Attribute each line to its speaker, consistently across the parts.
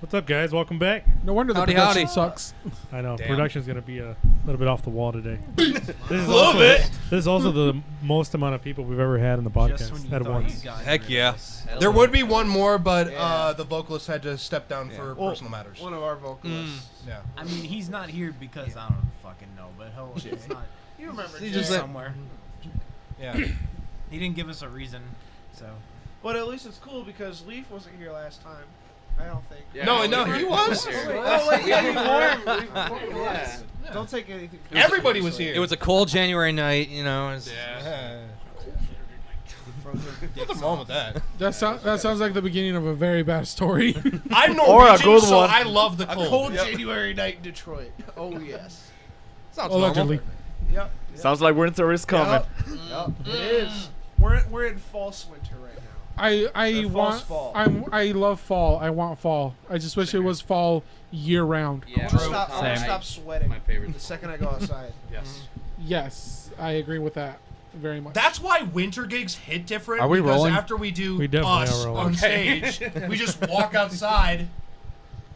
Speaker 1: What's up, guys? Welcome back.
Speaker 2: No wonder the production sucks.
Speaker 1: I know.
Speaker 3: Damn.
Speaker 1: Production's going to be a little bit off the wall today. This is also the most amount of people we've ever had in the podcast at once.
Speaker 3: Heck yeah.
Speaker 4: There would be one more, but the vocalist had to step down for personal matters.
Speaker 5: One of our vocalists.
Speaker 4: Yeah.
Speaker 6: I mean, he's not here because I don't fucking know, but he's not.
Speaker 5: You remember
Speaker 6: He's
Speaker 5: Jay.
Speaker 6: just somewhere.
Speaker 4: Yeah.
Speaker 6: He didn't give us a reason, so.
Speaker 5: But at least it's cool because Leaf wasn't here last time. I don't think.
Speaker 4: Yeah, no, he was.
Speaker 5: Oh, wait, yeah, yeah. Don't take anything.
Speaker 4: Everybody was here.
Speaker 3: It was a cold January night, you know.
Speaker 4: Nothing wrong with that.
Speaker 2: That sounds like the beginning of a very bad story.
Speaker 4: I'm Norwegian,
Speaker 7: Or a good
Speaker 4: so
Speaker 7: one.
Speaker 4: I love the cold.
Speaker 5: A cold January night in Detroit. Oh, yes.
Speaker 3: Sounds
Speaker 2: Allegedly.
Speaker 5: Yep.
Speaker 7: Sounds like winter is coming.
Speaker 5: Yep. It is. We're in false winter right now.
Speaker 2: I want
Speaker 5: fall.
Speaker 2: I love fall. I want fall. I just wish it was fall year round.
Speaker 5: I want to stop sweating.
Speaker 7: My favorite.
Speaker 5: The second I go outside.
Speaker 7: Yes.
Speaker 2: Yes, I agree with that very much.
Speaker 4: That's why winter gigs hit different.
Speaker 3: Are we
Speaker 4: because
Speaker 3: rolling?
Speaker 4: after we do
Speaker 1: We definitely
Speaker 4: us
Speaker 1: are rolling.
Speaker 4: on stage, we just walk outside,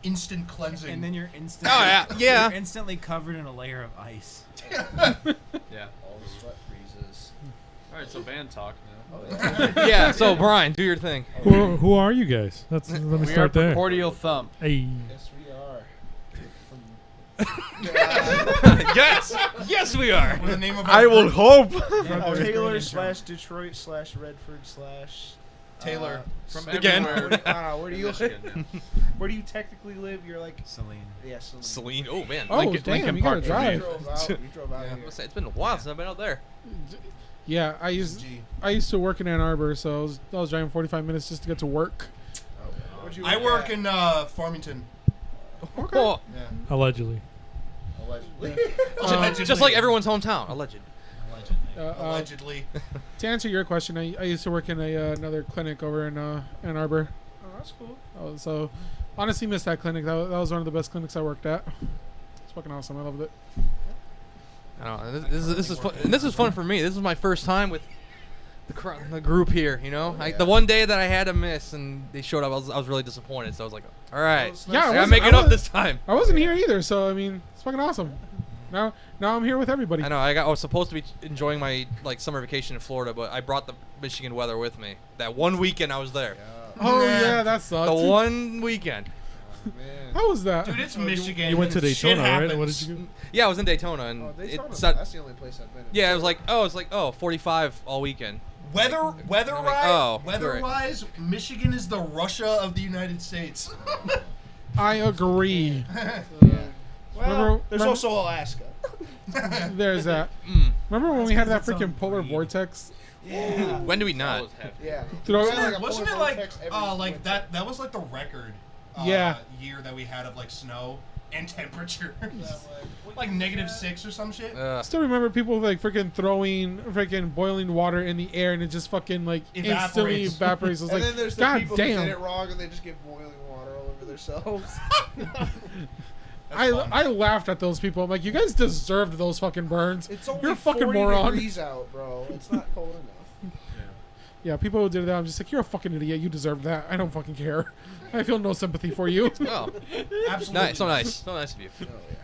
Speaker 4: instant cleansing.
Speaker 6: And then you're instantly,
Speaker 3: yeah.
Speaker 6: you're instantly covered in a layer of ice.
Speaker 7: Yeah.
Speaker 5: All the sweat freezes.
Speaker 7: All right, so band talk now.
Speaker 3: Yeah, so Brian, do your thing.
Speaker 1: Who are you guys? Let me start there.
Speaker 7: Precordial Thump.
Speaker 1: Hey.
Speaker 5: Yes, we are.
Speaker 3: Yes, we are.
Speaker 4: With the name of
Speaker 7: I
Speaker 4: our
Speaker 7: will
Speaker 4: group,
Speaker 7: hope.
Speaker 5: Taylor / Detroit / Redford /
Speaker 4: Taylor.
Speaker 7: From
Speaker 3: Again.
Speaker 7: everywhere.
Speaker 5: Where do you
Speaker 7: Michigan, yeah.
Speaker 5: Where do you technically live? You're like
Speaker 6: Celine.
Speaker 5: Celine.
Speaker 3: Celine. Oh man.
Speaker 2: Oh, damn, you gotta
Speaker 5: You
Speaker 2: drive.
Speaker 5: drove out. You drove out
Speaker 3: I
Speaker 5: here.
Speaker 3: must say, it's been a while since I've been out there.
Speaker 2: Yeah, I used to work in Ann Arbor, so I was driving 45 minutes just to get to work.
Speaker 5: Where'd you
Speaker 4: I work
Speaker 5: at?
Speaker 4: in Farmington.
Speaker 2: Okay.
Speaker 3: Oh,
Speaker 4: Yeah.
Speaker 1: Allegedly.
Speaker 4: Allegedly.
Speaker 3: just like everyone's hometown, alleged.
Speaker 4: Allegedly.
Speaker 2: To answer your question, I used to work in another clinic over in Ann Arbor.
Speaker 5: Oh, that's cool.
Speaker 2: So honestly, missed that clinic. That was one of the best clinics I worked at. It's fucking awesome. I loved it.
Speaker 3: I don't know. This is fun. And this is fun for me. This is my first time with the group here. You know, the one day that I had to miss and they showed up, I was really disappointed. So I was like, all right,
Speaker 2: Yeah,
Speaker 3: I gotta make it up this time.
Speaker 2: I wasn't here either, so I mean, it's fucking awesome. Now I'm here with everybody.
Speaker 3: I know. I was supposed to be enjoying my summer vacation in Florida, but I brought the Michigan weather with me. That one weekend I was there.
Speaker 2: Oh
Speaker 4: Nah.
Speaker 2: yeah, that sucked.
Speaker 3: The one weekend.
Speaker 2: How was that?
Speaker 4: Dude, it's Michigan.
Speaker 1: You went to
Speaker 4: Shit
Speaker 1: Daytona, right?
Speaker 4: happens.
Speaker 1: What did you do?
Speaker 3: Yeah, I was in Daytona, and
Speaker 5: Oh, Daytona,
Speaker 3: it's not.
Speaker 5: that's the only place I've been in.
Speaker 3: Yeah, it was like 45 all weekend.
Speaker 4: Weather-wise, Michigan is the Russia of the United States.
Speaker 2: I agree.
Speaker 5: Well, there's
Speaker 2: remember-
Speaker 5: also Alaska.
Speaker 2: There's that. Remember when we had that freaking polar vortex?
Speaker 5: Yeah.
Speaker 3: When do we not?
Speaker 5: Yeah.
Speaker 2: Throw
Speaker 5: Wasn't it-
Speaker 4: Wasn't it
Speaker 5: polar
Speaker 4: like
Speaker 5: vortex every winter.
Speaker 4: that was like the record
Speaker 2: Yeah.
Speaker 4: year that we had of like snow and temperature? Like -6 or some shit.
Speaker 2: Still remember people like freaking throwing freaking boiling water in the air and it just fucking like instantly evaporates. I was
Speaker 5: And
Speaker 2: like,
Speaker 5: then there's the
Speaker 2: God
Speaker 5: people who did
Speaker 2: damn.
Speaker 5: it wrong and they just get boiling water all over themselves.
Speaker 2: I laughed at those people. I'm like, you guys deserved those fucking burns.
Speaker 5: It's only
Speaker 2: You're a fucking
Speaker 5: 40
Speaker 2: moron.
Speaker 5: degrees out, bro. It's not cold enough.
Speaker 2: Yeah, people who did that, I'm just like, you're a fucking idiot. You deserve that. I don't fucking care. I feel no sympathy for you.
Speaker 3: Oh,
Speaker 4: Absolutely.
Speaker 3: nice, so nice of you.
Speaker 5: Oh, yeah.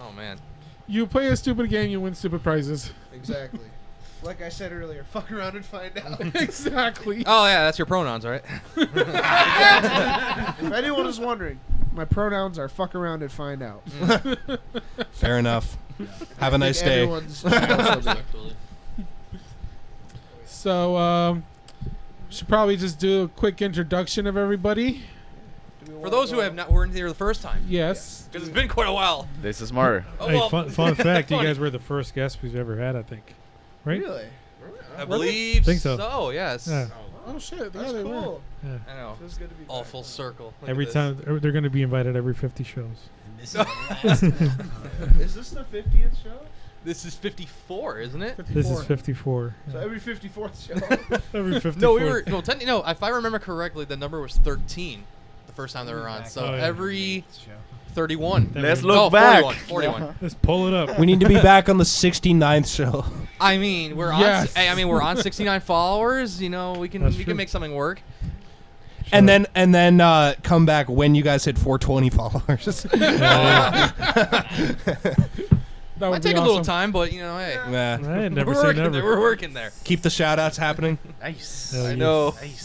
Speaker 3: Oh man.
Speaker 2: You play a stupid game, you win stupid prizes.
Speaker 5: Exactly. Like I said earlier, fuck around and find out.
Speaker 2: Exactly.
Speaker 3: Oh yeah, that's your pronouns, right?
Speaker 5: If anyone is wondering, my pronouns are fuck around and find out.
Speaker 4: Fair enough. Have a nice day.
Speaker 5: Everyone's also
Speaker 2: So, should probably just do a quick introduction of everybody.
Speaker 3: For those who weren't here the first time,
Speaker 2: Yes.
Speaker 3: because it's been quite a while.
Speaker 7: This is Mar.
Speaker 3: Oh,
Speaker 1: Hey,
Speaker 3: well,
Speaker 1: fun fact, you
Speaker 3: funny.
Speaker 1: guys were the first guests we've ever had, I think. Right?
Speaker 5: Really?
Speaker 3: I believe
Speaker 1: Think so.
Speaker 3: Yes.
Speaker 1: Yeah.
Speaker 2: Oh shit!
Speaker 5: That's
Speaker 2: Yeah, they were.
Speaker 5: cool.
Speaker 1: Yeah.
Speaker 3: I know.
Speaker 5: Feels good to be
Speaker 3: All
Speaker 5: back.
Speaker 3: full circle. Look
Speaker 1: Every
Speaker 3: at this.
Speaker 1: time they're going to be invited every 50 shows.
Speaker 6: And this is the last one.
Speaker 5: Is this the 50th show?
Speaker 3: This is 54, isn't it?
Speaker 1: This is 54.
Speaker 5: So
Speaker 1: Yeah.
Speaker 5: every 54th show.
Speaker 1: Every 54.
Speaker 3: No, we were. No, no. If I remember correctly, the number was 13 the first time they were on. So
Speaker 1: Oh, yeah.
Speaker 3: every 31.
Speaker 7: Let's
Speaker 1: No,
Speaker 7: look
Speaker 3: 41,
Speaker 7: back.
Speaker 3: 41.
Speaker 1: Let's pull it up.
Speaker 8: We need to be back on the 69th show.
Speaker 3: I mean, we're
Speaker 2: Yes.
Speaker 3: on. I mean, we're on 69 followers. You know, we can
Speaker 1: That's
Speaker 3: we
Speaker 1: true.
Speaker 3: can make something work.
Speaker 8: And then come back when you guys hit 420 followers.
Speaker 2: That would
Speaker 3: Might
Speaker 2: be
Speaker 3: take a little
Speaker 2: awesome.
Speaker 3: time, but you know, hey,
Speaker 8: Yeah.
Speaker 1: I ain't never
Speaker 3: we're
Speaker 1: say
Speaker 3: working
Speaker 1: never.
Speaker 3: there. We're working there.
Speaker 8: Keep the shout outs happening.
Speaker 7: Nice.
Speaker 1: Hell
Speaker 3: I
Speaker 1: yes.
Speaker 3: know.
Speaker 7: Nice.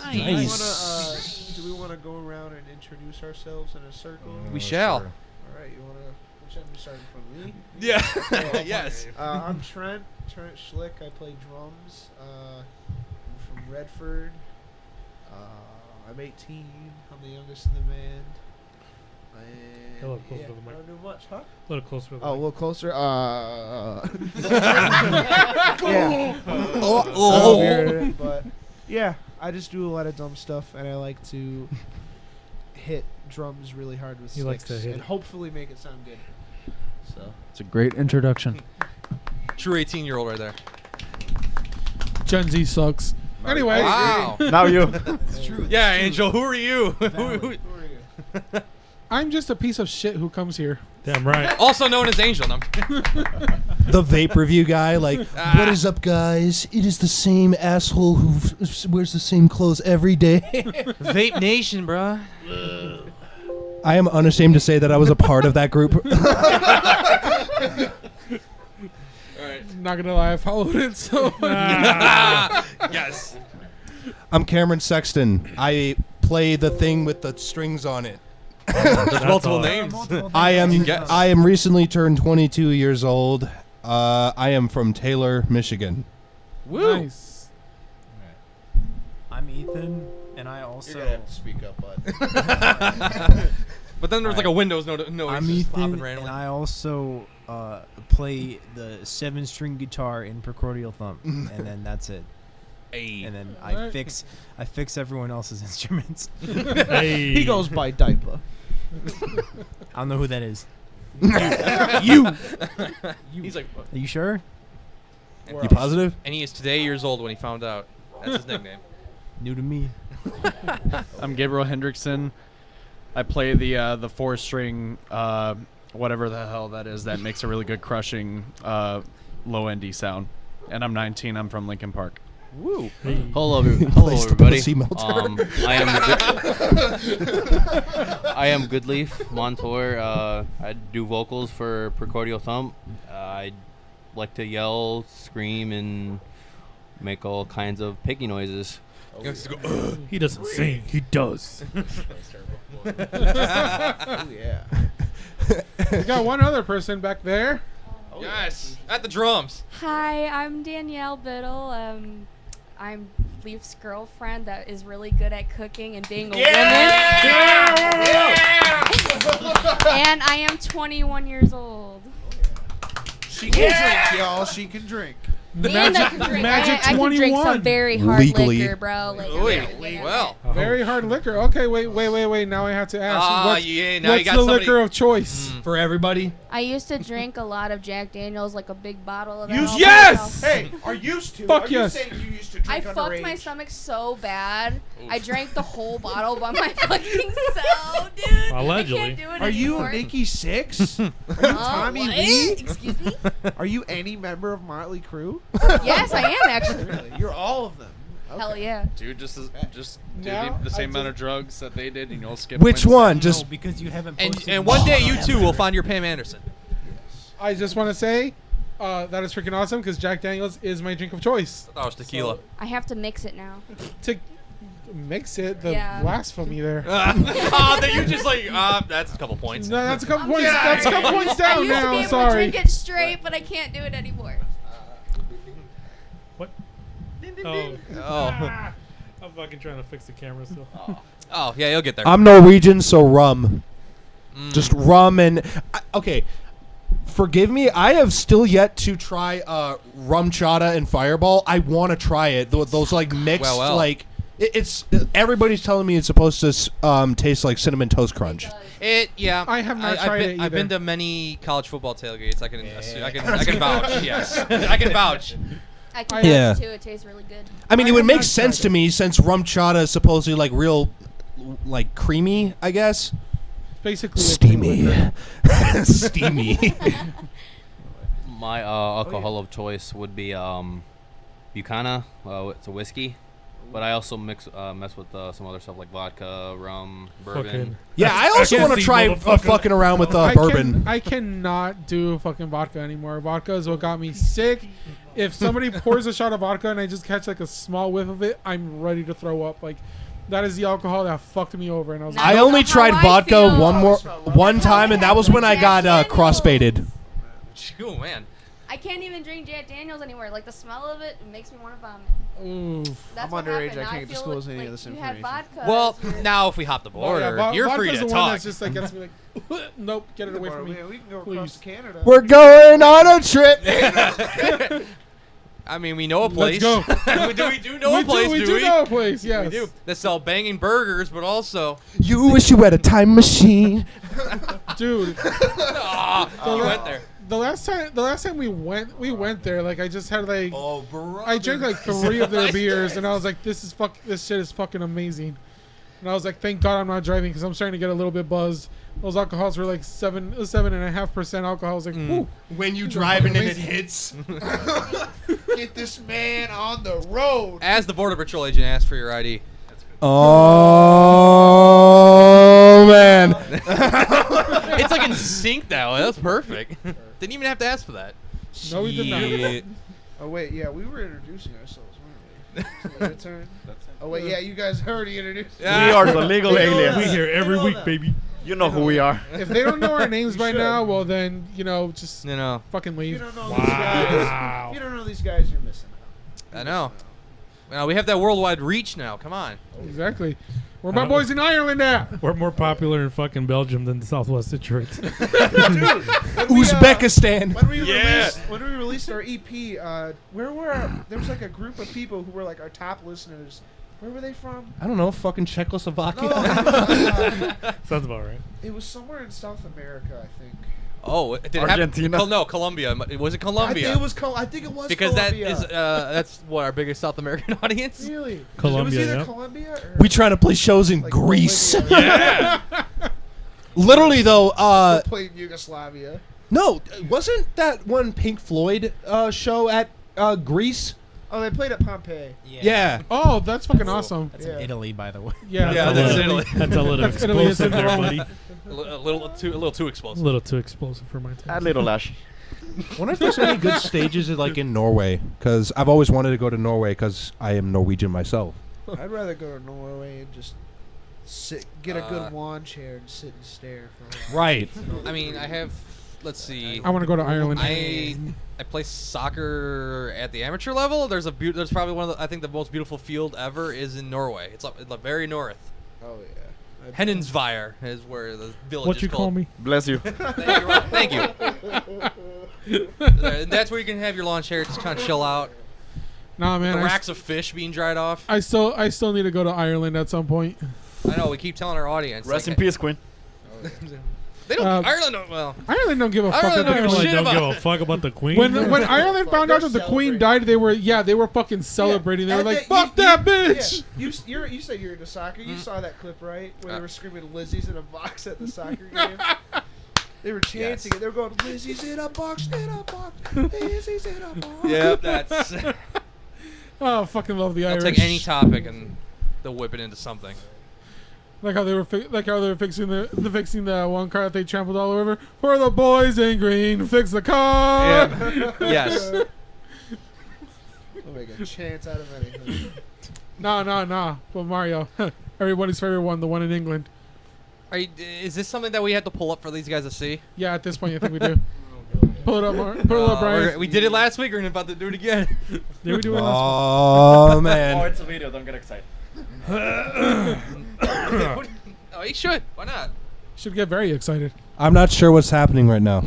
Speaker 3: Nice.
Speaker 5: Do we want to go around and introduce ourselves in a circle?
Speaker 3: We shall.
Speaker 5: All right, you want to? Which end we starting from? Me?
Speaker 3: Yeah. Yes.
Speaker 5: I'm Trent Schlick. I play drums. I'm from Redford. I'm 18. I'm the youngest in the band. And
Speaker 1: A little closer
Speaker 5: yeah,
Speaker 1: to the mic.
Speaker 5: I don't do much, huh?
Speaker 1: A little closer to the
Speaker 5: Oh, a
Speaker 1: mic.
Speaker 5: little closer. Yeah. But yeah, I just do a lot of dumb stuff, and I like to hit drums really hard with
Speaker 1: He likes
Speaker 5: sticks
Speaker 1: to hit
Speaker 5: and
Speaker 1: it.
Speaker 5: hopefully make it sound good. So
Speaker 9: It's a great introduction.
Speaker 3: True 18-year-old right there.
Speaker 2: Gen Z sucks. Anyway,
Speaker 3: Wow.
Speaker 7: Now you.
Speaker 5: it's true.
Speaker 3: Yeah, Angel. Who are you?
Speaker 5: Who are you?
Speaker 2: I'm just a piece of shit who comes here.
Speaker 1: Damn right.
Speaker 3: Also known as Angel. No,
Speaker 8: The vape review guy, like, what is up, guys? It is the same asshole who wears the same clothes every day.
Speaker 3: Vape Nation, bro.
Speaker 8: I am unashamed to say that I was a part of that group.
Speaker 2: Not gonna lie, I followed it. So
Speaker 3: Yes.
Speaker 8: I'm Cameron Sexton. I play the thing with the strings on it.
Speaker 3: There's multiple
Speaker 1: all.
Speaker 3: names.
Speaker 8: I am
Speaker 3: guess.
Speaker 8: I am recently turned 22 years old. I am from Taylor, Michigan.
Speaker 3: Woo.
Speaker 2: nice.
Speaker 6: I'm Ethan, and I
Speaker 5: You're
Speaker 6: also.
Speaker 5: gonna have to speak up, bud.
Speaker 3: But then there's like a Windows noise
Speaker 6: I'm
Speaker 3: just popping
Speaker 6: Ethan, and
Speaker 3: randomly.
Speaker 6: I also play the 7-string guitar in Precordial Thump, and then that's it.
Speaker 3: Hey.
Speaker 6: And then I
Speaker 2: Alright.
Speaker 6: fix everyone else's instruments.
Speaker 1: Hey.
Speaker 5: He goes by Diaper.
Speaker 6: I don't know who that is.
Speaker 3: He's like,
Speaker 6: Are you sure?
Speaker 8: You positive?
Speaker 3: and he is today years old when he found out. That's his nickname.
Speaker 6: New to me.
Speaker 7: I'm Gabriel Hendrickson. I play the 4-string, whatever the hell that is, that makes a really good crushing low ND sound. And I'm 19. I'm from Lincoln Park.
Speaker 3: Woo.
Speaker 1: Hey.
Speaker 9: Hello,
Speaker 8: Place the
Speaker 9: everybody.
Speaker 8: pussy melter.
Speaker 9: I am Goodleaf Montour. I do vocals for Precordial Thump. I like to yell, scream, and make all kinds of piggy noises.
Speaker 1: He doesn't sing. He does.
Speaker 5: Oh yeah.
Speaker 2: We got one other person back there.
Speaker 3: Yes. At the drums.
Speaker 10: Hi, I'm Danielle Biddle. I'm Leaf's girlfriend that is really good at cooking and being a woman. And I am 21 years old.
Speaker 5: She can drink, y'all. She can drink.
Speaker 10: And I can drink.
Speaker 2: Magic
Speaker 10: I can drink
Speaker 2: 21.
Speaker 10: some very hard
Speaker 8: Legally.
Speaker 10: liquor, bro. Like,
Speaker 3: Oh,
Speaker 10: yeah,
Speaker 3: yeah. Well.
Speaker 2: Very hard liquor. Okay, wait. Now I have to ask. what's
Speaker 3: Yeah. Now you
Speaker 2: what's
Speaker 3: got
Speaker 2: the
Speaker 3: somebody.
Speaker 2: liquor of choice?
Speaker 8: For everybody.
Speaker 10: I used to drink a lot of Jack Daniels, like a big bottle of that.
Speaker 5: You
Speaker 10: all by
Speaker 2: Yes!
Speaker 10: myself.
Speaker 5: Hey, are used to?
Speaker 2: Fuck
Speaker 5: are you
Speaker 2: yes.
Speaker 5: saying you used to
Speaker 10: I
Speaker 5: drink
Speaker 10: fucked
Speaker 5: underage?
Speaker 10: my stomach so bad. I drank the whole bottle by my fucking self, dude.
Speaker 1: Allegedly.
Speaker 10: I can't do it
Speaker 5: Are you
Speaker 10: anymore.
Speaker 5: Nikki Six? Are you Tommy
Speaker 10: what?
Speaker 5: Lee?
Speaker 10: Excuse me?
Speaker 5: Are you any member of Motley Crue?
Speaker 10: Yes, I am actually.
Speaker 5: Really? You're all of them.
Speaker 10: Hell yeah.
Speaker 7: Dude, just do
Speaker 2: Now,
Speaker 7: the same
Speaker 2: I
Speaker 7: amount of drugs that they did, and you'll skip.
Speaker 8: Which
Speaker 7: Wednesday.
Speaker 8: one?
Speaker 6: No,
Speaker 8: Just
Speaker 6: because you haven't
Speaker 3: And,
Speaker 6: posted.
Speaker 3: and one day you
Speaker 6: ever.
Speaker 3: too will find your Pam Anderson.
Speaker 2: I just want to say that is freaking awesome because Jack Daniels is my drink of choice.
Speaker 3: That was tequila.
Speaker 10: I have to mix it now.
Speaker 2: To mix it, the
Speaker 10: Yeah.
Speaker 2: blasphemy there.
Speaker 3: That you just like, that's a couple points.
Speaker 2: No, that's a couple points. That's a couple points
Speaker 10: I
Speaker 2: down
Speaker 10: used to
Speaker 2: now.
Speaker 10: be able to
Speaker 2: Sorry.
Speaker 10: drink it straight, but I can't do it anymore.
Speaker 1: What? Oh.
Speaker 3: Oh.
Speaker 1: I'm fucking trying to fix the camera still.
Speaker 3: Oh, yeah, you'll get there.
Speaker 8: I'm Norwegian, so rum.
Speaker 3: Mm.
Speaker 8: Just rum and okay. Forgive me, I have still yet to try rum chata and Fireball. I want to try it. Those like mixed
Speaker 3: Well.
Speaker 8: like it's everybody's telling me it's supposed to taste like cinnamon toast crunch.
Speaker 3: Yeah.
Speaker 2: I have not tried it
Speaker 3: I've been
Speaker 2: either.
Speaker 3: to many college football tailgates. I can vouch. Yes, I can vouch.
Speaker 10: I can
Speaker 8: Yeah.
Speaker 10: taste it too. It tastes really good.
Speaker 8: I mean,
Speaker 2: I
Speaker 8: it would
Speaker 2: have
Speaker 8: make
Speaker 2: not
Speaker 8: sense
Speaker 2: tried
Speaker 8: to
Speaker 2: it.
Speaker 8: me since rum chata is supposedly like real like creamy, I guess.
Speaker 2: Basically, a
Speaker 8: Steamy.
Speaker 2: liquor.
Speaker 8: Steamy.
Speaker 9: My alcohol of choice would be Buchanan. It's a whiskey. But I also mess with some other stuff like vodka, rum, bourbon.
Speaker 1: Fucking-
Speaker 8: Yeah, I also want to
Speaker 1: see,
Speaker 8: try
Speaker 1: motherfucker.
Speaker 8: fucking around with bourbon.
Speaker 2: I cannot do fucking vodka anymore. Vodka is what got me sick. If somebody pours a shot of vodka and I just catch like a small whiff of it, I'm ready to throw up. Like, that is the alcohol that fucked me over. And I was like,
Speaker 8: I
Speaker 10: That's
Speaker 8: only
Speaker 10: not
Speaker 8: tried
Speaker 10: how I
Speaker 8: vodka
Speaker 10: feel.
Speaker 8: one time, and that was when I got crossfaded.
Speaker 3: Oh man.
Speaker 10: I can't even drink Jack Daniels anymore. Like the smell of it makes me want to vomit.
Speaker 2: ooh.
Speaker 10: That's
Speaker 5: I'm
Speaker 10: what
Speaker 5: underage,
Speaker 10: happened.
Speaker 5: I
Speaker 10: Now
Speaker 5: can't
Speaker 10: feel
Speaker 5: disclose
Speaker 10: like
Speaker 5: any of this
Speaker 10: you had
Speaker 5: information.
Speaker 10: vodka.
Speaker 3: Well,
Speaker 10: You're-
Speaker 3: now if we hop the border,
Speaker 2: Yeah,
Speaker 3: you're free
Speaker 2: vodka's
Speaker 3: to
Speaker 2: the one
Speaker 3: talk.
Speaker 2: that's just like gets me like, nope, get it away from me.
Speaker 5: We can go
Speaker 2: Please.
Speaker 5: across to Canada.
Speaker 8: We're going on a trip.
Speaker 3: I mean, we know a
Speaker 2: Let's
Speaker 3: place.
Speaker 2: go.
Speaker 3: we do know a place,
Speaker 2: we
Speaker 3: do
Speaker 2: do know a place,
Speaker 3: We
Speaker 2: yes.
Speaker 3: do. That sell banging burgers, but also.
Speaker 8: You wish you had a time machine.
Speaker 2: Dude,
Speaker 3: You went there.
Speaker 2: the last time we went there, like I just had like
Speaker 8: Oh, bro.
Speaker 2: I drank like 3 of their beers and I was like, this shit is fucking amazing. And I was like, thank God I'm not driving because I'm starting to get a little bit buzzed. Those alcohols were like 7.5% alcohol. I was like, ooh.
Speaker 8: When you driving and it
Speaker 2: Amazing.
Speaker 8: hits.
Speaker 5: Get this man on the road.
Speaker 3: As the border patrol agent asked for your ID.
Speaker 8: Oh man.
Speaker 3: It's like in sync now. That's perfect. Didn't even have to ask for that.
Speaker 2: No, we did not.
Speaker 5: Oh wait, yeah, we were introducing ourselves, weren't we? So your turn. Oh wait, yeah, you guys already introduced.
Speaker 7: We are the legal
Speaker 5: They know
Speaker 7: aliens.
Speaker 1: We
Speaker 5: that.
Speaker 1: here every
Speaker 5: They know
Speaker 1: week,
Speaker 5: that.
Speaker 1: baby.
Speaker 7: You know who we are.
Speaker 2: If they don't know our names by
Speaker 5: should.
Speaker 2: now, well then, just
Speaker 3: You know.
Speaker 2: fucking
Speaker 5: If you
Speaker 2: leave.
Speaker 5: don't know these guys, if you don't know these guys, you're missing out.
Speaker 3: I know. Well, we have that worldwide reach now. Come on.
Speaker 2: Exactly. Where my boys in Ireland at?
Speaker 1: We're more popular in fucking Belgium than Southwest Detroit.
Speaker 8: Uzbekistan.
Speaker 5: When we released our EP, there was like a group of people who were like our top listeners. Where were they from?
Speaker 8: I don't know, fucking Czechoslovakia.
Speaker 1: Sounds about right.
Speaker 5: It was somewhere in South America, I think.
Speaker 3: Oh, it did
Speaker 7: Argentina?
Speaker 3: happen? No, Colombia. Was it Colombia?
Speaker 5: I think it was
Speaker 3: because
Speaker 5: Colombia.
Speaker 3: that is that's what our biggest South American audience.
Speaker 5: Really?
Speaker 1: Colombia,
Speaker 5: It was either
Speaker 1: yep.
Speaker 5: Colombia or
Speaker 8: We trying to play shows in
Speaker 5: like
Speaker 8: Greece.
Speaker 5: Bolivia.
Speaker 8: Literally though,
Speaker 5: They played in Yugoslavia.
Speaker 8: no, wasn't that one Pink Floyd show at Greece?
Speaker 5: Oh, they played at Pompeii.
Speaker 8: Yeah.
Speaker 2: Oh, that's fucking awesome.
Speaker 6: That's
Speaker 5: Yeah.
Speaker 6: in Italy, by the way.
Speaker 2: Yeah,
Speaker 3: Yeah,
Speaker 1: That's
Speaker 3: that's
Speaker 1: a little-
Speaker 3: Italy.
Speaker 1: That's a little
Speaker 2: That's Italy, it's
Speaker 1: explosive
Speaker 2: in
Speaker 1: there,
Speaker 2: Rome.
Speaker 1: buddy.
Speaker 3: A little too
Speaker 1: A
Speaker 3: explosive.
Speaker 1: little too explosive for my taste.
Speaker 7: A little lash.
Speaker 8: Wonder if there's any good stages like in Norway, because I've always wanted to go to Norway because I am Norwegian myself.
Speaker 5: I'd rather go to Norway and just sit, get a good lawn chair and sit and stare for a while.
Speaker 8: Right.
Speaker 3: I mean, I have. Let's see.
Speaker 2: I want to go to Ireland.
Speaker 3: I play soccer at the amateur level. There's probably one of the, I think the most beautiful field ever is in Norway. It's up very north.
Speaker 5: Oh yeah.
Speaker 3: Hennensvire is where the village
Speaker 1: What
Speaker 3: is
Speaker 1: you
Speaker 3: called.
Speaker 1: call me?
Speaker 7: Bless you.
Speaker 3: Thank you. And that's where you can have your lawn chair, just kind of chill out.
Speaker 2: Nah, man.
Speaker 3: The racks of fish being dried off.
Speaker 2: I still need to go to Ireland at some point.
Speaker 3: I know we keep telling our audience.
Speaker 7: Rest in
Speaker 3: like,
Speaker 7: peace, Queen.
Speaker 3: They don't. Ireland don't. Well,
Speaker 2: Ireland don't give a fuck.
Speaker 3: Ireland
Speaker 2: about
Speaker 3: don't
Speaker 2: the
Speaker 3: give a
Speaker 2: Queen.
Speaker 3: shit
Speaker 1: Don't
Speaker 3: about-
Speaker 1: give a fuck about the Queen.
Speaker 2: When Ireland found out that the Queen died, they were fucking celebrating. They were
Speaker 5: And
Speaker 2: like,
Speaker 5: that-
Speaker 2: "Fuck that bitch!"
Speaker 5: Yeah. You said you're into soccer. You saw that clip, right? Where they were screaming "Lizzie's in a box" at the soccer game. They were chanting it. They were going, "Lizzie's in a box, in a box, Lizzie's in a box."
Speaker 3: yeah, that's.
Speaker 2: Oh, I fucking love the
Speaker 3: I'll
Speaker 2: Irish.
Speaker 3: take any topic and they'll whip it into something.
Speaker 2: Like how they were fixing the one car that they trampled all over. For the boys in green, fix the car.
Speaker 3: Yes.
Speaker 5: We'll make a chance out of anything.
Speaker 2: Nah. But Mario, everybody's favorite one, the one in England.
Speaker 3: Is this something that we have to pull up for these guys to see?
Speaker 2: Yeah, at this point, I think we do. Pull it up, pull it up, Brian.
Speaker 3: We did it last week. We're about to do it again.
Speaker 2: Did we do it last
Speaker 8: Oh man.
Speaker 7: it's a video. Don't get excited.
Speaker 3: Oh, you should. Why not?
Speaker 2: Should get very excited.
Speaker 8: I'm not sure what's happening right now.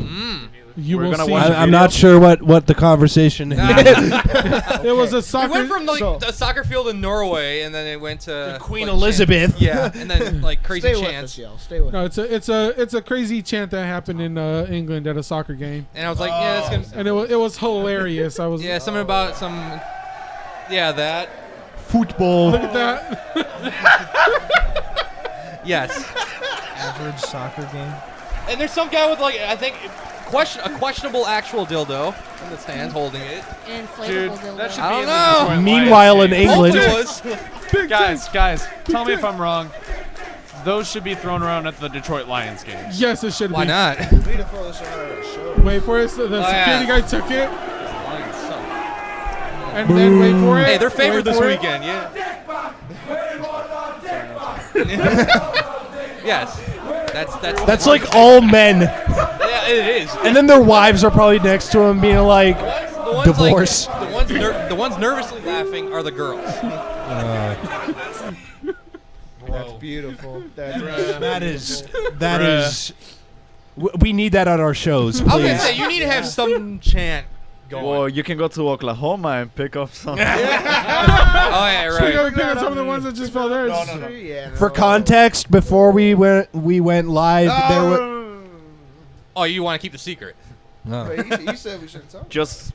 Speaker 2: You
Speaker 7: We're
Speaker 2: will
Speaker 7: gonna
Speaker 2: see.
Speaker 7: watch
Speaker 8: I'm not sure what the conversation is.
Speaker 2: It was a
Speaker 3: We
Speaker 2: soccer.
Speaker 3: went from like
Speaker 5: So-
Speaker 3: a soccer field in Norway, and then it went to
Speaker 8: Queen
Speaker 3: like,
Speaker 8: Elizabeth.
Speaker 3: chants. Yeah, and then like crazy
Speaker 5: Stay with us,
Speaker 3: chants.
Speaker 5: y'all. Stay with
Speaker 2: No,
Speaker 5: us.
Speaker 2: it's a crazy chant that happened in England at a soccer game,
Speaker 3: And I was like, yeah, that's gonna.
Speaker 2: and it was hilarious. I was
Speaker 3: Yeah, something about some. Yeah, that.
Speaker 8: Football.
Speaker 2: Look at that.
Speaker 3: Yes.
Speaker 6: Average soccer game.
Speaker 3: And there's some guy with like I think questionable actual dildo in the stands, holding it.
Speaker 10: Inflatable dildo.
Speaker 7: that should
Speaker 3: I
Speaker 7: be
Speaker 3: don't
Speaker 7: in the
Speaker 3: know.
Speaker 7: Detroit
Speaker 8: Meanwhile, in
Speaker 7: Lions
Speaker 8: England,
Speaker 7: guys, tell me if I'm wrong. Those should be thrown around at the Detroit Lions games.
Speaker 2: Yes, it should
Speaker 3: Why
Speaker 2: be.
Speaker 3: not?
Speaker 5: We need to throw this out at a show.
Speaker 2: Wait for it. So the security
Speaker 3: yeah.
Speaker 2: guy took it,
Speaker 7: Lions suck.
Speaker 2: and then wait for it.
Speaker 3: Hey, they're favored
Speaker 2: wait
Speaker 3: this
Speaker 2: for it.
Speaker 3: weekend. Yeah. Yes.
Speaker 8: that's like all men.
Speaker 3: Yeah, it is.
Speaker 8: And then their wives are probably next to him being like,
Speaker 3: The ones,
Speaker 8: divorce.
Speaker 3: Like, the ones nervously laughing are the girls.
Speaker 5: That's beautiful. That's
Speaker 8: that is. We need that at our shows,
Speaker 3: I was gonna
Speaker 8: please.
Speaker 3: say you need to have some chant going.
Speaker 11: Well, you can go to Oklahoma and pick up some.
Speaker 3: Oh yeah,
Speaker 2: We gotta
Speaker 3: right.
Speaker 2: pick up some of the ones that just fell there.
Speaker 5: Yeah,
Speaker 8: For context, before we went live, there were.
Speaker 3: Oh, you want to keep the secret?
Speaker 5: Wait, you said we shouldn't talk.
Speaker 11: Just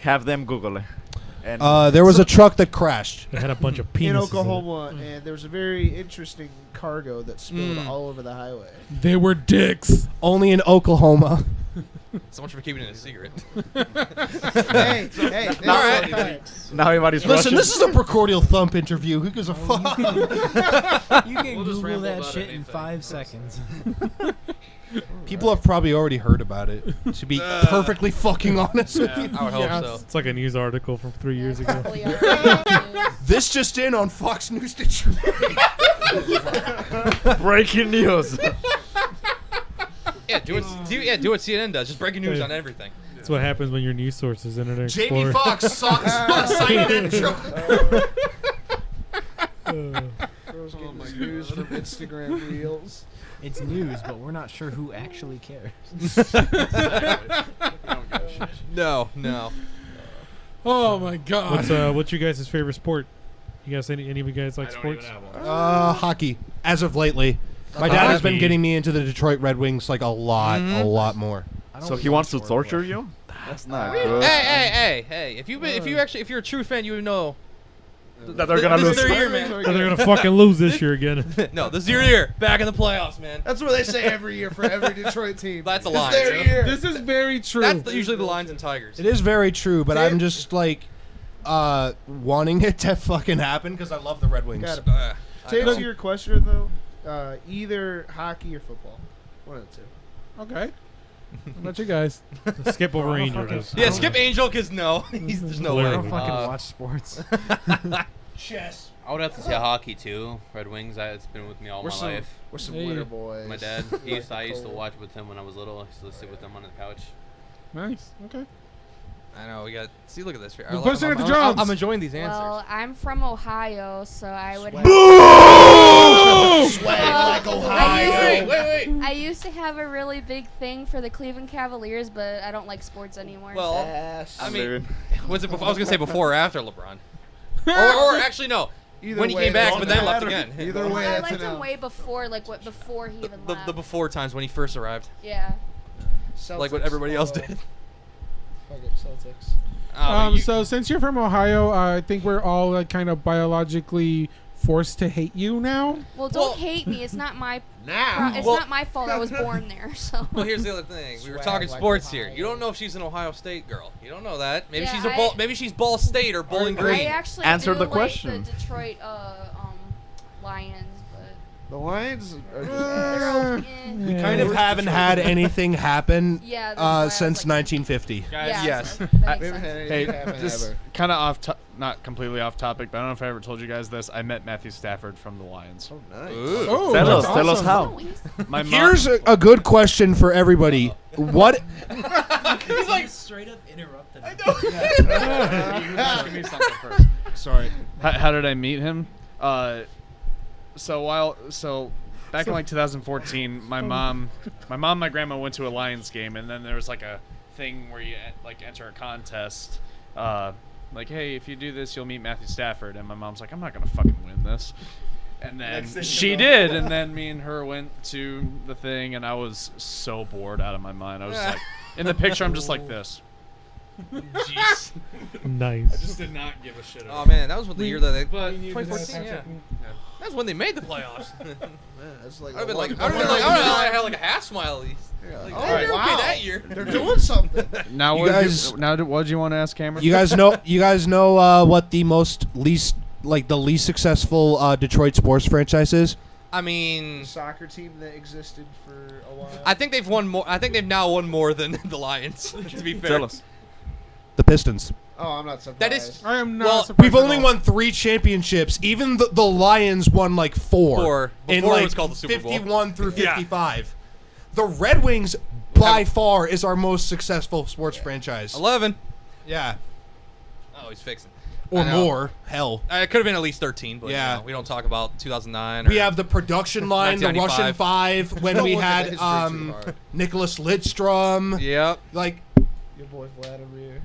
Speaker 11: have them Google it. And
Speaker 8: There was a truck that crashed.
Speaker 1: They had a bunch of penises
Speaker 5: In
Speaker 1: in it.
Speaker 5: Oklahoma, and there was a very interesting cargo that spilled all over the highway.
Speaker 2: They were dicks.
Speaker 8: Only in Oklahoma.
Speaker 3: So much for keeping it a secret.
Speaker 5: hey,
Speaker 3: All right.
Speaker 11: now everybody's
Speaker 8: Listen,
Speaker 11: rushing.
Speaker 8: this is a Precordial Thump interview. Who gives a fuck?
Speaker 6: You can
Speaker 7: We'll just
Speaker 6: Google
Speaker 7: ramble
Speaker 6: that
Speaker 7: about
Speaker 6: shit in
Speaker 7: anything.
Speaker 6: 5 seconds.
Speaker 8: People have probably already heard about it. To be perfectly fucking honest with you.
Speaker 3: I would hope
Speaker 2: Yes.
Speaker 3: so.
Speaker 1: It's like a news article from 3 years ago.
Speaker 10: Probably are.
Speaker 8: This just in on Fox News Detroit.
Speaker 11: Breaking news.
Speaker 3: Yeah, do what CNN does. Just breaking news on everything.
Speaker 1: That's what happens when your news source is Internet
Speaker 8: Jamie
Speaker 1: Explorer.
Speaker 8: Foxx signed intro.
Speaker 5: Girls getting news from Instagram Reels.
Speaker 6: It's news, but we're not sure who actually cares.
Speaker 3: No.
Speaker 2: Oh my god.
Speaker 1: What's you guys' favorite sport? You guys any of you guys like sports?
Speaker 8: Hockey. As of lately, my dad has been getting me into the Detroit Red Wings like a lot more.
Speaker 11: So he wants to torture you? That's not good.
Speaker 3: Hey! If you're a true fan, you would know
Speaker 11: That they're gonna
Speaker 3: this is
Speaker 11: lose.
Speaker 3: their year, man.
Speaker 1: That they're gonna fucking lose this year again.
Speaker 3: No, this is your year. Back in the playoffs, man.
Speaker 5: That's what they say every year for every Detroit team.
Speaker 3: That's a
Speaker 5: It's
Speaker 3: lie.
Speaker 5: their year.
Speaker 2: This is very true.
Speaker 3: That's usually the Lions and Tigers.
Speaker 8: It is very true, but I'm just like wanting it to fucking happen because I love the Red Wings.
Speaker 5: Got it.
Speaker 3: I
Speaker 5: To
Speaker 3: know.
Speaker 5: answer your question, though, either hockey or football. One of the two.
Speaker 2: okay. How about you guys?
Speaker 1: Skip over Rangers.
Speaker 3: Yeah, skip Angel because no, there's no
Speaker 6: I
Speaker 3: way.
Speaker 6: don't fucking watch sports.
Speaker 4: Chess.
Speaker 9: I would have to say hockey too. Red Wings. It's been with me all my life.
Speaker 5: We're some
Speaker 2: Hey.
Speaker 5: winter boys.
Speaker 9: My dad. I used to watch with him when I was little. I used to sit with him on the couch.
Speaker 2: Nice. Okay.
Speaker 3: I know we got. See, look at this.
Speaker 2: We're pushing it to Jones.
Speaker 3: I'm enjoying these answers.
Speaker 10: Well, I'm from Ohio, so I would.
Speaker 5: Swag like Ohio.
Speaker 3: Wait.
Speaker 10: I used to have a really big thing for the Cleveland Cavaliers, but I don't like sports anymore.
Speaker 3: Well,
Speaker 5: Ass.
Speaker 3: I mean, was it? I was gonna say before or after LeBron, or actually no.
Speaker 5: Either
Speaker 3: When he
Speaker 5: way,
Speaker 3: came back,
Speaker 5: it
Speaker 3: but then
Speaker 5: doesn't
Speaker 3: left
Speaker 5: matter.
Speaker 3: again.
Speaker 5: Either
Speaker 10: so
Speaker 5: way,
Speaker 10: I
Speaker 5: that's
Speaker 10: liked
Speaker 5: an
Speaker 10: him
Speaker 5: L.
Speaker 10: way before, before he even
Speaker 3: The
Speaker 10: left.
Speaker 3: before times when he first arrived,
Speaker 10: Yeah.
Speaker 3: like what
Speaker 5: Celtics,
Speaker 3: everybody else
Speaker 5: although-
Speaker 3: did.
Speaker 5: Fuck it, Celtics.
Speaker 2: So since you're from Ohio, I think we're all kind of biologically forced to hate you now.
Speaker 10: Well, don't hate me. It's not my.
Speaker 5: Now.
Speaker 10: It's
Speaker 3: Well-
Speaker 10: not my fault. I was born there. So.
Speaker 3: Well, here's the other thing. We were
Speaker 5: Swag
Speaker 3: talking
Speaker 5: like
Speaker 3: sports
Speaker 5: Ohio.
Speaker 3: here. You don't know if she's an Ohio State girl. You don't know that. Maybe
Speaker 10: Yeah,
Speaker 3: she's maybe she's Ball State or Bowling
Speaker 10: I
Speaker 3: Green.
Speaker 10: actually
Speaker 11: Answer
Speaker 10: do
Speaker 11: the
Speaker 10: like
Speaker 11: question.
Speaker 10: the Detroit Lions, but
Speaker 5: The Lions are
Speaker 10: they're okay.
Speaker 8: We kind of haven't had anything happen
Speaker 10: Yeah, that's why I was
Speaker 8: since
Speaker 10: like-
Speaker 8: 1950.
Speaker 7: Guys,
Speaker 10: Yeah,
Speaker 3: yes.
Speaker 10: so that
Speaker 5: We
Speaker 10: makes
Speaker 5: haven't
Speaker 10: sense.
Speaker 5: had anything
Speaker 7: Hey,
Speaker 5: happen
Speaker 7: this
Speaker 5: ever.
Speaker 7: kind of not completely off topic, but I don't know if I ever told you guys this. I met Matthew Stafford from the Lions.
Speaker 5: Oh, nice.
Speaker 3: Ooh.
Speaker 2: Oh,
Speaker 11: Tell us,
Speaker 2: that's
Speaker 11: tell us
Speaker 2: awesome.
Speaker 11: how.
Speaker 10: Oh, he's-
Speaker 7: My mom.
Speaker 8: Here's a good question for everybody. What?
Speaker 3: He's like,
Speaker 6: straight up interrupted.
Speaker 7: Give me something first.
Speaker 8: Sorry.
Speaker 7: How did I meet him? So back in like 2014, my mom, my grandma went to a Lions game, and then there was like a thing where you like enter a contest, like, hey, if you do this, you'll meet Matthew Stafford, and my mom's like, I'm not gonna fucking win this, and then she did, and then me and her went to the thing, and I was so bored out of my mind. I was just like, in the picture, I'm just like this. Jeez.
Speaker 1: Nice.
Speaker 7: I just did not give a shit.
Speaker 3: oh man, that was the year that they.
Speaker 7: But
Speaker 3: 2014, yeah. That's when they made the playoffs.
Speaker 5: That's like
Speaker 3: I'd have been like, I had like a half smile at least.
Speaker 5: Like,
Speaker 3: Oh, you're okay that year.
Speaker 5: They're doing something.
Speaker 7: Now,
Speaker 8: You
Speaker 7: what
Speaker 8: guys-
Speaker 7: what did you want to ask, Cameron?
Speaker 8: You guys know what the least successful Detroit sports franchise is?
Speaker 3: I mean,
Speaker 5: Soccer team that existed for a while.
Speaker 3: I think they've won more. I think they've now won more than the Lions. To be fair,
Speaker 11: Tell us.
Speaker 8: The Pistons.
Speaker 5: Oh, I'm not surprised.
Speaker 3: that is.
Speaker 2: I am not
Speaker 3: Well,
Speaker 2: surprised.
Speaker 8: We've
Speaker 2: at
Speaker 8: only
Speaker 2: all.
Speaker 8: won 3 championships. Even the Lions won like 4.
Speaker 3: Four.
Speaker 8: In
Speaker 3: Before it
Speaker 8: like
Speaker 3: was called the Super Bowl.
Speaker 8: 51 through
Speaker 3: Yeah.
Speaker 8: 55. The Red Wings, by far, is our most successful sports franchise.
Speaker 3: 11.
Speaker 8: Yeah.
Speaker 3: Oh, he's fixing.
Speaker 8: Or
Speaker 3: I know.
Speaker 8: more. Hell.
Speaker 3: It could have been at least 13, but
Speaker 8: Yeah.
Speaker 3: we don't talk about 2009.
Speaker 8: We have the production line, the Russian
Speaker 3: 1995.
Speaker 8: Five, when
Speaker 5: Don't
Speaker 8: we
Speaker 5: look at
Speaker 8: had
Speaker 5: history too hard.
Speaker 8: Nicholas Lidstrom.
Speaker 3: Yep.
Speaker 8: Like,
Speaker 5: Your boy Vladimir.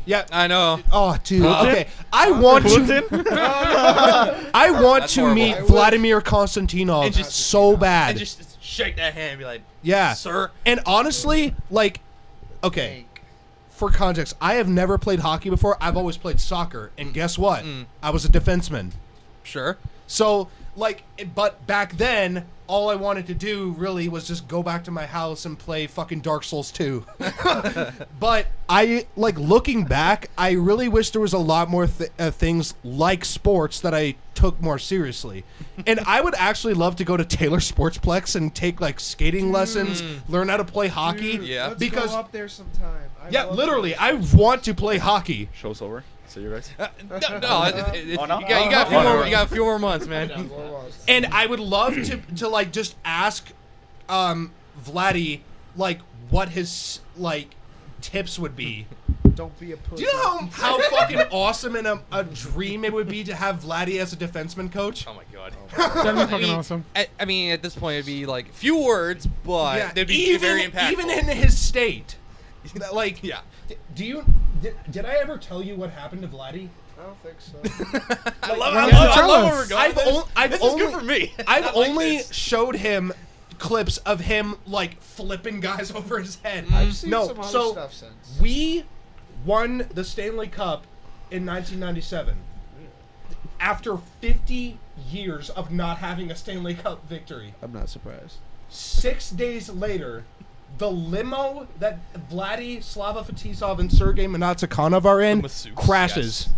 Speaker 8: yeah.
Speaker 3: I know.
Speaker 8: Oh, dude.
Speaker 11: Putin?
Speaker 8: Okay. I want
Speaker 11: Putin?
Speaker 8: I want
Speaker 3: That's
Speaker 8: to
Speaker 3: horrible.
Speaker 8: meet
Speaker 3: I would-
Speaker 8: Vladimir Konstantinov
Speaker 3: And just-
Speaker 8: so bad.
Speaker 3: And just shake that hand and be like,
Speaker 8: Yeah.
Speaker 3: sir.
Speaker 8: And honestly, like, okay, for context, I have never played hockey before. I've always played soccer. And guess what? I was a defenseman.
Speaker 3: Sure.
Speaker 8: So, like, but back then, all I wanted to do really was just go back to my house and play fucking Dark Souls 2. But I, like, looking back, I really wish there was a lot more things like sports that I took more seriously. And I would actually love to go to Taylor Sportsplex and take, like, skating lessons, learn how to play hockey.
Speaker 3: Yeah.
Speaker 5: Let's
Speaker 8: Because,
Speaker 5: go up there sometime.
Speaker 8: yeah, literally, I want to play hockey.
Speaker 11: Show's over. See you guys.
Speaker 3: No,
Speaker 11: Oh, no?
Speaker 3: you got a few more months, man.
Speaker 8: And I would love to like just ask Vladdy like what his like tips would be.
Speaker 5: Don't be a pussy.
Speaker 8: Do you know how fucking awesome and a dream it would be to have Vladdy as a defenseman coach?
Speaker 3: Oh my god.
Speaker 2: That'd be fucking awesome.
Speaker 3: I mean, at this point, it'd be like few words, but
Speaker 8: Yeah,
Speaker 3: they'd be very impactful.
Speaker 8: even in his state. Like,
Speaker 3: Yeah.
Speaker 8: Did I ever tell you what happened to Vladdy?
Speaker 5: I don't think so.
Speaker 3: I love
Speaker 2: Why don't you tell
Speaker 3: where
Speaker 2: us?
Speaker 3: we're going. This is good for me.
Speaker 8: I've
Speaker 3: I like
Speaker 8: only
Speaker 3: this.
Speaker 8: showed him clips of him like flipping guys over his head.
Speaker 5: I've seen
Speaker 8: No,
Speaker 5: some other
Speaker 8: so
Speaker 5: stuff since.
Speaker 8: we won the Stanley Cup in 1997 after 50 years of not having a Stanley Cup victory.
Speaker 5: I'm not surprised.
Speaker 8: 6 days later, the limo that Vladdy, Slava Fetisov, and Sergei Monatsakanov are in
Speaker 3: The Masseuse,
Speaker 8: crashes.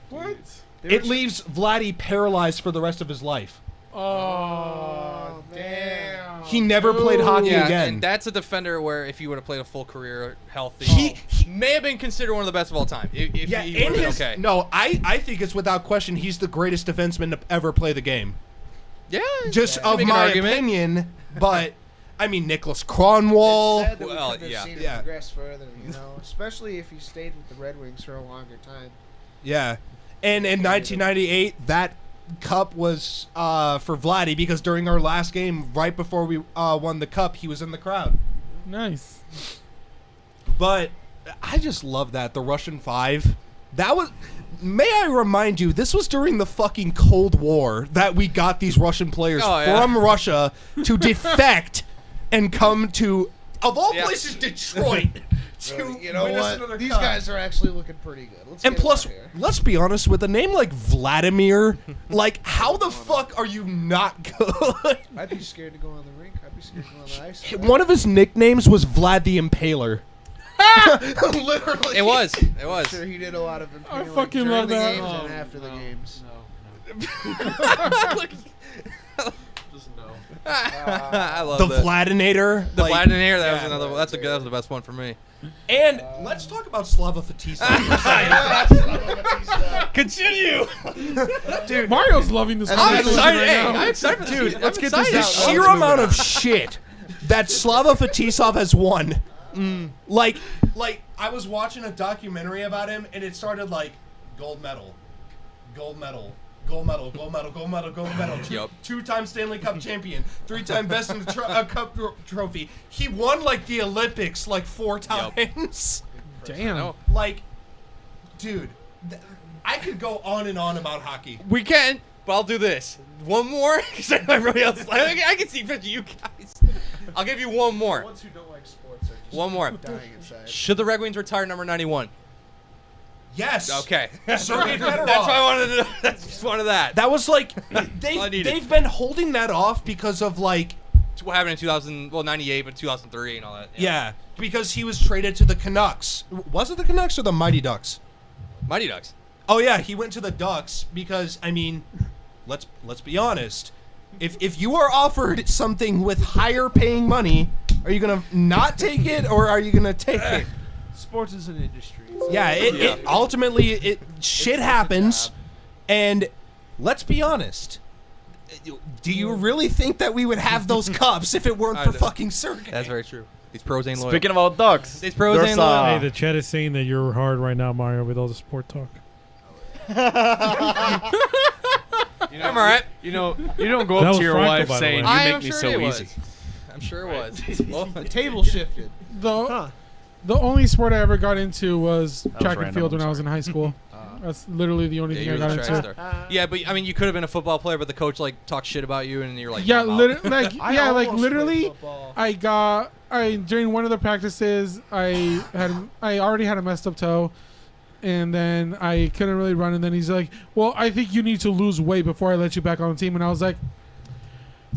Speaker 2: What?
Speaker 8: It leaves Vladdy paralyzed for the rest of his life.
Speaker 2: Oh, damn.
Speaker 8: He never played hockey
Speaker 3: Yeah,
Speaker 8: again.
Speaker 3: and that's a defender where if he would have played a full career healthy,
Speaker 8: He-
Speaker 3: may have been considered one of the best of all time. If
Speaker 8: Yeah,
Speaker 3: he
Speaker 8: in
Speaker 3: would have
Speaker 8: his
Speaker 3: been okay.
Speaker 8: no, I think it's without question he's the greatest defenseman to ever play the game.
Speaker 3: Yeah,
Speaker 8: Just
Speaker 3: you can
Speaker 8: of
Speaker 3: make an
Speaker 8: my
Speaker 3: argument.
Speaker 8: opinion, but I mean Nicholas Kronwall.
Speaker 5: It's sad that
Speaker 3: Well,
Speaker 5: we couldn't
Speaker 3: yeah.
Speaker 5: have seen
Speaker 8: Yeah.
Speaker 5: him progress further, you know, especially if he stayed with the Red Wings for a longer time.
Speaker 8: Yeah, and in 1998 that cup was for Vladdy because during our last game, right before we won the cup, he was in the crowd.
Speaker 2: Nice.
Speaker 8: But I just love that the Russian Five. That was. May I remind you, this was during the fucking Cold War that we got these Russian players from Russia to defect and come to, of all places, Detroit. To
Speaker 5: You know
Speaker 8: win us another
Speaker 5: what? These
Speaker 8: cup.
Speaker 5: guys are actually looking pretty good. Let's
Speaker 8: And
Speaker 5: get 'em
Speaker 8: plus,
Speaker 5: out here.
Speaker 8: let's be honest, with a name like Vladimir, like, how the fuck are you not good?
Speaker 5: I'd be scared to go on the rink. I'd be scared to go on the ice.
Speaker 8: One of his nicknames was Vlad the Impaler. Literally.
Speaker 3: It was. It was.
Speaker 5: I'm sure he did a lot of
Speaker 2: I
Speaker 5: impaling
Speaker 2: fucking
Speaker 5: during
Speaker 2: love
Speaker 5: the
Speaker 2: that.
Speaker 5: games
Speaker 2: Oh,
Speaker 5: and after the games.
Speaker 3: I love
Speaker 8: The
Speaker 3: that.
Speaker 8: Vladinator.
Speaker 3: The
Speaker 8: like-
Speaker 3: Vladimir, that was
Speaker 8: yeah.
Speaker 3: another. That was the best one for me.
Speaker 8: And let's talk about Slava Fetisov for a second.
Speaker 3: Continue.
Speaker 8: Dude,
Speaker 2: Mario's loving this
Speaker 3: I'm
Speaker 2: conversation
Speaker 3: excited.
Speaker 2: right
Speaker 3: Hey,
Speaker 2: now.
Speaker 3: I'm excited for this.
Speaker 8: Dude,
Speaker 3: let's
Speaker 8: get
Speaker 3: this
Speaker 8: the
Speaker 3: out.
Speaker 8: sheer amount of shit that Slava Fetisov has won. Like I was watching a documentary about him, and it started like gold medal, gold medal, gold medal, gold medal, gold medal, gold medal.
Speaker 3: Yep.
Speaker 8: Two-time Stanley Cup champion, 3-time best in the cup trophy. He won like the Olympics like 4 times.
Speaker 2: Damn.
Speaker 8: Like, dude, I could go on and on about hockey.
Speaker 3: We can, but I'll do this. One more, because everybody else. I can see picture you guys. I'll give you one
Speaker 5: The
Speaker 3: more.
Speaker 5: ones who don't like sports are just
Speaker 3: One more.
Speaker 5: dying inside.
Speaker 3: Should the Red Wings retire number 91?
Speaker 8: Yes.
Speaker 3: Okay.
Speaker 8: Sergei Fedorov.
Speaker 3: That's why I wanted to know. That's just one of that.
Speaker 8: That was like
Speaker 3: all I needed.
Speaker 8: they've been holding that off because of like
Speaker 3: what happened in 2000, well, 98, but 2003 and all that.
Speaker 8: Yeah, because he was traded to the Canucks. Was it the Canucks or the Mighty Ducks?
Speaker 3: Mighty Ducks.
Speaker 8: Oh yeah, he went to the Ducks because I mean, let's be honest. If you are offered something with higher paying money, are you gonna not take it or are you gonna take it?
Speaker 5: Sports is an industry.
Speaker 8: Yeah, it ultimately shit happens, and let's be honest. Do you really think that we would have those cups if it weren't for fucking Sergey?
Speaker 3: That's very true. These pros ain't loyal.
Speaker 11: Speaking about ducks,
Speaker 3: These pros ain't loyal.
Speaker 1: Hey, the chat is saying that you're hard right now, Mario, with all the sport talk.
Speaker 3: I'm alright.
Speaker 7: You don't go
Speaker 1: That
Speaker 7: up
Speaker 1: was
Speaker 7: to your
Speaker 1: Franco,
Speaker 7: wife
Speaker 1: by the
Speaker 7: saying,
Speaker 1: way.
Speaker 7: "You
Speaker 3: I
Speaker 7: make
Speaker 3: am
Speaker 7: me
Speaker 3: sure
Speaker 7: so
Speaker 3: it
Speaker 7: easy."
Speaker 3: was. I'm sure it was. Well,
Speaker 5: The table shifted.
Speaker 2: The only sport I ever got into was track and
Speaker 7: random,
Speaker 2: field
Speaker 7: I'm
Speaker 2: when I was in high school. That's literally the only
Speaker 3: yeah,
Speaker 2: thing
Speaker 3: you
Speaker 2: I
Speaker 3: were
Speaker 2: got
Speaker 3: the track
Speaker 2: into.
Speaker 3: star. Yeah, but I mean, you could have been a football player, but the coach like talked shit about you, and you're like,
Speaker 2: Yeah,
Speaker 3: "I'm out."
Speaker 2: literally, like
Speaker 5: I
Speaker 2: yeah, like
Speaker 5: almost
Speaker 2: literally.
Speaker 5: played football.
Speaker 2: I during one of the practices, I already had a messed up toe, and then I couldn't really run. And then he's like, "Well, I think you need to lose weight before I let you back on the team." And I was like,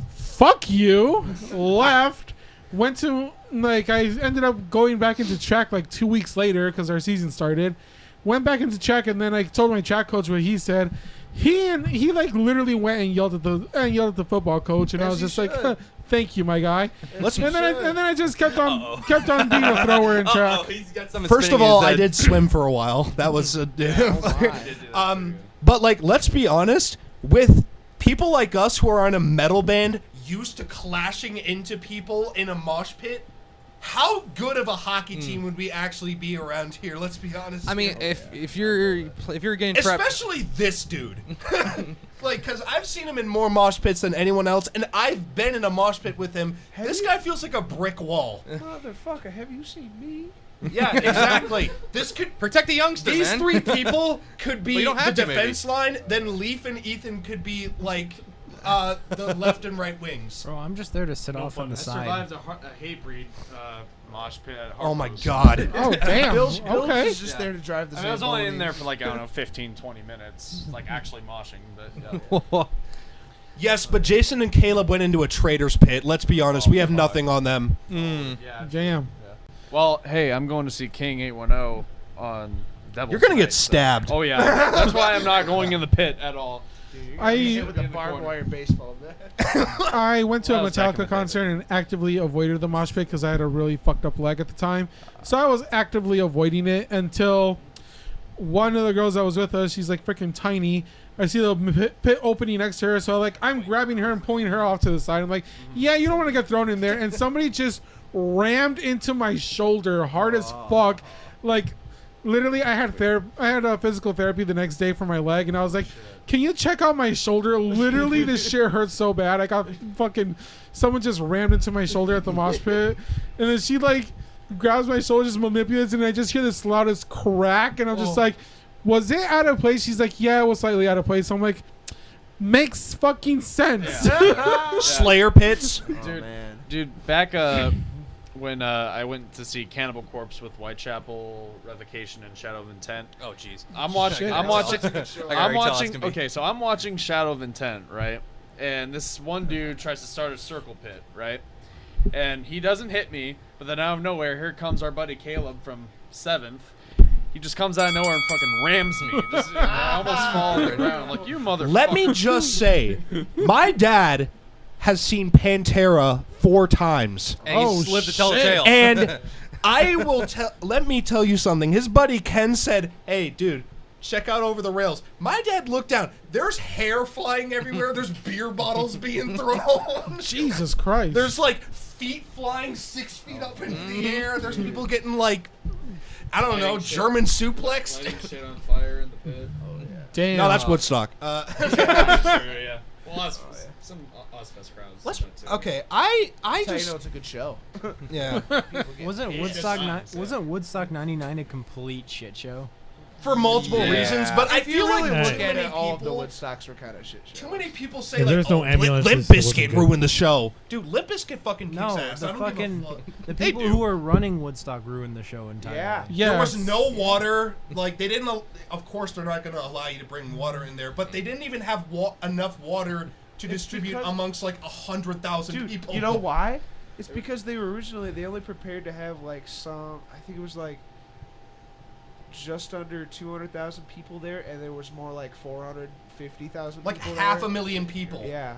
Speaker 2: "Fuck you!" Left. Went to I ended up going back into track like 2 weeks later because our season started. Went back into track, and then I told my track coach what he said. He like literally went and yelled at the football coach, and I was just like, "Thank you, my guy." And then I just kept on being a thrower in track.
Speaker 3: He's got something
Speaker 8: First
Speaker 3: spinning
Speaker 8: of
Speaker 3: in
Speaker 8: all,
Speaker 3: his
Speaker 8: I
Speaker 3: head.
Speaker 8: did swim for a while. That was a but like, let's be honest, with people like us who are on a metal band used to clashing into people in a mosh pit, how good of a hockey team would we actually be around here? Let's be honest.
Speaker 3: I mean,
Speaker 8: here.
Speaker 3: if you're getting trapped,
Speaker 8: Especially this dude. Like, because I've seen him in more mosh pits than anyone else, and I've been in a mosh pit with him. This guy feels like a brick wall.
Speaker 5: Motherfucker, have you seen me?
Speaker 8: Yeah, exactly. This could
Speaker 3: protect the youngster,
Speaker 8: These
Speaker 3: man.
Speaker 8: three people could be
Speaker 3: Well, you don't
Speaker 8: the
Speaker 3: have to, maybe.
Speaker 8: defense line, then Leaf and Ethan could be, like, the left and right wings.
Speaker 6: Bro, I'm just there to sit off on the
Speaker 7: I
Speaker 6: side.
Speaker 7: survived a hatebreed mosh pit at
Speaker 8: Oh my
Speaker 7: Harpo's.
Speaker 8: God.
Speaker 2: Oh damn!
Speaker 5: Bills
Speaker 2: Okay.
Speaker 5: is just there to drive the
Speaker 7: I was only in there
Speaker 5: Zambonis.
Speaker 7: for like, I don't know, 15, 20 minutes, like actually moshing, but yeah.
Speaker 8: Yes, but Jason and Caleb went into a trader's pit. Let's be honest. We have nothing on them.
Speaker 7: Yeah.
Speaker 2: Damn.
Speaker 7: Well, hey, I'm going to see King 810 on Devil's
Speaker 8: You're going to
Speaker 7: Night,
Speaker 8: get stabbed.
Speaker 7: Oh yeah, that's why I'm not going in the pit at all.
Speaker 2: I
Speaker 5: Hit with the barbed wire baseball bat.
Speaker 2: I went to
Speaker 7: Well,
Speaker 2: a
Speaker 7: that was back in
Speaker 2: Metallica
Speaker 7: the day,
Speaker 2: concert and actively avoided the mosh pit because I had a really fucked up leg at the time. So I was actively avoiding it until one of the girls that was with us, she's like freaking tiny. I see the pit opening next to her, so I'm grabbing her and pulling her off to the side. I'm like, yeah, you don't want to get thrown in there. And somebody just rammed into my shoulder hard as fuck. Like, literally, I had a physical therapy the next day for my leg, and I was like, can you check out my shoulder? Literally, this shit hurts so bad. I got someone just rammed into my shoulder at the mosh pit, and then she like grabs my shoulder, just manipulates, and I just hear this loudest crack, and I'm just like, was it out of place? She's like, yeah, it was slightly out of place. I'm like, makes fucking sense.
Speaker 8: Slayer pits.
Speaker 7: Dude, back when I went to see Cannibal Corpse with Whitechapel, Revocation, and Shadow of Intent.
Speaker 3: Oh jeez.
Speaker 7: I'm watching.
Speaker 3: be.
Speaker 7: Okay, so I'm watching Shadow of Intent, right? And this one dude tries to start a circle pit, right? And he doesn't hit me, but then out of nowhere, here comes our buddy Caleb from 7th. He just comes out of nowhere and fucking rams me. I almost fall to the ground. I'm like, you motherfucker.
Speaker 8: Let me just say, my dad has seen Pantera 4 times.
Speaker 3: And he's lived to tell the tale.
Speaker 8: And I will let me tell you something. His buddy Ken said, hey, dude, check out Over the Rails. My dad looked down. There's hair flying everywhere. There's beer bottles being thrown.
Speaker 2: Jesus Christ.
Speaker 8: There's like feet flying 6 feet up into the air. There's people getting like, I don't know, German suplexed.
Speaker 7: Lighting shit on fire in the pit. Oh, yeah.
Speaker 2: Damn.
Speaker 8: No, that's Woodstock.
Speaker 7: Sure, yeah. Well, some Ozfest crowds.
Speaker 8: Okay, I
Speaker 5: That's how you
Speaker 8: just
Speaker 5: know it's a good show.
Speaker 8: yeah.
Speaker 6: Wasn't Woodstock '99 a complete shit show?
Speaker 8: For multiple reasons, but I
Speaker 5: If you
Speaker 8: feel
Speaker 5: really
Speaker 8: like
Speaker 5: look
Speaker 8: too
Speaker 5: at
Speaker 8: many
Speaker 5: it, all of the
Speaker 8: people.
Speaker 5: Woodstocks were kind of shit shows.
Speaker 8: Too many people say
Speaker 1: Yeah,
Speaker 8: like,
Speaker 1: there's no ambulances,
Speaker 8: Limp
Speaker 1: so it wasn't
Speaker 8: Bizkit
Speaker 1: good.
Speaker 8: ruined the show, dude. Limp Bizkit fucking kicks
Speaker 6: No,
Speaker 8: ass. I
Speaker 6: the
Speaker 8: don't
Speaker 6: fucking
Speaker 8: give a fuck.
Speaker 6: the
Speaker 8: They
Speaker 6: people
Speaker 8: do.
Speaker 6: who were running Woodstock ruined the show entirely.
Speaker 5: Yeah.
Speaker 2: Yeah.
Speaker 8: There was no water. Like they didn't. Of course, they're not going to allow you to bring water in there. But they didn't even have enough water to distribute amongst like 100,000 people.
Speaker 5: You know why? It's because they were originally they only prepared to have like some. I think it was like just under 200,000 people there, and there was more like 450,000.
Speaker 8: Like
Speaker 5: people
Speaker 8: half
Speaker 5: there.
Speaker 8: a million people.
Speaker 5: Yeah.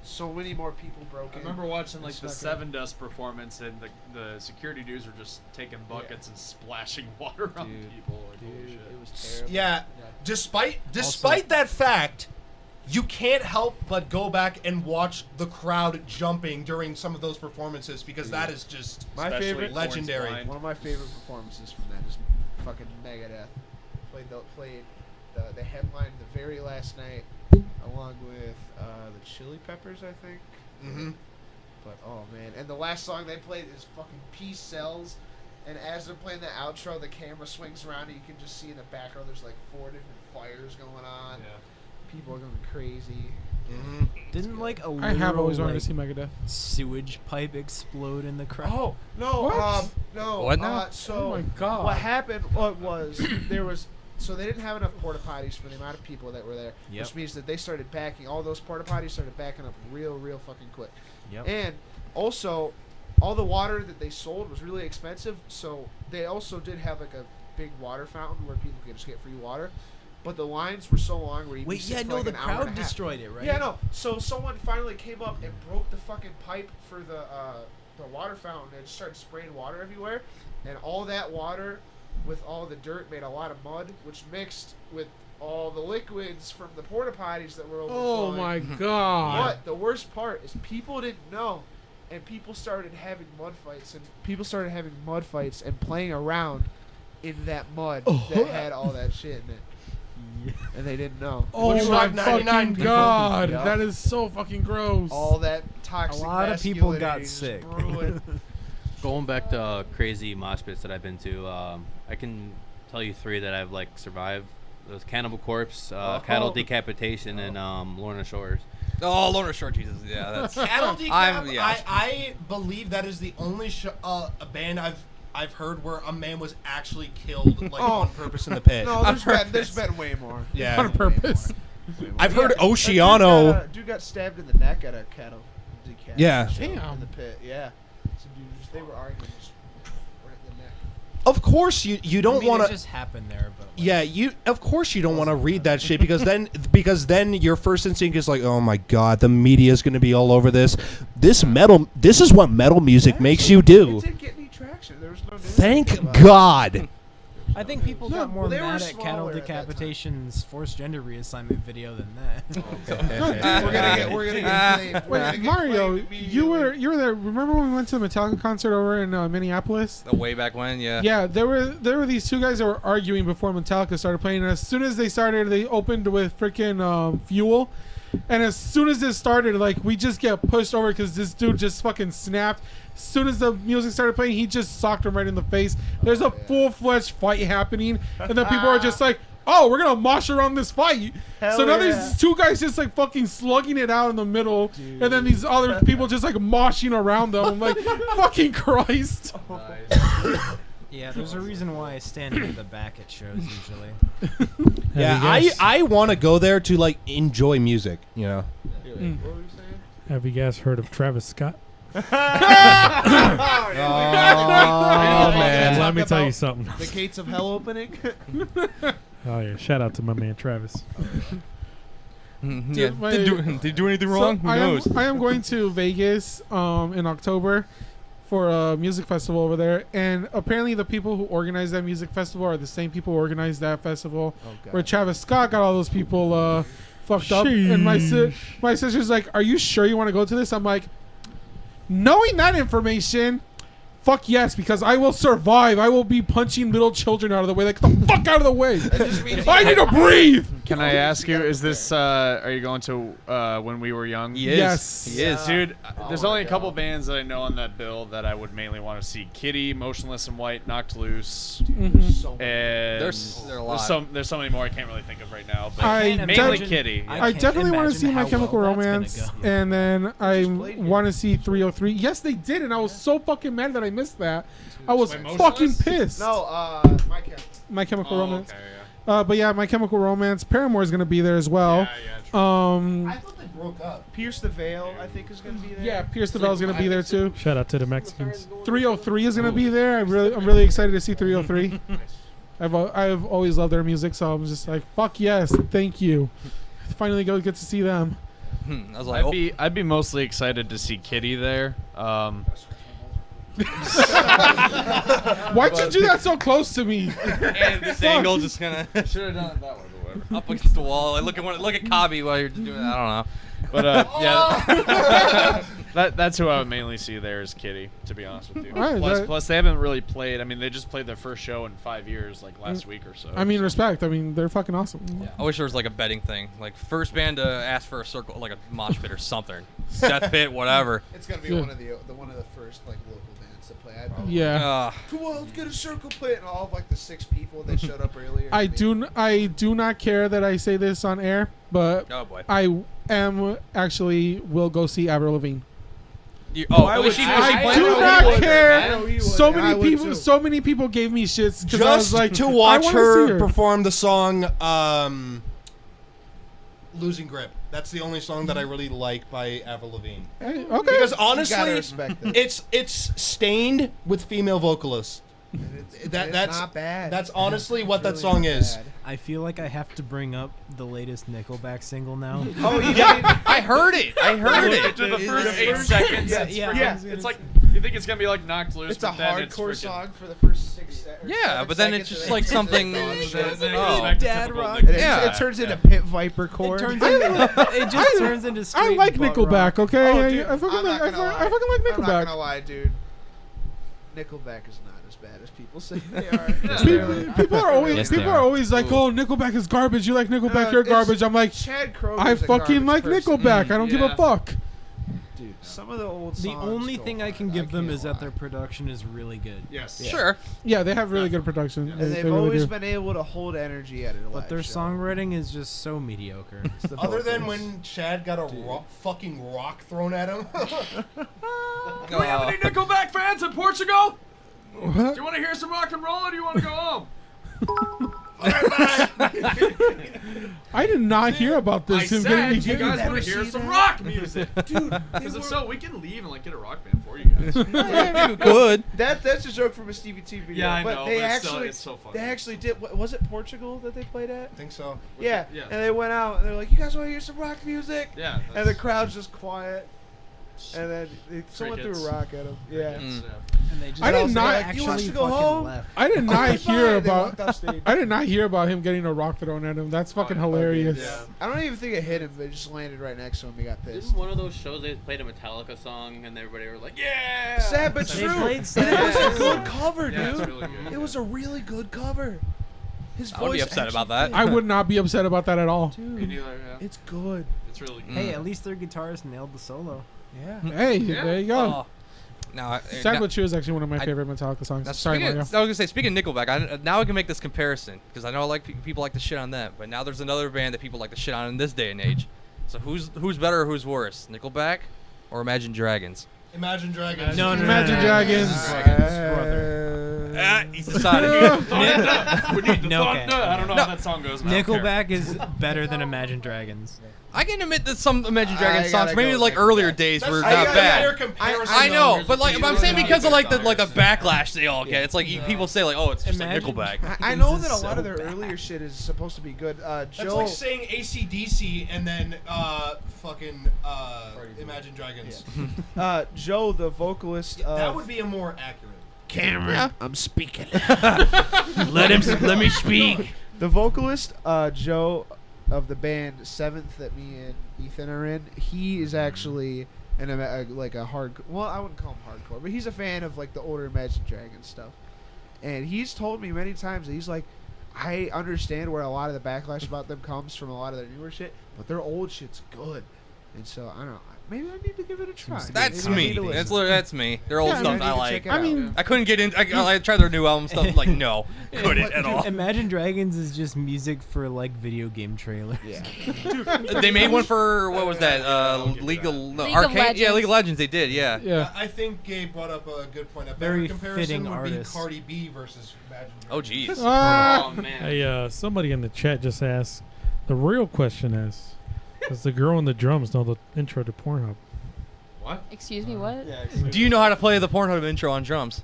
Speaker 5: So many more people broke in.
Speaker 7: I remember watching like
Speaker 5: It's
Speaker 7: the
Speaker 5: not
Speaker 7: Seven Dust performance, and the security dudes were just taking buckets and splashing water on people. Like, holy shit.
Speaker 5: It was terrible.
Speaker 8: Yeah. Despite that fact, you can't help but go back and watch the crowd jumping during some of those performances because that is just
Speaker 5: my favorite,
Speaker 8: legendary.
Speaker 5: One of my favorite performances from that is fucking Megadeth. Played the headline the very last night, along with the Chili Peppers, I think.
Speaker 8: Mm-hmm.
Speaker 5: But oh man, and the last song they played is fucking Peace Sells, and as they're playing the outro, the camera swings around and you can just see in the background there's like 4 different fires going on. Yeah. People are going crazy.
Speaker 8: Mm-hmm.
Speaker 6: Didn't like a
Speaker 2: I have always wanted
Speaker 6: like,
Speaker 2: to see Megadeth.
Speaker 6: Sewage pipe explode in the crowd.
Speaker 5: Oh no!
Speaker 2: What?
Speaker 5: No.
Speaker 3: What now?
Speaker 5: So
Speaker 2: Oh my God.
Speaker 5: what happened? Was there was so they didn't have enough porta potties for the amount of people that were there, which means that they started backing. All those porta potties started backing up real fucking quick.
Speaker 6: Yep.
Speaker 5: And also, all the water that they sold was really expensive. So they also did have like a big water fountain where people could just get free water. But the lines were so long where you
Speaker 6: Wait, yeah, no, the crowd destroyed it, right?
Speaker 5: Yeah, no. So someone finally came up and broke the fucking pipe for the water fountain and started spraying water everywhere. And all that water with all the dirt made a lot of mud, which mixed with all the liquids from the porta potties that were overflowing.
Speaker 2: Oh my God!
Speaker 5: But the worst part is people didn't know, and people started having mud fights, and playing around in that mud that had all that shit in it. And they didn't know.
Speaker 2: Oh
Speaker 8: Looks
Speaker 2: my
Speaker 8: like 99
Speaker 2: fucking
Speaker 8: people.
Speaker 2: God!
Speaker 5: Yep.
Speaker 2: That is so fucking gross.
Speaker 5: All that toxic
Speaker 6: A lot of people got
Speaker 5: masculinity just
Speaker 6: sick.
Speaker 5: brewing.
Speaker 9: Going back to crazy mosh pits that I've been to, I can tell you 3 that I've like survived. It was Cannibal Corpse, Cattle Decapitation, and Lorna Shores.
Speaker 3: Oh, Lorna Shore, Jesus, yeah, that's.
Speaker 8: Cattle Decap.
Speaker 3: yeah.
Speaker 8: I believe that is the only a band I've heard where a man was actually killed like on purpose in the pit.
Speaker 5: No, there's been way more.
Speaker 8: Yeah.
Speaker 2: On purpose.
Speaker 5: Way more.
Speaker 8: I've heard
Speaker 5: A
Speaker 8: Oceano.
Speaker 5: dude got stabbed in the neck at a cattle decapitation
Speaker 8: Yeah.
Speaker 2: Damn.
Speaker 5: in the pit. Yeah. Some dudes, they were arguing just right in the neck.
Speaker 8: Of course you don't
Speaker 6: I mean,
Speaker 8: want
Speaker 6: it
Speaker 8: to.
Speaker 6: just happened there, but like,
Speaker 8: Yeah, of course you don't want to read that shit because then your first instinct is like, oh my god, the media is going to be all over this. This is what metal music makes you do.
Speaker 5: It didn't get any traction. There was no news
Speaker 8: Thank
Speaker 5: about it.
Speaker 8: God.
Speaker 6: I think people
Speaker 5: No,
Speaker 6: got more
Speaker 5: well, they were
Speaker 6: mad at cattle
Speaker 5: smaller at that time.
Speaker 6: decapitation's forced gender reassignment video than that.
Speaker 5: We're gonna get blamed. We're gonna
Speaker 2: Wait,
Speaker 5: get
Speaker 2: Mario,
Speaker 5: blamed
Speaker 2: you were there. Remember when we went to the Metallica concert over in Minneapolis?
Speaker 3: Way back when, yeah.
Speaker 2: Yeah, there were these 2 guys that were arguing before Metallica started playing. And as soon as they started, they opened with freaking Fuel. And as soon as this started, like, we just get pushed over because this dude just fucking snapped. As soon as the music started playing, he just socked him right in the face. There's a full-fledged fight happening. And then people are just like, oh, we're going to mosh around this fight. So now there's 2 guys just, like, fucking slugging it out in the middle.
Speaker 5: Dude.
Speaker 2: And then these other people just, like, moshing around them. I'm like, fucking Christ.
Speaker 3: Nice.
Speaker 6: Yeah, there's a reason why I stand near the back at shows usually.
Speaker 8: Yeah, I want to go there to like enjoy music, you know.
Speaker 5: What were you saying?
Speaker 1: Have you guys heard of Travis Scott?
Speaker 8: Oh
Speaker 1: Man, let me
Speaker 5: Talk
Speaker 1: tell you
Speaker 5: about
Speaker 1: something.
Speaker 5: The gates of hell opening.
Speaker 1: Oh yeah, shout out to my man Travis.
Speaker 3: Yeah.
Speaker 2: my-
Speaker 3: Did he do anything wrong? Who knows?
Speaker 2: I am going to Vegas in October for a music festival over there, and apparently the people who organize that music festival are the same people who organize that festival where Travis Scott got all those people fucked up. And my sister's like, "Are you sure you want to go to this?" I'm like, knowing that information, fuck yes, because I will survive. I will be punching little children out of the way. Like, the fuck out of the way. I need to breathe.
Speaker 7: Can I ask you, is this, are you going to When We Were Young?
Speaker 2: Yes.
Speaker 3: He is.
Speaker 7: Dude, there's only a couple bands that I know on that bill that I would mainly want to see. Kitty, Motionless in White, Knocked Loose, and
Speaker 3: There's a lot.
Speaker 7: there's so many more I can't really think of right now. But
Speaker 2: I
Speaker 7: mainly
Speaker 2: imagine-
Speaker 7: Kitty.
Speaker 2: I definitely want to see My Chemical Romance, and then I want to see 303. Yes, they did, and I was so fucking mad that I missed that. I was
Speaker 7: Wait,
Speaker 2: fucking
Speaker 7: Motionless?
Speaker 2: pissed.
Speaker 5: No, My Chemical.
Speaker 2: My Chemical Romance.
Speaker 7: Okay,
Speaker 2: But yeah, My Chemical Romance. Paramore's gonna be there as well.
Speaker 8: I thought they broke up.
Speaker 5: Pierce the Veil, I think, is gonna be there.
Speaker 2: Yeah, Pierce the Veil's gonna be there too.
Speaker 1: Shout out to the Mexicans.
Speaker 2: 303 is gonna be there. I'm really excited to see 303. I've always loved their music, so I'm just like, fuck yes, thank you. Finally get to see them.
Speaker 3: I was like,
Speaker 7: I'd be mostly excited to see Kitty there.
Speaker 2: Why'd you do that so close to me?
Speaker 3: and this angle just kind of
Speaker 7: should have done it that way, but whatever.
Speaker 3: Up against the wall. Like, look at Kabi while you're just doing that. I don't know.
Speaker 7: But yeah, that's who I would mainly see there is Kitty, to be honest with you.
Speaker 2: Right,
Speaker 7: Plus, they haven't really played. I mean, they just played their first show in 5 years, like last week or so.
Speaker 2: I mean, respect. I mean, they're fucking awesome.
Speaker 3: Yeah, I wish there was like a betting thing, like first band to ask for a circle, like a mosh pit or something, death pit, whatever.
Speaker 5: It's gonna be one of the first like local bands to play.
Speaker 2: Yeah.
Speaker 5: Come on, let's get a circle pit, and all of like the 6 people that showed up earlier.
Speaker 2: I do not care that I say this on air, but
Speaker 3: Oh boy.
Speaker 2: I will go see Avril Lavigne.
Speaker 3: I
Speaker 2: do not care. So
Speaker 5: I would too.
Speaker 2: many people gave me shits because I was
Speaker 8: Just
Speaker 2: like,
Speaker 8: to
Speaker 2: I
Speaker 8: watch
Speaker 2: wanna
Speaker 8: her,
Speaker 2: see her
Speaker 8: perform the song "Losing Grip." That's the only song that I really like by Avril Lavigne.
Speaker 2: Okay.
Speaker 8: Because
Speaker 5: You gotta
Speaker 8: honestly,
Speaker 5: respect that.
Speaker 8: it's stained with female vocalists. That's
Speaker 5: not bad.
Speaker 8: That's honestly what that
Speaker 5: really
Speaker 8: song
Speaker 5: not
Speaker 8: is.
Speaker 5: bad.
Speaker 6: I feel like I have to bring up the latest Nickelback single now.
Speaker 5: Oh
Speaker 3: yeah, I heard it.
Speaker 7: After the first 8 seconds,
Speaker 5: Yeah.
Speaker 7: it's like you think it's gonna be like Knocked Loose.
Speaker 5: It's a
Speaker 7: but then
Speaker 5: hardcore
Speaker 7: freaking-
Speaker 5: song for the first 6
Speaker 3: Yeah, but then it's just like something.
Speaker 6: Dad rock.
Speaker 5: And
Speaker 3: Yeah.
Speaker 5: it turns into Pit Viper core.
Speaker 6: It just turns into
Speaker 2: I
Speaker 6: straight
Speaker 2: like
Speaker 6: butt
Speaker 2: Nickelback.
Speaker 6: rock.
Speaker 2: Okay,
Speaker 5: Oh, dude,
Speaker 2: I fucking
Speaker 5: I'm not
Speaker 2: like
Speaker 5: gonna lie.
Speaker 2: I fucking like
Speaker 5: I'm not
Speaker 2: Nickelback.
Speaker 5: gonna lie, dude. Nickelback is not as bad as people say they are.
Speaker 2: People are always
Speaker 6: Yes, they
Speaker 2: people
Speaker 6: are.
Speaker 2: are always like, oh, Nickelback is garbage. You like Nickelback? You're
Speaker 5: it's-
Speaker 2: garbage. I'm like,
Speaker 5: Chad Kroger's
Speaker 2: I
Speaker 5: a
Speaker 2: fucking like
Speaker 5: garbage person.
Speaker 2: Nickelback. I don't give a
Speaker 7: yeah.
Speaker 2: fuck.
Speaker 5: Dude, some of the old songs
Speaker 6: The only
Speaker 5: go
Speaker 6: thing I
Speaker 5: hard.
Speaker 6: can give them
Speaker 5: can't
Speaker 6: is that
Speaker 5: lie.
Speaker 6: their production is really good.
Speaker 7: Yes.
Speaker 3: Sure.
Speaker 2: Yeah, they have really good production.
Speaker 5: And
Speaker 2: They
Speaker 5: they've
Speaker 2: really
Speaker 5: always
Speaker 2: do.
Speaker 5: been able to hold energy at it.
Speaker 6: But their songwriting is just so mediocre.
Speaker 8: Other than when Chad got a fucking rock thrown at him.
Speaker 7: Do we have any Nickelback fans in Portugal? Do you want to hear some rock and roll, or do you want to go home?
Speaker 2: I did not hear about
Speaker 7: I
Speaker 2: this. Him
Speaker 7: said,
Speaker 2: getting
Speaker 7: you guys
Speaker 2: getting-
Speaker 7: want to hear some rock music, dude? Because if so, we can leave and like get a rock band for you guys.
Speaker 3: Good.
Speaker 5: That's a joke from a Stevie T video.
Speaker 7: Yeah, I
Speaker 5: but
Speaker 7: know,
Speaker 5: they
Speaker 7: but
Speaker 5: actually,
Speaker 7: it's so funny.
Speaker 5: they actually did. Was it Portugal that they played at?
Speaker 8: I think so.
Speaker 5: Yeah.
Speaker 7: Yeah.
Speaker 5: And they went out and they're like, "You guys want to hear some rock music?"
Speaker 7: Yeah.
Speaker 5: And the crowd's just quiet. And then someone threw
Speaker 7: Crickets.
Speaker 5: a rock at him. Yeah.
Speaker 6: And they just
Speaker 2: I did
Speaker 5: was
Speaker 2: not
Speaker 5: like, "You want
Speaker 6: actually
Speaker 5: to go
Speaker 6: fucking
Speaker 5: home?"
Speaker 6: left.
Speaker 2: I did not hear
Speaker 5: They
Speaker 2: about.
Speaker 5: walked off stage.
Speaker 2: I did not hear about him getting a rock thrown at him. That's fucking hilarious.
Speaker 7: Yeah.
Speaker 5: I don't even think it hit him. It just landed right next to him. He got pissed.
Speaker 9: Isn't one of those shows they played a Metallica song and everybody were like, yeah!
Speaker 5: Sad but
Speaker 6: They
Speaker 5: true.
Speaker 6: played
Speaker 5: It
Speaker 6: Sad
Speaker 5: was
Speaker 6: but
Speaker 5: a
Speaker 6: True.
Speaker 5: good cover,
Speaker 7: Yeah, it's
Speaker 5: dude.
Speaker 7: really good.
Speaker 5: It was a really good cover. His
Speaker 3: I would be
Speaker 5: voice
Speaker 3: upset about
Speaker 5: actually
Speaker 3: that.
Speaker 2: I would not be upset about that at all.
Speaker 5: fit.
Speaker 7: Me
Speaker 5: Dude,
Speaker 7: neither, yeah.
Speaker 5: it's good.
Speaker 7: It's really good.
Speaker 6: Hey, at least their guitarist nailed the solo.
Speaker 5: Yeah.
Speaker 2: Hey,
Speaker 7: Yeah.
Speaker 2: there you go.
Speaker 3: Now,
Speaker 2: Sad but True is actually one of my
Speaker 3: I-
Speaker 2: favorite Metallica songs.
Speaker 3: now
Speaker 2: Sorry,
Speaker 3: speaking, I
Speaker 2: Mario.
Speaker 3: was gonna say, speaking of Nickelback, now I can make this comparison because I know people like to shit on them, but now there's another band that people like to shit on in this day and age. So who's better or who's worse, Nickelback or Imagine Dragons?
Speaker 8: Imagine Dragons.
Speaker 6: No,
Speaker 2: Imagine Dragons.
Speaker 3: He's decided.
Speaker 7: We need the
Speaker 6: No,
Speaker 7: thunder.
Speaker 6: okay.
Speaker 7: I don't know how that song goes. and I don't care.
Speaker 6: Nickelback is better than Imagine Dragons.
Speaker 3: I can admit that some Imagine Dragons
Speaker 5: I
Speaker 3: songs,
Speaker 5: gotta
Speaker 3: maybe
Speaker 5: go
Speaker 3: like
Speaker 5: Nickelback.
Speaker 3: earlier days, were not bad. I know, but like, but I'm saying because of like the backlash they all get. It's like people say like, oh, it's just like
Speaker 6: Imagine-
Speaker 3: Nickelback.
Speaker 5: I know that a
Speaker 6: So
Speaker 5: lot of their
Speaker 6: bad.
Speaker 5: earlier shit is supposed to be good.
Speaker 8: That's
Speaker 5: Joe,
Speaker 8: like saying AC/DC and then fucking Imagine Dragons.
Speaker 5: Joe, the vocalist.
Speaker 8: That would be a more accurate.
Speaker 5: Cameron. I'm speaking.
Speaker 9: Let me speak.
Speaker 5: The vocalist, Joe, of the band Seventh that me and Ethan are in, he is actually like a hard. Well, I wouldn't call him hardcore, but he's a fan of like the older Imagine Dragons stuff. And he's told me many times that he's like, I understand where a lot of the backlash about them comes from a lot of their newer shit, but their old shit's good. And so I don't know. maybe I need to give it a try.
Speaker 3: That's
Speaker 5: Maybe I
Speaker 3: me.
Speaker 5: need to listen.
Speaker 3: That's me. Their old
Speaker 2: Yeah,
Speaker 3: stuff
Speaker 5: I need
Speaker 3: I
Speaker 5: to
Speaker 3: like.
Speaker 5: check it
Speaker 2: I
Speaker 5: out.
Speaker 2: mean,
Speaker 3: I couldn't get in. I tried their new album stuff. Like no, couldn't at all.
Speaker 6: Imagine Dragons is just music for like video game trailers.
Speaker 5: Yeah.
Speaker 3: They made one for what was that? League of Arcade. Yeah, League of Legends. They did. Yeah.
Speaker 2: Yeah.
Speaker 8: I think Gabe brought up a good point. A
Speaker 6: Very
Speaker 8: better comparison
Speaker 6: fitting
Speaker 8: would
Speaker 6: artist.
Speaker 8: be Cardi B versus Imagine
Speaker 3: Oh
Speaker 8: Dragons.
Speaker 3: jeez.
Speaker 2: Ah.
Speaker 9: Oh man.
Speaker 1: Hey, somebody in the chat just asked. The real question is, does the girl on the drums know the intro to Pornhub?
Speaker 9: What?
Speaker 10: Excuse me, what?
Speaker 3: Do you know how to play the Pornhub intro on drums?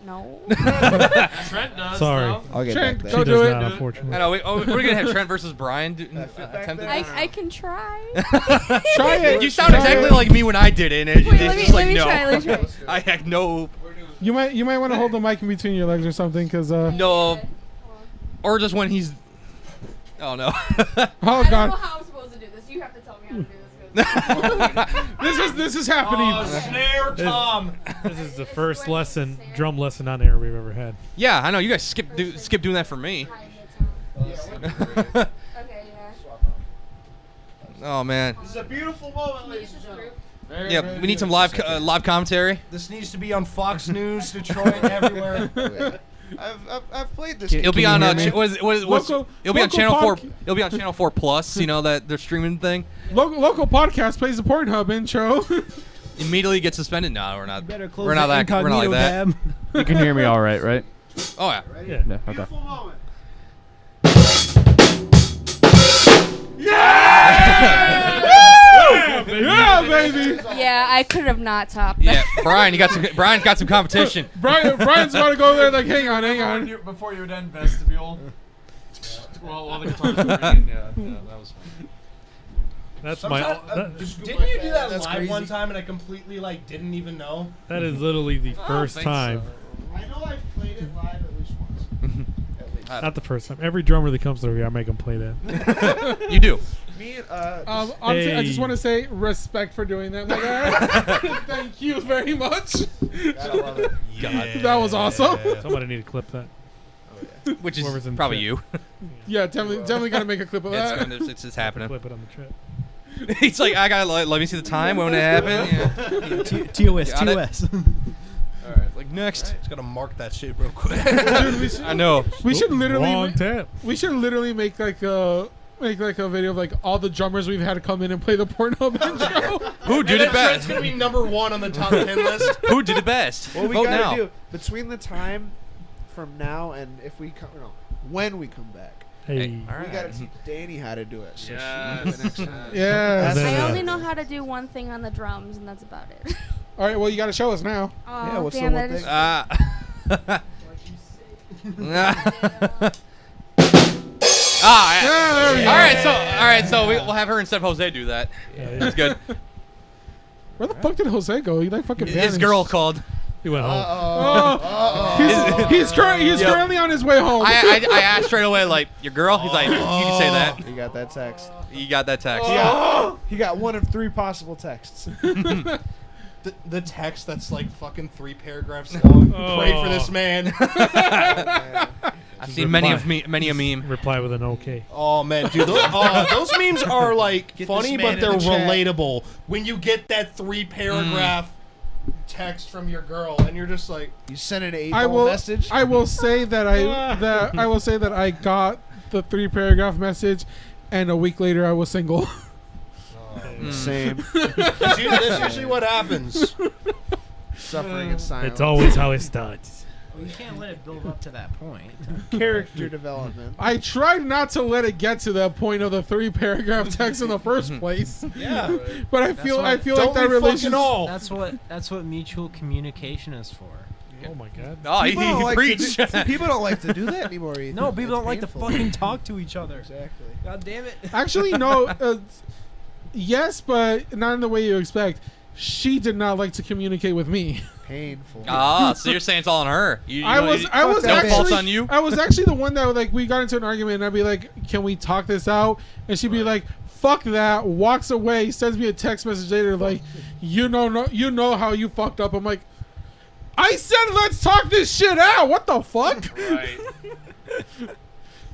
Speaker 10: No.
Speaker 9: Trent does.
Speaker 1: Sorry.
Speaker 9: though.
Speaker 5: I'll get
Speaker 2: Trent,
Speaker 5: back
Speaker 1: She
Speaker 2: Go
Speaker 5: there.
Speaker 1: does
Speaker 2: do it.
Speaker 1: not,
Speaker 3: I
Speaker 1: unfortunately.
Speaker 3: know. We're gonna have Trent versus Brian. Attempt to
Speaker 10: I can try.
Speaker 2: Try it.
Speaker 3: You sound
Speaker 2: Try
Speaker 3: exactly
Speaker 2: it.
Speaker 3: like me when I did it. And
Speaker 10: Wait,
Speaker 3: it's
Speaker 10: let
Speaker 3: just
Speaker 10: me
Speaker 3: like no.
Speaker 10: try. Let me try.
Speaker 3: I had no.
Speaker 2: You might want to hold the mic in between your legs or something, cause
Speaker 3: No. Or just when he's. Oh no.
Speaker 2: oh
Speaker 10: I don't know
Speaker 2: god,
Speaker 10: how I'm supposed to do this. You have to tell me how to do this.
Speaker 2: this is happening.
Speaker 8: Snare Tom.
Speaker 1: This is the first drum lesson on air we've ever had.
Speaker 3: Yeah, I know. You guys skip doing that for me.
Speaker 10: Okay, yeah.
Speaker 3: Oh man.
Speaker 5: This is a beautiful moment, ladies and gentlemen.
Speaker 3: Yeah, we need some live commentary.
Speaker 8: This needs to be on Fox News, Detroit, everywhere.
Speaker 5: I've played this.
Speaker 3: It'll be
Speaker 6: you
Speaker 3: on
Speaker 6: hear me?
Speaker 2: Local-
Speaker 3: it'll be on
Speaker 2: local
Speaker 3: channel 4.
Speaker 2: podca-
Speaker 3: It'll be on channel 4 plus. You know that their streaming thing.
Speaker 2: Local podcast plays the Pornhub intro.
Speaker 3: Immediately get suspended. No, we're not.
Speaker 6: Better close
Speaker 3: We're not
Speaker 6: the
Speaker 3: that. We're not like
Speaker 6: incognito
Speaker 3: that.
Speaker 6: tab.
Speaker 7: You can hear me all right, right?
Speaker 3: Oh yeah.
Speaker 1: Yeah.
Speaker 7: Yeah. Okay.
Speaker 5: Beautiful moment.
Speaker 2: Yeah, baby.
Speaker 10: Yeah, I could have not topped
Speaker 3: Yeah,
Speaker 10: that.
Speaker 3: Brian got some competition.
Speaker 2: Brian's about to go there. Like, hang on.
Speaker 7: Before you would end vestibule. Well, the guitar's ringing. Yeah, that was fun.
Speaker 1: That's
Speaker 8: Didn't you do that
Speaker 5: That's
Speaker 8: live
Speaker 5: crazy.
Speaker 8: one time and I completely like didn't even know?
Speaker 1: that is literally the first
Speaker 3: think
Speaker 1: time.
Speaker 5: I know I've played it live at least once. At least.
Speaker 1: Not the first time. Every drummer that comes through here, I make them play that.
Speaker 3: You do.
Speaker 5: Me,
Speaker 2: Honestly, I just
Speaker 1: Hey.
Speaker 2: want to say respect for doing that, my guy. Thank you very much.
Speaker 5: gotta love it.
Speaker 2: That was awesome.
Speaker 1: Somebody need to clip that.
Speaker 3: Which is
Speaker 1: Whoever's in
Speaker 3: probably
Speaker 1: chat.
Speaker 3: you.
Speaker 2: Yeah, definitely gotta make a clip of that.
Speaker 3: It's just happening.
Speaker 1: Clip it on the chat.
Speaker 3: He's like, I gotta let me see the time when it happened. Yeah.
Speaker 6: TOS,
Speaker 3: Got it.
Speaker 6: TOS.
Speaker 3: All right. Like next.
Speaker 8: Just gotta mark that shit real quick.
Speaker 2: Dude,
Speaker 3: I know.
Speaker 2: we should literally
Speaker 1: Wrong tap.
Speaker 2: we should literally make like a video of like all the drummers we've had come in and play the Pornhub intro.
Speaker 3: Who did it
Speaker 8: It's
Speaker 3: best?
Speaker 8: gonna be number 1 on the top 10 list.
Speaker 3: Who did it best?
Speaker 5: What we
Speaker 3: Vote
Speaker 5: gotta
Speaker 3: now.
Speaker 5: do between the time from now and if we come, when we come back,
Speaker 1: Hey.
Speaker 3: All
Speaker 5: we
Speaker 3: right.
Speaker 5: gotta teach Danny how to do it. So
Speaker 3: Yes.
Speaker 5: she can do it next time.
Speaker 2: Yeah.
Speaker 1: And then,
Speaker 10: I only know how to do one thing on the drums, and that's about it.
Speaker 2: All right. Well, you gotta show us now.
Speaker 10: Oh,
Speaker 5: what's the
Speaker 10: damn,
Speaker 5: one
Speaker 10: that is.
Speaker 5: thing?
Speaker 2: Yeah, there we go.
Speaker 3: All right. So we'll have her instead of Jose do that. That's good.
Speaker 2: Where the fuck did Jose go? He like fucking
Speaker 3: His
Speaker 2: vanished.
Speaker 3: girl called.
Speaker 1: He went home.
Speaker 2: Oh, he's currently on his way home.
Speaker 3: I asked straight away, like, your girl? He's like, you can say that.
Speaker 5: You got that text.
Speaker 3: You got that text.
Speaker 5: He got one of 3 possible texts.
Speaker 8: The text that's like fucking 3 paragraphs long. Pray for this man.
Speaker 3: I've seen many a meme.
Speaker 1: Reply with an okay.
Speaker 8: Oh man, dude, those memes are like
Speaker 6: Get
Speaker 8: funny,
Speaker 6: this man
Speaker 8: but they're
Speaker 6: in the chat.
Speaker 8: relatable. When you get that 3 paragraph text from your girl, and you're just like,
Speaker 5: You sent an 8
Speaker 2: I will.
Speaker 5: message.
Speaker 2: I will say that I will say that I got the 3 paragraph message, and a week later I was single.
Speaker 5: Same.
Speaker 8: that's usually what happens.
Speaker 5: Suffering in silence.
Speaker 1: It's always how it starts.
Speaker 6: Well, you can't let it build up to that point.
Speaker 5: Character development.
Speaker 2: I tried not to let it get to that point of the 3 paragraph text in the first place.
Speaker 8: Yeah,
Speaker 2: But I feel like
Speaker 8: don't
Speaker 2: that
Speaker 8: we
Speaker 2: relationship.
Speaker 8: fucking all?
Speaker 6: That's what mutual communication is for.
Speaker 1: Oh my god.
Speaker 3: Oh,
Speaker 5: People don't like to
Speaker 3: preached.
Speaker 5: do- people don't like to do that anymore. Ethan.
Speaker 6: No, people
Speaker 5: It's
Speaker 6: don't like to
Speaker 5: painful.
Speaker 6: fucking talk to each other.
Speaker 5: Exactly.
Speaker 6: God damn it.
Speaker 2: Actually, no. Yes, but not in the way you expect. She did not like to communicate with me.
Speaker 5: Painful.
Speaker 3: Ah, so you're saying it's all on her.
Speaker 2: I was
Speaker 3: no
Speaker 2: actually
Speaker 3: faults on you.
Speaker 2: I was actually the one that like we got into an argument and I'd be like, "Can we talk this out?" And she'd be like, "Fuck that!" Walks away, sends me a text message later like, "You know how you fucked up." I'm like, "I said let's talk this shit out. What the fuck?"
Speaker 3: Right.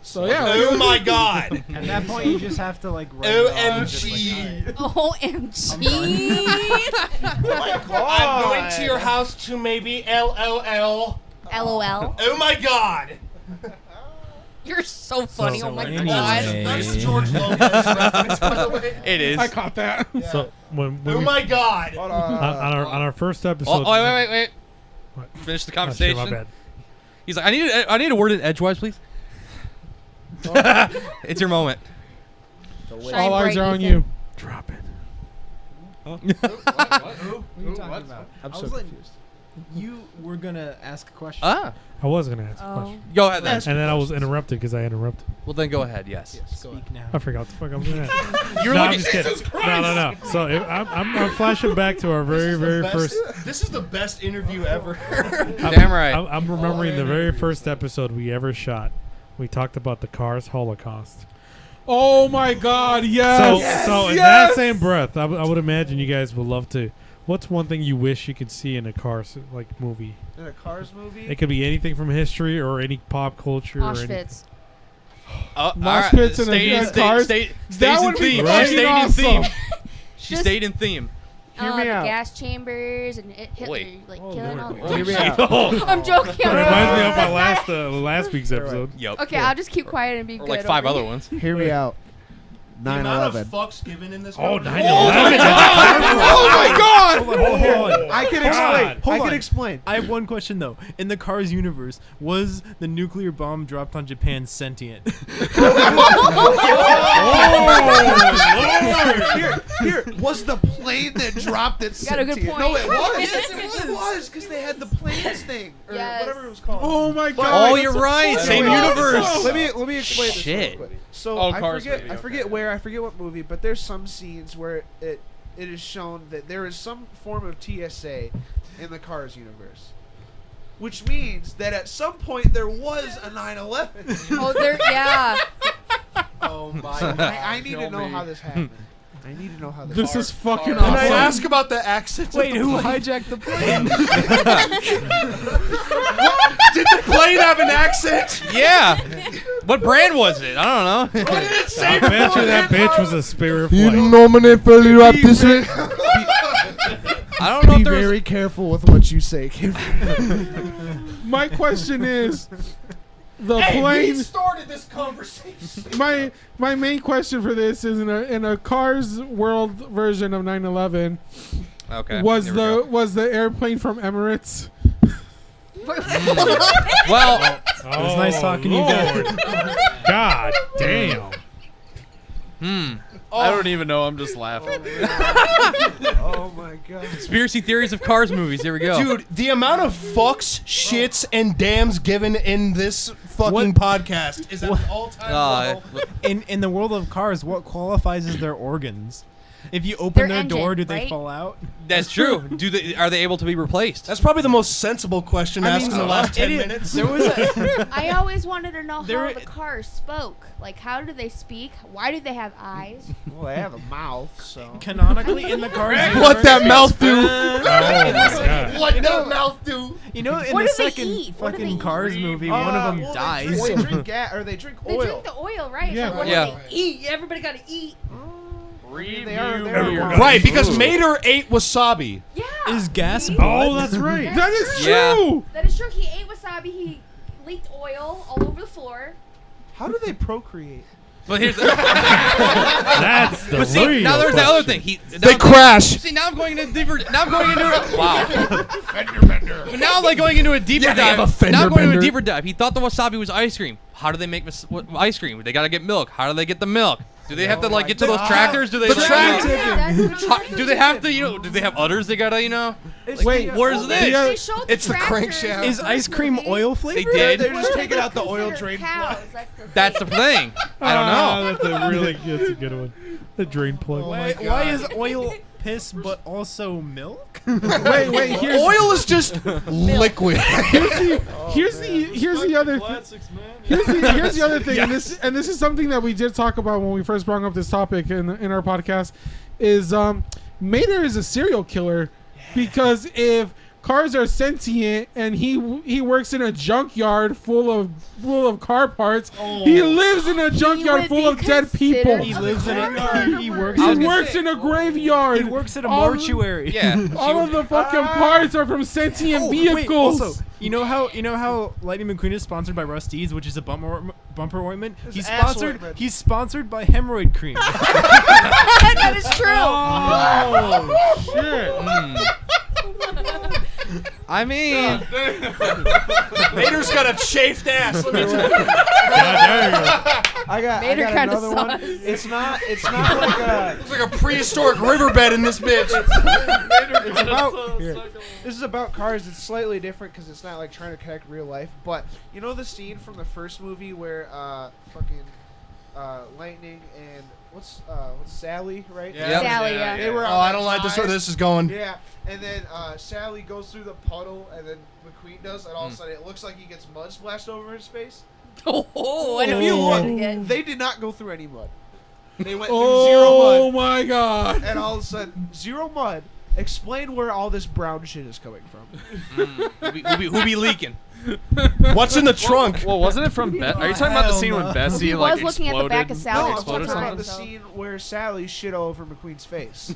Speaker 2: So yeah.
Speaker 8: Oh my god.
Speaker 6: At that point, you just have to like. write it off and just,
Speaker 8: OMG.
Speaker 10: OMG.
Speaker 8: I'm going to your house to maybe LOL.
Speaker 10: LOL.
Speaker 8: Oh my god.
Speaker 10: You're so funny. Oh my
Speaker 6: anyway.
Speaker 10: god.
Speaker 8: That's George Lopez reference, by the way.
Speaker 3: It is.
Speaker 2: I caught that.
Speaker 1: So when
Speaker 8: Oh
Speaker 1: we,
Speaker 8: my god.
Speaker 5: Hold
Speaker 1: on our first episode.
Speaker 3: Oh, wait.
Speaker 1: What?
Speaker 3: Finish the
Speaker 1: Oh, shit,
Speaker 3: conversation.
Speaker 1: my bad.
Speaker 3: He's like, I need a word in edgewise, please. It's your moment.
Speaker 2: All eyes are on you.
Speaker 1: Drop it.
Speaker 6: What are you talking about?
Speaker 5: I'm
Speaker 6: I
Speaker 5: so
Speaker 6: was like,
Speaker 5: confused.
Speaker 6: you were gonna ask a question.
Speaker 3: Ah.
Speaker 1: I was gonna ask a
Speaker 10: Oh.
Speaker 1: question,
Speaker 3: Go ahead then.
Speaker 1: and then I was interrupted because I interrupted.
Speaker 3: Well, then go ahead. Yes.
Speaker 6: Speak now.
Speaker 1: I forgot what the fuck I was gonna ask.
Speaker 3: You're
Speaker 1: No,
Speaker 3: looking.
Speaker 1: I'm just kidding. No. So I'm flashing back to our very first.
Speaker 8: This is the best interview ever.
Speaker 3: Damn right.
Speaker 1: I'm remembering the very first episode we ever shot. We talked about the Cars Holocaust.
Speaker 2: Oh my God! Yes.
Speaker 1: So in that same breath, I would imagine you guys would love to. What's one thing you wish you could see in a Cars movie?
Speaker 5: In a Cars movie?
Speaker 1: It could be anything from history or any pop culture.
Speaker 10: Auschwitz.
Speaker 2: Mosh pits and a cars.
Speaker 3: Stays
Speaker 2: That
Speaker 3: in
Speaker 2: would be
Speaker 3: theme.
Speaker 2: fucking
Speaker 3: She stayed in
Speaker 2: awesome.
Speaker 3: theme. She
Speaker 10: Just-
Speaker 3: stayed in theme.
Speaker 5: Hear me
Speaker 10: the
Speaker 5: out.
Speaker 10: gas chambers and Hitler
Speaker 3: Wait.
Speaker 10: like
Speaker 1: Oh,
Speaker 10: killing
Speaker 1: Lord.
Speaker 10: all.
Speaker 5: Hear me
Speaker 3: Shit.
Speaker 5: out.
Speaker 10: I'm joking.
Speaker 1: It reminds me of my last week's episode.
Speaker 3: Yup.
Speaker 10: Okay, I'll just keep quiet and be
Speaker 3: Or
Speaker 10: good.
Speaker 3: like 5
Speaker 10: over
Speaker 3: other
Speaker 10: here.
Speaker 3: ones.
Speaker 5: Hear me out.
Speaker 8: The amount
Speaker 5: 9/11.
Speaker 8: of fucks given in this.
Speaker 1: Oh,
Speaker 8: conversation.
Speaker 1: 9/11.
Speaker 2: Oh my God!
Speaker 6: Hold on.
Speaker 5: I can
Speaker 1: God.
Speaker 5: explain.
Speaker 6: Hold
Speaker 5: I can
Speaker 6: on.
Speaker 5: explain.
Speaker 6: I have one question though. In the Cars universe, was the nuclear bomb dropped on Japan sentient?
Speaker 5: Here, was the plane that dropped it
Speaker 10: Got a good
Speaker 5: sentient?
Speaker 10: point.
Speaker 5: No, it was.
Speaker 10: Yes,
Speaker 5: It was because they had the planes thing or
Speaker 10: Yes.
Speaker 5: whatever it was called.
Speaker 2: Oh my God!
Speaker 3: Oh, you're right.
Speaker 5: That's
Speaker 3: Same
Speaker 5: right.
Speaker 3: universe.
Speaker 5: Let me explain this real
Speaker 3: Shit.
Speaker 5: quick. So
Speaker 7: Oh,
Speaker 5: I
Speaker 7: Cars
Speaker 5: forget
Speaker 7: movie,
Speaker 5: I forget
Speaker 7: okay.
Speaker 5: where, I forget what movie, but there's some scenes where it is shown that there is some form of TSA in the Cars universe. Which means that at some point there was a 9/11.
Speaker 10: Oh, there. Yeah.
Speaker 8: Oh my god.
Speaker 5: I need to
Speaker 7: Kill
Speaker 5: know
Speaker 7: me.
Speaker 5: how this happened. I need to know how this
Speaker 2: This
Speaker 5: happened.
Speaker 2: is fucking
Speaker 8: Can I
Speaker 2: awesome.
Speaker 8: ask about the accident?
Speaker 6: Wait, who hijacked the plane?
Speaker 8: Did the plane have an accent?
Speaker 3: Yeah. What brand was it? I don't know.
Speaker 8: What did it say?
Speaker 1: I bet you that bitch was a Spirit
Speaker 5: You
Speaker 1: flight.
Speaker 5: nominate Philly rap this week.
Speaker 3: I don't know
Speaker 5: Be
Speaker 3: if there was.
Speaker 5: very careful with what you say.
Speaker 2: My question is, the
Speaker 8: Hey, we
Speaker 2: plane.
Speaker 8: started this conversation.
Speaker 2: My main question for this is in a Cars World version of 9/11
Speaker 3: Okay.
Speaker 2: was
Speaker 3: here we go.
Speaker 2: the airplane from Emirates.
Speaker 3: Well,
Speaker 6: It was nice talking to you guys.
Speaker 1: God damn.
Speaker 7: I don't even know. I'm just laughing.
Speaker 5: Oh my god.
Speaker 3: conspiracy theories of Cars movies. Here we go.
Speaker 8: Dude, the amount of fucks, shits, and damns given in this fucking podcast is at an all-time level.
Speaker 6: In the world of cars, what qualifies as their organs? If you open
Speaker 10: Their
Speaker 6: their door, do
Speaker 10: engine,
Speaker 6: they
Speaker 10: right?
Speaker 6: fall out?
Speaker 3: That's true. Are they able to be replaced?
Speaker 8: That's probably the most sensible question asked in the last 10 minutes.
Speaker 6: There was a
Speaker 10: I always wanted to know
Speaker 6: There-
Speaker 10: how the cars spoke. Like, how do they speak? Why do they have eyes?
Speaker 5: Well, they have a mouth, so.
Speaker 6: canonically in the cars.
Speaker 8: What that mouth do?
Speaker 1: Oh my god.
Speaker 8: What that mouth do?
Speaker 6: You know, in
Speaker 10: What
Speaker 6: the
Speaker 10: do they
Speaker 6: second
Speaker 10: eat? What do they
Speaker 6: fucking
Speaker 10: eat?
Speaker 6: Cars movie, one of them dies.
Speaker 5: They drink gas, or they drink
Speaker 10: They
Speaker 5: oil.
Speaker 10: drink the oil, right?
Speaker 2: Yeah.
Speaker 10: So what
Speaker 3: Yeah.
Speaker 10: do they eat? Everybody got to eat.
Speaker 5: They are
Speaker 8: Right, because Mater ate wasabi.
Speaker 10: Yeah.
Speaker 6: Is gas?
Speaker 1: Oh, that's right.
Speaker 2: That is
Speaker 3: Yeah.
Speaker 2: true.
Speaker 10: That is true. He ate wasabi. He leaked oil all over the floor.
Speaker 5: How do they procreate?
Speaker 3: But here's the.
Speaker 1: That's the
Speaker 3: But see,
Speaker 1: real
Speaker 3: now there's the other thing.
Speaker 8: They crash.
Speaker 3: See, now I'm going into deeper. Now I'm going into wow. But now I'm like going into a deeper
Speaker 8: Yeah, they
Speaker 3: dive.
Speaker 8: have a fender
Speaker 3: Now I'm going into a
Speaker 8: bender.
Speaker 3: deeper dive. He thought the wasabi was ice cream. How do they make ice cream? They gotta get milk. How do they get the milk? Do they have to like get to those tractors? Do they?
Speaker 8: The
Speaker 3: like,
Speaker 8: tractor.
Speaker 3: Do they have to? Do they have udders? They gotta,
Speaker 2: Wait,
Speaker 3: where's this?
Speaker 10: They showed the
Speaker 8: It's the
Speaker 10: tractors
Speaker 8: crankshaft.
Speaker 10: in
Speaker 6: Is
Speaker 10: the
Speaker 6: ice
Speaker 10: first
Speaker 6: cream
Speaker 10: movie.
Speaker 6: oil
Speaker 3: They
Speaker 6: flavored?
Speaker 3: did.
Speaker 5: They're just
Speaker 10: What
Speaker 5: taking
Speaker 10: are
Speaker 5: out the oil
Speaker 10: considered
Speaker 5: drain
Speaker 10: cows?
Speaker 5: plug.
Speaker 10: That's
Speaker 3: That's
Speaker 10: the
Speaker 3: the thing. I don't know.
Speaker 1: That's a really that's a good one. The drain plug.
Speaker 6: Why is oil piss but also milk?
Speaker 2: wait. Here's
Speaker 8: Oil is just liquid.
Speaker 2: here's the other here's the other thing, and this is something that we did talk about when we first brought up this topic in our podcast. Is Mater is a serial killer because if cars are sentient, and he works in a junkyard full of car parts. He lives in a junkyard
Speaker 10: would
Speaker 2: full
Speaker 10: be
Speaker 2: of dead people.
Speaker 6: He lives in a. He works.
Speaker 2: He works in a graveyard.
Speaker 6: He works at a
Speaker 2: All-
Speaker 6: mortuary.
Speaker 3: Yeah.
Speaker 2: All of the fucking parts are from sentient vehicles.
Speaker 6: Wait, also, you know how Lightning McQueen is sponsored by Rusty's, which is a bumper ointment.
Speaker 5: His ass ointment.
Speaker 6: He's sponsored by hemorrhoid cream.
Speaker 10: That is true.
Speaker 6: Oh shit!
Speaker 3: I mean,
Speaker 8: Mater's got a chafed ass. Let me tell you.
Speaker 5: I got
Speaker 10: Mater kinda
Speaker 5: another one.
Speaker 10: sus.
Speaker 5: It's not like a.
Speaker 8: It's like a prehistoric riverbed in this bitch.
Speaker 5: It's about. This is about cars. It's slightly different because it's not like trying to connect real life. But you know the scene from the first movie where Lightning and what's Sally, right?
Speaker 3: Yeah.
Speaker 10: Sally, yeah.
Speaker 5: They were
Speaker 8: Oh,
Speaker 5: on
Speaker 8: I
Speaker 5: that
Speaker 8: don't like this
Speaker 5: side.
Speaker 8: where this is going.
Speaker 5: Yeah, and then Sally goes through the puddle, and then McQueen does, and all of a sudden it looks like he gets mud splashed over his face.
Speaker 10: Oh,
Speaker 5: And if you
Speaker 10: look,
Speaker 5: look, they did not go through any mud. They went through zero
Speaker 2: Oh
Speaker 5: mud,
Speaker 2: my god!
Speaker 5: and all of a sudden zero mud. Explain where all this brown shit is coming from.
Speaker 3: who be leaking?
Speaker 8: What's in the trunk?
Speaker 7: Well, wasn't it from? Are you talking about the scene when Bessie
Speaker 10: He
Speaker 7: like
Speaker 10: was looking at the back of
Speaker 7: exploded?
Speaker 10: Sally.
Speaker 5: No, I'm
Speaker 7: Exploded
Speaker 5: talking about
Speaker 7: something?
Speaker 5: the scene where Sally shit all over McQueen's face.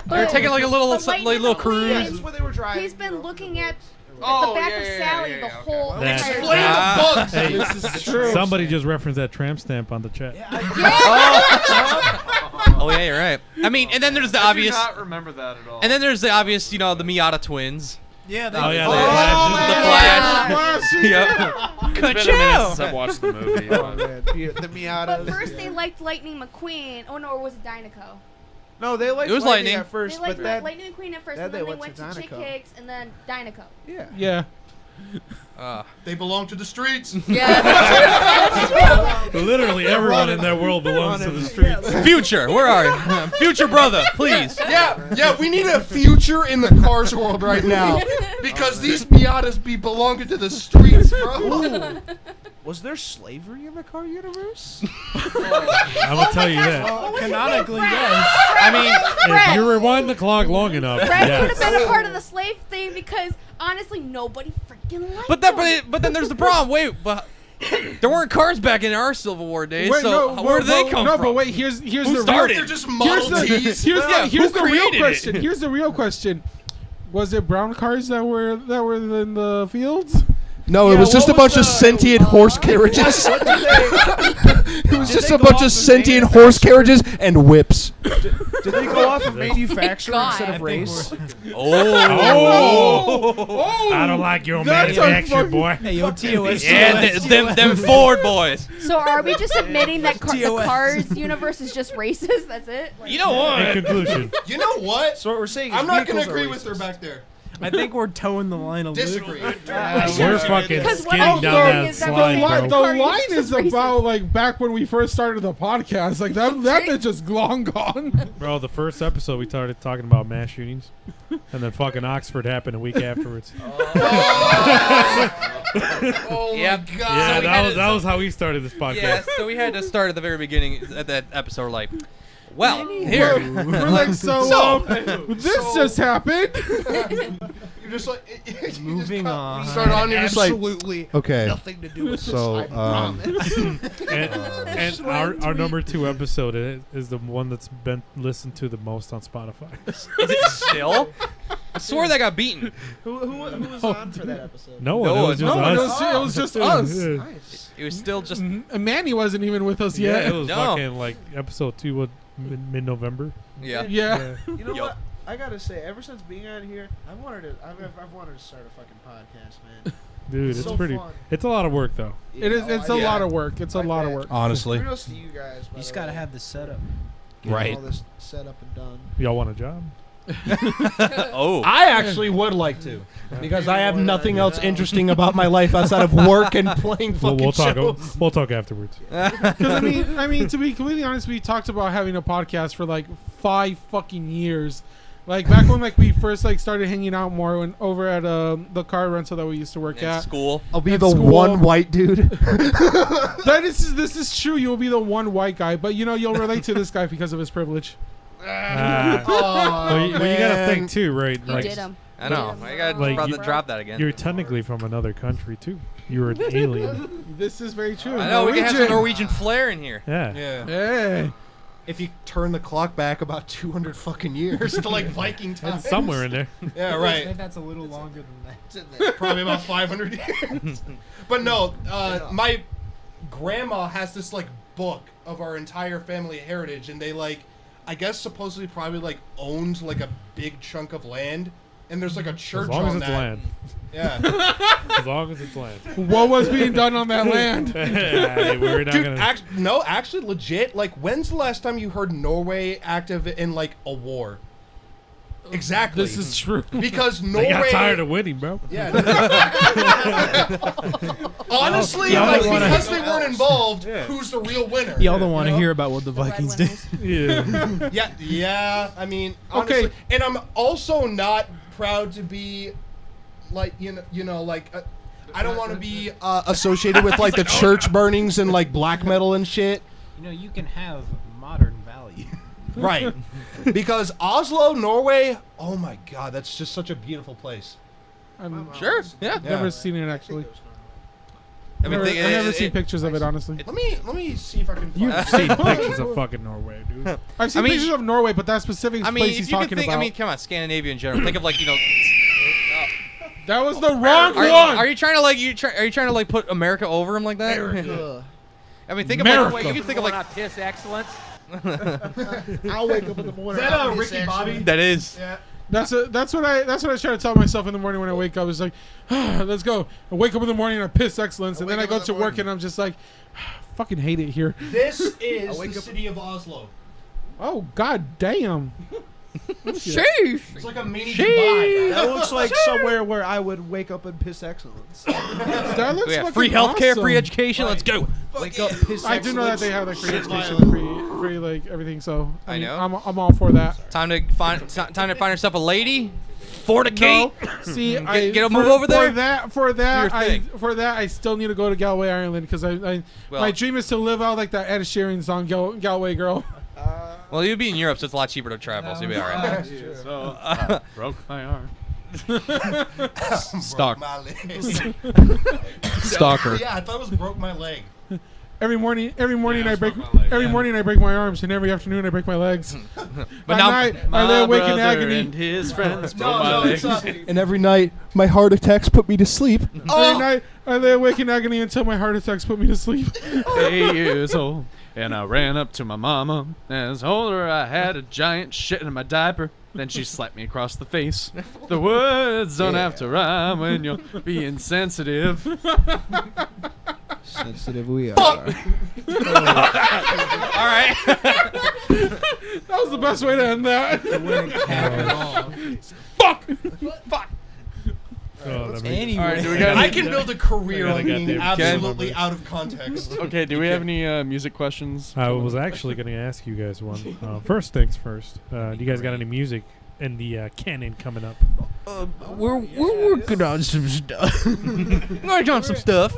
Speaker 3: They're taking like a little
Speaker 10: But
Speaker 3: something,
Speaker 10: Lightning
Speaker 3: like little
Speaker 10: McQueen-
Speaker 5: Yeah,
Speaker 3: cruise.
Speaker 5: it's when they were driving.
Speaker 10: He's been looking at
Speaker 3: Oh,
Speaker 10: the back
Speaker 3: yeah,
Speaker 10: of
Speaker 3: yeah,
Speaker 10: Sally
Speaker 3: yeah,
Speaker 10: the
Speaker 3: yeah,
Speaker 10: whole
Speaker 3: okay.
Speaker 10: entire
Speaker 8: Explain
Speaker 10: time.
Speaker 8: the bugs.
Speaker 1: Hey,
Speaker 2: This is true.
Speaker 1: somebody just referenced that tramp stamp on the chat.
Speaker 3: Oh yeah, you're right. I mean, and then there's the obvious.
Speaker 7: I do not remember that at all.
Speaker 3: And then there's the obvious, the Miata twins.
Speaker 6: Yeah.
Speaker 1: Oh yeah,
Speaker 3: The Flash. Yep.
Speaker 7: It's been a minute since I've watched the movie.
Speaker 5: Oh
Speaker 7: but-
Speaker 5: man, the Miata.
Speaker 10: But first they liked Lightning McQueen. Oh no, or was it Dynaco?
Speaker 5: No, they liked
Speaker 3: It was
Speaker 5: Lightning
Speaker 3: Lightning.
Speaker 5: at first,
Speaker 10: They liked
Speaker 5: but then
Speaker 10: Lightning McQueen at first,
Speaker 5: then
Speaker 10: and then
Speaker 5: they
Speaker 10: they
Speaker 5: went
Speaker 10: went
Speaker 5: to
Speaker 10: to Chick
Speaker 5: Dynaco.
Speaker 10: Hicks, and then Dynaco.
Speaker 5: yeah.
Speaker 2: Yeah.
Speaker 8: They belong to the streets.
Speaker 10: Yeah, that's true.
Speaker 1: Literally everyone in that world belongs to the streets.
Speaker 3: Future, where are you? Future brother, please.
Speaker 8: Yeah, we need a future in the cars world right now because these Miatas be belonging to the streets, bro.
Speaker 5: Was there slavery in the car universe?
Speaker 1: I'm gonna tell you that.
Speaker 6: Well, canonically, yes.
Speaker 3: I mean,
Speaker 1: If you rewind the clock long enough,
Speaker 10: Fred could have
Speaker 1: yes.
Speaker 10: been a part of the slave thing because honestly, nobody freaking liked
Speaker 3: but then there's the problem. Wait, but there weren't cars back in our Civil War days.
Speaker 2: Wait,
Speaker 3: so where did they come
Speaker 2: no,
Speaker 3: from?
Speaker 2: but wait, here's
Speaker 3: Who
Speaker 2: the
Speaker 3: started?
Speaker 8: They're just Model Ts.
Speaker 2: Here's the real
Speaker 3: created it?
Speaker 2: question. Here's the real question. Was it brown cars that were in the fields?
Speaker 8: No, it was just a bunch of sentient horse carriages. It was just a bunch of sentient horse carriages and whips.
Speaker 5: Did they go off of manufacturing
Speaker 10: God.
Speaker 5: instead
Speaker 6: I
Speaker 5: of
Speaker 6: think
Speaker 5: race?
Speaker 1: Oh, I don't like your
Speaker 2: That's a
Speaker 1: manufacturer,
Speaker 2: fucking-
Speaker 1: boy.
Speaker 6: Hey, yo, TOS.
Speaker 3: Yeah, them Ford boys.
Speaker 10: So are we just admitting that the
Speaker 6: TOS.
Speaker 10: Cars universe is just racist? That's it? Like,
Speaker 3: You know
Speaker 1: In
Speaker 3: what?
Speaker 1: conclusion,
Speaker 8: You know what?
Speaker 5: So what we're saying is
Speaker 8: I'm not going
Speaker 5: vehicles
Speaker 8: to
Speaker 5: are
Speaker 8: agree with her
Speaker 5: racist.
Speaker 8: back there.
Speaker 6: I think we're towing the line a little.
Speaker 8: Disagree.
Speaker 1: we're fucking
Speaker 10: Because what
Speaker 1: skidding
Speaker 10: I'm
Speaker 1: down
Speaker 10: saying
Speaker 1: that
Speaker 10: is that
Speaker 1: slide,
Speaker 2: The
Speaker 1: bro.
Speaker 2: line
Speaker 10: It's
Speaker 2: is
Speaker 10: racist.
Speaker 2: about like back when we first started the podcast. Like that bitch just long gone.
Speaker 1: Bro, the first episode we started talking about mass shootings, and then fucking Oxford happened a week afterwards.
Speaker 8: Oh
Speaker 3: Yep.
Speaker 8: my god.
Speaker 1: Yeah,
Speaker 3: we had
Speaker 1: that was how we started this podcast.
Speaker 3: Yeah, so we had to start at the very beginning at that episode, like, well, here.
Speaker 2: We're like, so this just happened.
Speaker 8: You're just like
Speaker 6: Moving on.
Speaker 8: Start on. You're just like
Speaker 5: Absolutely
Speaker 8: okay.
Speaker 5: nothing to do with
Speaker 8: So,
Speaker 5: this. I promise.
Speaker 1: And our number 2 episode is the one that's been listened to the most on Spotify.
Speaker 3: Is it still? I swear that got beaten.
Speaker 5: who was on for that episode?
Speaker 1: No one.
Speaker 3: No
Speaker 1: It was
Speaker 3: one.
Speaker 1: just
Speaker 2: No,
Speaker 1: us.
Speaker 2: it was just us.
Speaker 1: Yeah.
Speaker 5: Nice.
Speaker 3: It was still just.
Speaker 2: And Manny wasn't even with us
Speaker 1: Yeah,
Speaker 2: yet.
Speaker 1: it was
Speaker 3: No.
Speaker 1: fucking like episode 2 of mid-November.
Speaker 3: Yeah.
Speaker 2: Yeah.
Speaker 5: You know
Speaker 3: Yup.
Speaker 5: what? I gotta say, ever since being on here, I've wanted to start a fucking podcast, man.
Speaker 1: Dude,
Speaker 5: It's
Speaker 1: it's
Speaker 5: so
Speaker 1: pretty.
Speaker 5: fun.
Speaker 1: It's a lot of work though.
Speaker 2: It is. It's a
Speaker 3: Yeah.
Speaker 2: lot of work. It's a
Speaker 5: Like
Speaker 2: lot of
Speaker 5: that.
Speaker 2: work.
Speaker 8: Honestly.
Speaker 5: Kudos to you guys.
Speaker 6: You just gotta have the setup.
Speaker 8: Right.
Speaker 5: All this set up and done.
Speaker 1: Y'all want a job?
Speaker 3: Oh.
Speaker 8: I actually would like to, because I have nothing else interesting about my life outside of work and playing fucking
Speaker 1: We'll talk.
Speaker 8: shows.
Speaker 1: We'll talk afterwards.
Speaker 2: Because I mean, to be completely honest, we talked about having a podcast for like 5 fucking years. Like back when like we first like started hanging out more when over at the car rental that we used to work
Speaker 3: In
Speaker 2: at.
Speaker 3: school.
Speaker 8: I'll be
Speaker 2: At
Speaker 8: the
Speaker 2: school.
Speaker 8: one white dude.
Speaker 2: This is true. You'll be the one white guy, but you know you'll relate to this guy because of his privilege.
Speaker 1: Well, you gotta think too, right?
Speaker 10: You
Speaker 1: Like,
Speaker 10: did him.
Speaker 3: I know. I got
Speaker 1: Like,
Speaker 3: to
Speaker 1: you-
Speaker 3: drop that again.
Speaker 1: You're technically from another country too. You're an alien.
Speaker 2: This is very true.
Speaker 3: I know. We can have some Norwegian flair in here.
Speaker 1: Yeah.
Speaker 8: Yeah.
Speaker 2: Hey.
Speaker 8: If you turn the clock back about 200 fucking years to like Viking times.
Speaker 1: It's somewhere in there.
Speaker 8: Yeah, right.
Speaker 6: That's a little longer than that.
Speaker 8: Probably about 500 years. But no, my grandma has this like book of our entire family heritage, and they like, I guess supposedly probably like owned like a big chunk of land, and there's like a church
Speaker 1: As long
Speaker 8: on
Speaker 1: as it's
Speaker 8: that.
Speaker 1: land.
Speaker 8: Yeah.
Speaker 1: As long as it's land.
Speaker 2: What was being done on that land?
Speaker 1: Hey, we're not
Speaker 8: Dude,
Speaker 1: gonna.
Speaker 8: actually, legit. Like, when's the last time you heard Norway active in like a war? Exactly.
Speaker 2: This is true.
Speaker 8: Because Norway.
Speaker 1: They got tired of winning, bro.
Speaker 8: Yeah. Honestly,
Speaker 6: Y'all
Speaker 8: like,
Speaker 6: don't wanna-
Speaker 8: because they weren't involved, who's the real winner?
Speaker 6: Y'all don't want to
Speaker 8: You know?
Speaker 6: hear about what the Vikings did.
Speaker 1: Yeah.
Speaker 8: Yeah. I mean, honestly,
Speaker 2: Okay.
Speaker 8: and I'm also not proud to be, like, like. I don't want to be associated with like the church burnings and like black metal and shit.
Speaker 6: You know, you can have modern value.
Speaker 8: Right. Because Oslo, Norway, oh my god, that's just such a beautiful place.
Speaker 2: I'm
Speaker 3: Sure. Yeah.
Speaker 2: never seen it actually.
Speaker 3: I mean,
Speaker 2: I've never seen pictures of it, honestly.
Speaker 8: Let me see if I can find
Speaker 1: You've seen pictures of fucking Norway, dude.
Speaker 2: I've seen
Speaker 3: I mean,
Speaker 2: pictures of Norway, but that specific
Speaker 3: I mean,
Speaker 2: place
Speaker 3: if
Speaker 2: he's
Speaker 3: you can
Speaker 2: talking
Speaker 3: think,
Speaker 2: about.
Speaker 3: I mean, come on, Scandinavia in general. Think of like
Speaker 2: that was the wrong one.
Speaker 3: Are you trying to like are you trying to like put America over him like that? I mean, think of like you can think of like
Speaker 12: piss excellence.
Speaker 5: I'll wake up in the morning.
Speaker 8: Is that
Speaker 5: I'll
Speaker 8: Ricky
Speaker 5: piss
Speaker 8: Bobby?
Speaker 5: action.
Speaker 3: that is.
Speaker 8: Yeah.
Speaker 2: That's what I try to tell myself in the morning when I wake up. It's like, let's go. I wake up in the morning and I piss excellence, and then I go to work and I'm just like, fucking hate it here.
Speaker 8: This is the city of Oslo.
Speaker 2: Oh god damn.
Speaker 3: Sheesh.
Speaker 8: It's like a mini Dubai.
Speaker 5: That looks like somewhere where I would wake up and piss excellence.
Speaker 2: That looks
Speaker 3: Yeah,
Speaker 2: fucking
Speaker 3: free healthcare,
Speaker 2: awesome.
Speaker 3: free education. Let's go.
Speaker 5: Wake up, piss
Speaker 2: I do know that
Speaker 5: excellence.
Speaker 2: they have like free
Speaker 5: Shit
Speaker 2: education,
Speaker 5: violent.
Speaker 2: free like everything. So
Speaker 3: I know.
Speaker 2: I'm all for that.
Speaker 3: Time to find yourself a lady. Fornicate.
Speaker 2: No, see, I
Speaker 3: get a move over there?
Speaker 2: For that,
Speaker 3: Do your thing.
Speaker 2: I still need to go to Galway, Ireland, because my
Speaker 3: Well-
Speaker 2: dream is to live out like that Ed Sheeran song, Galway Girl.
Speaker 3: Well, you'd be in Europe, so it's a lot cheaper to travel, so you'll be all right.
Speaker 7: So, broke my arm.
Speaker 8: Broke my leg.
Speaker 3: Stalker.
Speaker 8: Yeah, I thought it was broke my leg.
Speaker 2: Every morning I break
Speaker 7: broke my leg,
Speaker 2: every
Speaker 7: yeah.
Speaker 2: morning I break my arms, and every afternoon I break my legs.
Speaker 3: But
Speaker 2: At
Speaker 3: now,
Speaker 2: night, I lay awake in
Speaker 7: brother
Speaker 2: agony.
Speaker 7: and his friends broke my legs.
Speaker 8: And every night, my heart attacks put me to sleep.
Speaker 2: Every night I lay awake in agony until my heart attacks put me to sleep.
Speaker 7: 8 years old, and I ran up to my mama and told her I had a giant shit in my diaper. Then she slapped me across the face. The words don't have to rhyme when you're being sensitive.
Speaker 5: Sensitive we are.
Speaker 3: all right.
Speaker 2: That was the best way to end that.
Speaker 3: Fuck.
Speaker 1: Oh, that makes-
Speaker 6: Anyway,
Speaker 7: All right, do we got
Speaker 8: I
Speaker 7: any,
Speaker 8: can build a career
Speaker 1: I
Speaker 8: on
Speaker 1: got
Speaker 8: being
Speaker 1: goddamn
Speaker 8: absolutely
Speaker 1: Ken.
Speaker 8: out of context.
Speaker 7: okay, do we have any music questions?
Speaker 1: I was actually going to ask you guys one. First things first. Do you guys got any music in the canon coming up?
Speaker 6: we're working on some stuff.
Speaker 3: Working on some stuff.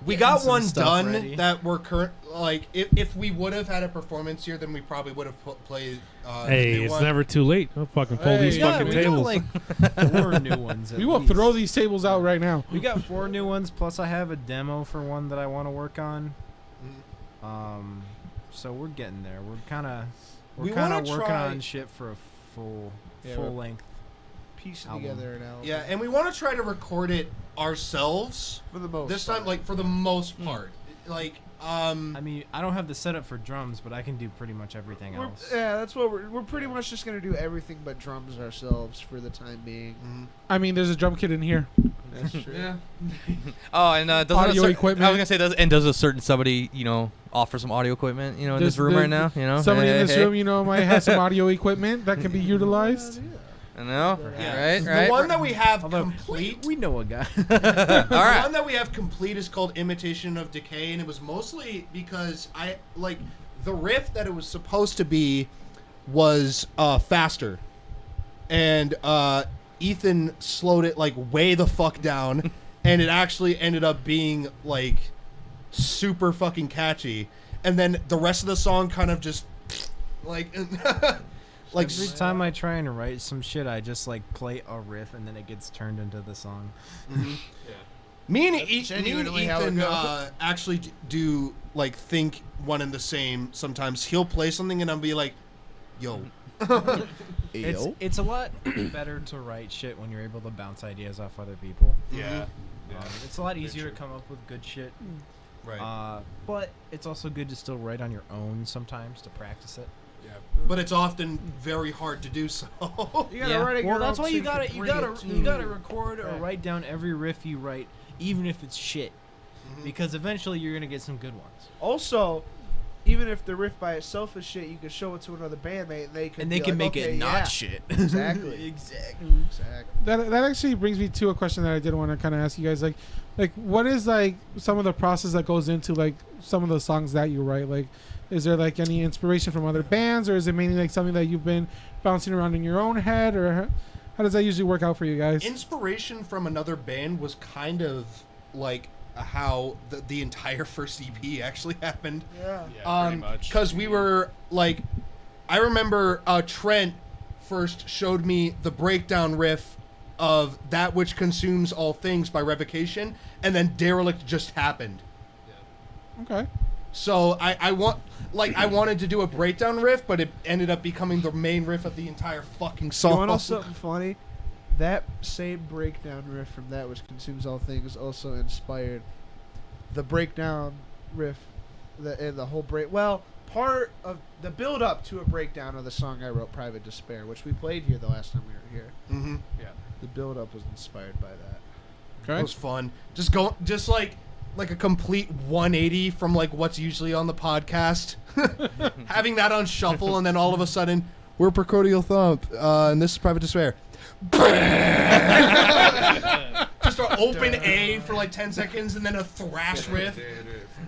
Speaker 8: We got
Speaker 6: some
Speaker 8: one
Speaker 6: stuff
Speaker 8: done
Speaker 6: ready.
Speaker 8: that we're current. Like, if we would have had a performance here, then we probably would have played. The
Speaker 1: Hey,
Speaker 8: new
Speaker 1: it's
Speaker 8: one.
Speaker 1: never too late. I'll fucking fold
Speaker 2: Hey,
Speaker 1: these
Speaker 2: yeah,
Speaker 1: fucking
Speaker 6: we
Speaker 1: tables.
Speaker 6: got like 4 new ones.
Speaker 2: We will throw these tables out right now.
Speaker 6: We got 4 new ones, plus I have a demo for one that I want to work on. So we're getting there. We're kind of
Speaker 8: We
Speaker 6: working
Speaker 8: wanna
Speaker 6: on shit for a full length.
Speaker 5: Piecing
Speaker 6: Album.
Speaker 5: together an album.
Speaker 8: Yeah, and we want to try to record it ourselves
Speaker 5: For the most
Speaker 8: this
Speaker 5: part.
Speaker 8: time. Like for the most part, like
Speaker 6: I mean, I don't have the setup for drums, but I can do pretty much everything
Speaker 5: We're,
Speaker 6: else.
Speaker 5: yeah, that's what we're pretty much just gonna do everything but drums ourselves for the time being.
Speaker 2: I mean, there's a drum kit in here.
Speaker 5: That's true.
Speaker 2: Yeah.
Speaker 3: Oh, and does
Speaker 2: Audio equipment.
Speaker 3: I was gonna say, does a certain somebody offer some audio equipment in this room right now?
Speaker 2: Somebody in this
Speaker 3: Hey.
Speaker 2: room, might have some audio equipment that can be utilized.
Speaker 3: I know.
Speaker 8: yeah.
Speaker 3: Right.
Speaker 8: The one that we have complete.
Speaker 6: We know a guy.
Speaker 3: All
Speaker 8: The
Speaker 3: right.
Speaker 8: one that we have complete is called Imitation of Decay, and it was mostly because I like the riff that it was supposed to be was faster, and Ethan slowed it like way the fuck down, and it actually ended up being like super fucking catchy, and then the rest of the song kind of just like Like
Speaker 6: Every time I try and write some shit, I just like play a riff and then it gets turned into the song.
Speaker 8: Me and
Speaker 5: genuinely how it
Speaker 8: Ethan
Speaker 5: goes.
Speaker 8: actually do like think one and the same. Sometimes he'll play something and I'll be like, "Yo."
Speaker 6: It's a lot better to write shit when you're able to bounce ideas off other people.
Speaker 8: Yeah.
Speaker 6: It's a lot easier to come up with good shit.
Speaker 8: Right.
Speaker 6: But it's also good to still write on your own sometimes to practice it.
Speaker 8: Yeah. But it's often very hard to do so.
Speaker 5: You gotta write it
Speaker 6: Well,
Speaker 5: your
Speaker 6: that's
Speaker 5: own
Speaker 6: why
Speaker 5: so
Speaker 6: you
Speaker 5: can
Speaker 6: gotta
Speaker 5: bring it to-
Speaker 6: you gotta record or
Speaker 5: Right.
Speaker 6: write down every riff you write, even if it's shit, because eventually you're gonna get some good ones.
Speaker 5: Also, even if the riff by itself is shit, you can show it to another bandmate, and they can be like,
Speaker 6: make
Speaker 5: okay,
Speaker 6: it not
Speaker 5: yeah.
Speaker 6: shit.
Speaker 5: Exactly.
Speaker 6: Exactly.
Speaker 2: That actually brings me to a question that I did want to kind of ask you guys. Like what is like some of the process that goes into like some of the songs that you write? Like, is there like any inspiration from other bands, or is it mainly like something that you've been bouncing around in your own head, or how does that usually work out for you guys?
Speaker 8: Inspiration from another band was kind of like how the entire first EP actually happened.
Speaker 5: Yeah.
Speaker 8: Because we were like, I remember Trent first showed me the breakdown riff of That Which Consumes All Things by Revocation, and then Derelict just happened.
Speaker 2: Okay.
Speaker 8: So I wanted to do a breakdown riff, but it ended up becoming the main riff of the entire fucking song.
Speaker 5: You want to know something funny? That same breakdown riff from That Which Consumes All Things also inspired the breakdown riff, and the whole break. Well, part of the build up to a breakdown of the song I wrote, Private Despair, which we played here the last time we were here.
Speaker 8: Mm-hmm.
Speaker 5: Yeah. The build up was inspired by that.
Speaker 2: Okay.
Speaker 8: It was fun. Just like a complete 180 from like what's usually on the podcast. Having that on shuffle, and then all of a sudden we're Precordial Thump, and this is Private Despair. Just an open A for like 10 seconds, and then a thrash riff.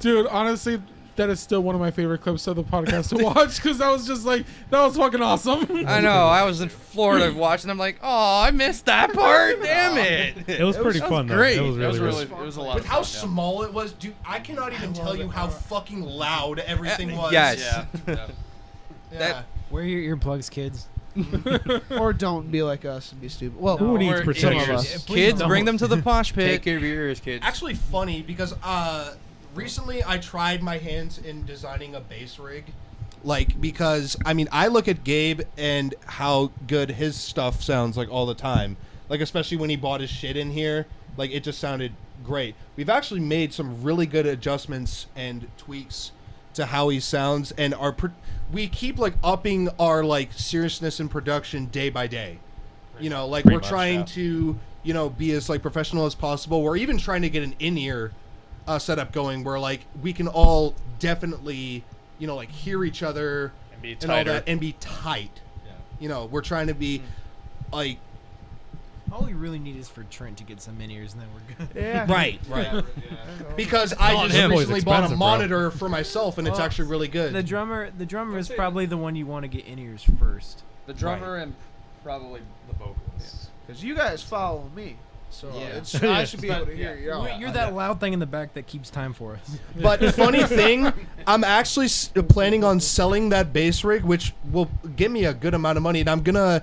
Speaker 2: Dude, honestly, that is still one of my favorite clips of the podcast to watch, because that was just like, that was fucking awesome.
Speaker 3: I know. I was in Florida watching. I'm like, oh, I missed that part. Damn it.
Speaker 1: It was pretty fun, though.
Speaker 3: Great.
Speaker 1: It was really
Speaker 7: really,
Speaker 1: good.
Speaker 7: it was a lot
Speaker 8: With
Speaker 7: of
Speaker 8: how
Speaker 7: fun,
Speaker 8: small it was, dude, I cannot even tell you how fucking loud everything was.
Speaker 3: Yes.
Speaker 7: Yeah.
Speaker 8: Yeah.
Speaker 3: That-
Speaker 6: Wear your earplugs, kids.
Speaker 5: Or don't be like us and be stupid. Well,
Speaker 1: Who needs
Speaker 3: we're
Speaker 1: protection?
Speaker 5: some of us.
Speaker 6: Please
Speaker 3: Kids,
Speaker 6: don't.
Speaker 3: bring them to the posh pit.
Speaker 9: Take care of your ears, kids.
Speaker 8: Actually funny because recently I tried my hands in designing a bass rig. Like, because I mean, I look at Gabe and how good his stuff sounds like all the time. Like, especially when he bought his shit in here, like it just sounded great. We've actually made some really good adjustments and tweaks to how he sounds, and we keep like upping our like seriousness in production day by day. You know, like we're trying to, you know, be as like professional as possible. We're even trying to get an in-ear setup going where like we can all definitely, you know, like hear each other
Speaker 7: And be
Speaker 8: and all
Speaker 7: tighter.
Speaker 8: that and be tight.
Speaker 7: Yeah.
Speaker 8: You know, we're trying to be like
Speaker 6: All we really need is for Trent to get some in-ears, and then we're good.
Speaker 5: Yeah.
Speaker 8: right. Because I
Speaker 1: Oh,
Speaker 8: just
Speaker 1: damn, boy's
Speaker 8: recently bought a
Speaker 1: expensive, bro.
Speaker 8: monitor for myself, and it's
Speaker 6: Well,
Speaker 8: actually really good.
Speaker 6: The drummer is probably the one you want to get in-ears first.
Speaker 7: The drummer and probably the vocalist.
Speaker 5: Because you guys follow me. So
Speaker 6: Yeah.
Speaker 5: it's, I should be able to hear you.
Speaker 6: You're that loud thing in the back that keeps time for us.
Speaker 8: But funny thing, I'm actually planning on selling that bass rig, which will give me a good amount of money, and I'm gonna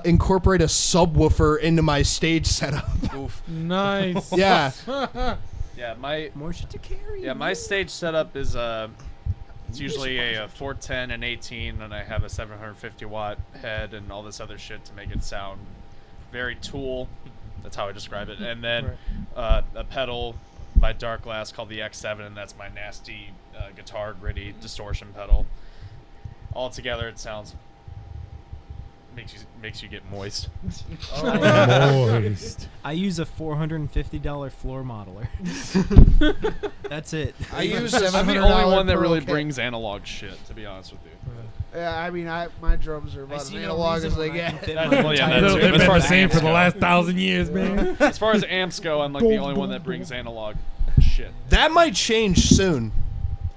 Speaker 8: incorporate a subwoofer into my stage setup.
Speaker 2: Nice.
Speaker 8: Yeah.
Speaker 7: Yeah,
Speaker 6: More shit to carry.
Speaker 7: Yeah, my stage setup is it's usually a 410 and 18, and I have a 750 watt head and all this other shit to make it sound very Tool. That's how I describe it. And then a pedal by Dark Glass called the X7, and that's my nasty guitar gritty distortion pedal. All together, it sounds makes you get moist.
Speaker 1: Moist.
Speaker 6: I use a $450 floor modeler. That's it.
Speaker 5: I use
Speaker 7: I'm the only one that
Speaker 5: $700
Speaker 7: really
Speaker 5: Pro
Speaker 7: brings analog shit, to be honest with you.
Speaker 5: Yeah, I mean, my drums are about as analog as they get.
Speaker 7: Well, yeah, that's
Speaker 1: They've
Speaker 7: as
Speaker 1: been
Speaker 7: far
Speaker 1: the
Speaker 7: as
Speaker 1: same for
Speaker 7: amps
Speaker 1: the
Speaker 7: go.
Speaker 1: last 1,000 years, man.
Speaker 7: As far as amps go, I'm like the only one that brings analog shit.
Speaker 8: That might change soon,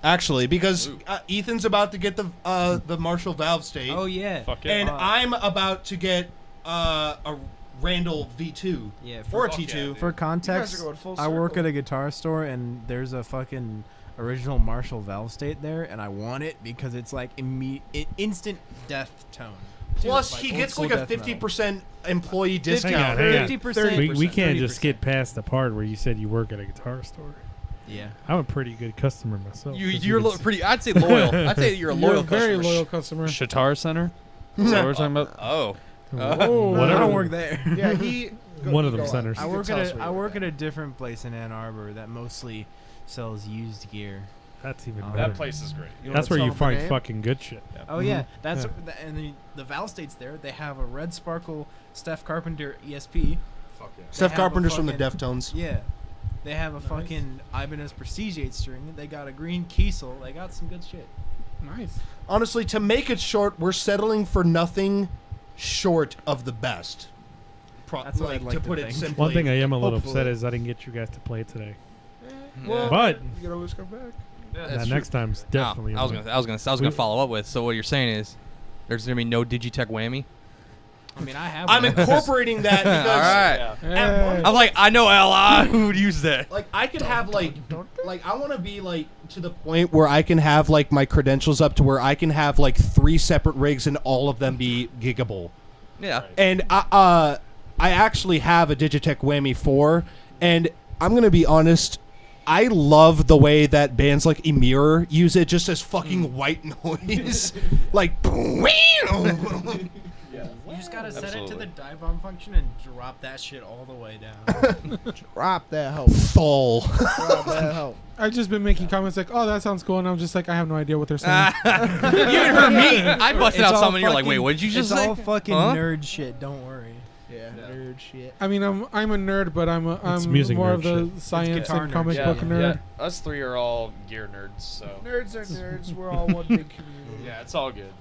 Speaker 8: actually, because Ethan's about to get the Marshall Valve State.
Speaker 6: Oh yeah.
Speaker 7: Fuck yeah.
Speaker 8: And I'm about to get a Randall V2.
Speaker 6: Yeah,
Speaker 8: Or a
Speaker 7: fuck yeah,
Speaker 8: T2.
Speaker 7: dude.
Speaker 6: For
Speaker 5: You guys
Speaker 6: context,
Speaker 5: are going full
Speaker 6: I work
Speaker 5: circle.
Speaker 6: at a guitar store, and there's a fucking original Marshall Valve State there, and I want it because it's like instant death tone.
Speaker 8: Plus,
Speaker 6: like
Speaker 8: he
Speaker 6: old
Speaker 8: gets
Speaker 6: school
Speaker 8: like a
Speaker 6: death metal.
Speaker 8: 50% employee
Speaker 1: Hang on,
Speaker 8: discount.
Speaker 1: hang on.
Speaker 6: 50%.
Speaker 1: We can't just
Speaker 6: 30%.
Speaker 1: skip past the part where you said you work at a guitar store.
Speaker 6: Yeah.
Speaker 1: I'm a pretty good customer myself.
Speaker 3: You're pretty. I'd say loyal. I'd say you're a
Speaker 2: You're
Speaker 3: loyal
Speaker 2: a very
Speaker 3: customer.
Speaker 2: loyal customer.
Speaker 7: Shatar Center. Is that what we're talking about?
Speaker 3: Oh.
Speaker 2: Oh,
Speaker 6: I don't work there.
Speaker 5: Yeah, he.
Speaker 1: One of them centers.
Speaker 6: I work at a different place in Ann Arbor that mostly sells used gear.
Speaker 1: That's even
Speaker 6: Oh.
Speaker 1: better.
Speaker 7: That place is great.
Speaker 1: That's where
Speaker 5: tell
Speaker 1: you
Speaker 5: them the
Speaker 1: find
Speaker 5: name?
Speaker 1: fucking good shit.
Speaker 6: Oh yeah, that's
Speaker 1: Yeah.
Speaker 6: and the Val State's there. They have a red sparkle Steph Carpenter ESP.
Speaker 7: Fuck yeah.
Speaker 8: Steph
Speaker 6: They have a
Speaker 8: Carpenter's from the
Speaker 6: fucking-
Speaker 8: Deftones.
Speaker 6: Yeah, they have a fucking Ibanez Prestige 8 string. They got a green Kiesel. They got some good shit.
Speaker 2: Nice.
Speaker 8: Honestly, to make it short, we're settling for nothing short of the best.
Speaker 6: That's what I'd like
Speaker 8: to
Speaker 6: to
Speaker 8: put it
Speaker 6: think.
Speaker 8: simply.
Speaker 1: One thing I am a little upset
Speaker 5: Hopefully.
Speaker 1: is I didn't get you guys to play today.
Speaker 5: Well,
Speaker 1: But
Speaker 5: you can always come back.
Speaker 1: that next time's definitely.
Speaker 3: I was
Speaker 1: on.
Speaker 3: gonna follow up with. So what you're saying is, there's gonna be no Digitech whammy.
Speaker 6: I mean, I have.
Speaker 8: I'm
Speaker 6: one.
Speaker 8: incorporating that because
Speaker 3: All right.
Speaker 2: Hey.
Speaker 3: I'm like, I know Ella who would use that.
Speaker 8: like I could have like I want to be like to the point where I can have like my credentials up to where I can have like 3 separate rigs and all of them be giggable.
Speaker 3: Yeah.
Speaker 8: And I actually have a Digitech Whammy 4, and I'm gonna be honest. I love the way that bands like Emir use it just as fucking white noise. Like,
Speaker 6: You just gotta set it to
Speaker 7: Absolutely.
Speaker 6: the dive bomb function and drop that shit all the way down.
Speaker 5: Drop that hoe.
Speaker 8: full.
Speaker 5: Drop that hoe.
Speaker 2: I've just been making comments like, "Oh, that sounds cool," and I'm just like, I have no idea what they're saying.
Speaker 3: You even heard me. I busted
Speaker 6: It's
Speaker 3: out
Speaker 6: all
Speaker 3: something. You're like,
Speaker 6: fucking-
Speaker 3: wait, what did you just
Speaker 6: it's
Speaker 3: say?
Speaker 6: all fucking
Speaker 3: Huh?
Speaker 6: nerd shit. Don't worry.
Speaker 5: Yeah, nerd shit.
Speaker 2: I mean, I'm a nerd, but I'm
Speaker 1: music
Speaker 2: more
Speaker 1: nerd
Speaker 2: of the
Speaker 1: shit.
Speaker 2: science
Speaker 6: guitar
Speaker 2: and
Speaker 6: nerd
Speaker 2: comic
Speaker 6: shit.
Speaker 2: book nerd.
Speaker 7: Yeah. Us three are all gear nerds, so
Speaker 5: Nerds are nerds. We're all one big community.
Speaker 7: yeah, it's all good.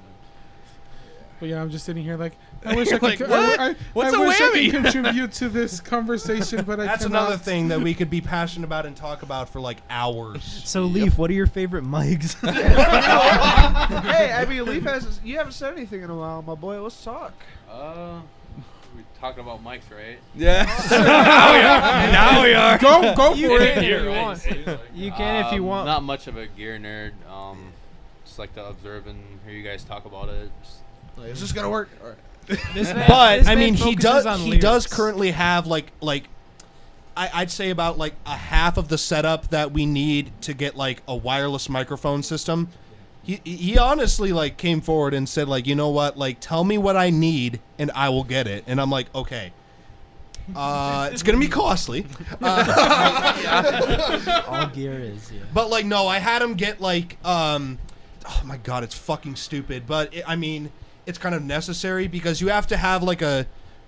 Speaker 2: But yeah, I'm just sitting here like, I wish I
Speaker 3: Like,
Speaker 2: could.
Speaker 3: what?
Speaker 2: I
Speaker 3: What's a
Speaker 2: wish I
Speaker 3: whammy?
Speaker 2: could contribute to this conversation, but I
Speaker 8: That's
Speaker 2: cannot.
Speaker 8: another thing that we could be passionate about and talk about for like hours.
Speaker 6: So, Leaf, what are your favorite mics?
Speaker 5: Hey, I mean, Leaf has. You haven't said anything in a while, my boy. Let's talk.
Speaker 9: We're talking about mics, right?
Speaker 3: Yeah. now we are.
Speaker 2: Go
Speaker 6: You
Speaker 2: for
Speaker 6: can
Speaker 2: it.
Speaker 6: if you want. You can if you want.
Speaker 9: Not much of a gear nerd. Just like to observe and hear you guys talk about it. Just,
Speaker 5: Like, is this gonna work? All right.
Speaker 6: This man-
Speaker 8: But
Speaker 6: this
Speaker 8: I
Speaker 6: man
Speaker 8: mean, he
Speaker 6: focuses
Speaker 8: does.
Speaker 6: on
Speaker 8: He does
Speaker 6: lyrics.
Speaker 8: currently have like I'd say about like a half of the setup that we need to get like a wireless microphone system. He honestly like came forward and said like, you know what, like tell me what I need and I will get it. And I'm like, okay. It's gonna be costly.
Speaker 6: All gear is. Yeah.
Speaker 8: But like no, I had him get like oh my god, it's fucking stupid, but I mean, it's kind of necessary because you have to have like a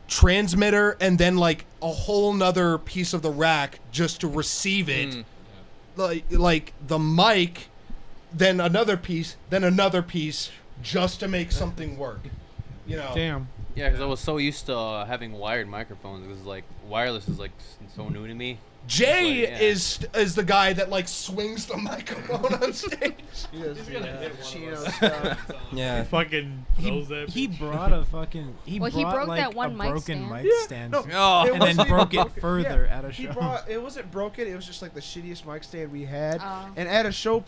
Speaker 8: transmitter and then like a whole nother piece of the rack just to receive it. Like the mic, then another piece just to make something work. You know.
Speaker 2: Damn.
Speaker 9: yeah, because I was so used to having wired microphones. Because like wireless is like so new to me.
Speaker 8: Jay
Speaker 9: Like, yeah.
Speaker 8: is the guy that like swings the microphone on stage.
Speaker 5: He does Chino stuff.
Speaker 8: Yeah.
Speaker 1: Fucking throws that.
Speaker 6: He brought a fucking. He
Speaker 10: Well, he
Speaker 6: brought
Speaker 10: broke
Speaker 6: like
Speaker 10: that one
Speaker 6: a
Speaker 10: mic
Speaker 6: broken
Speaker 10: stand.
Speaker 6: mic
Speaker 5: Yeah,
Speaker 6: stand.
Speaker 5: no,
Speaker 3: Oh.
Speaker 6: And then
Speaker 5: wasn't
Speaker 6: broke
Speaker 5: even
Speaker 6: it further at a
Speaker 5: He
Speaker 6: show.
Speaker 5: brought. It wasn't broken. It was just like the shittiest mic stand we had.
Speaker 10: Oh.
Speaker 5: And at a show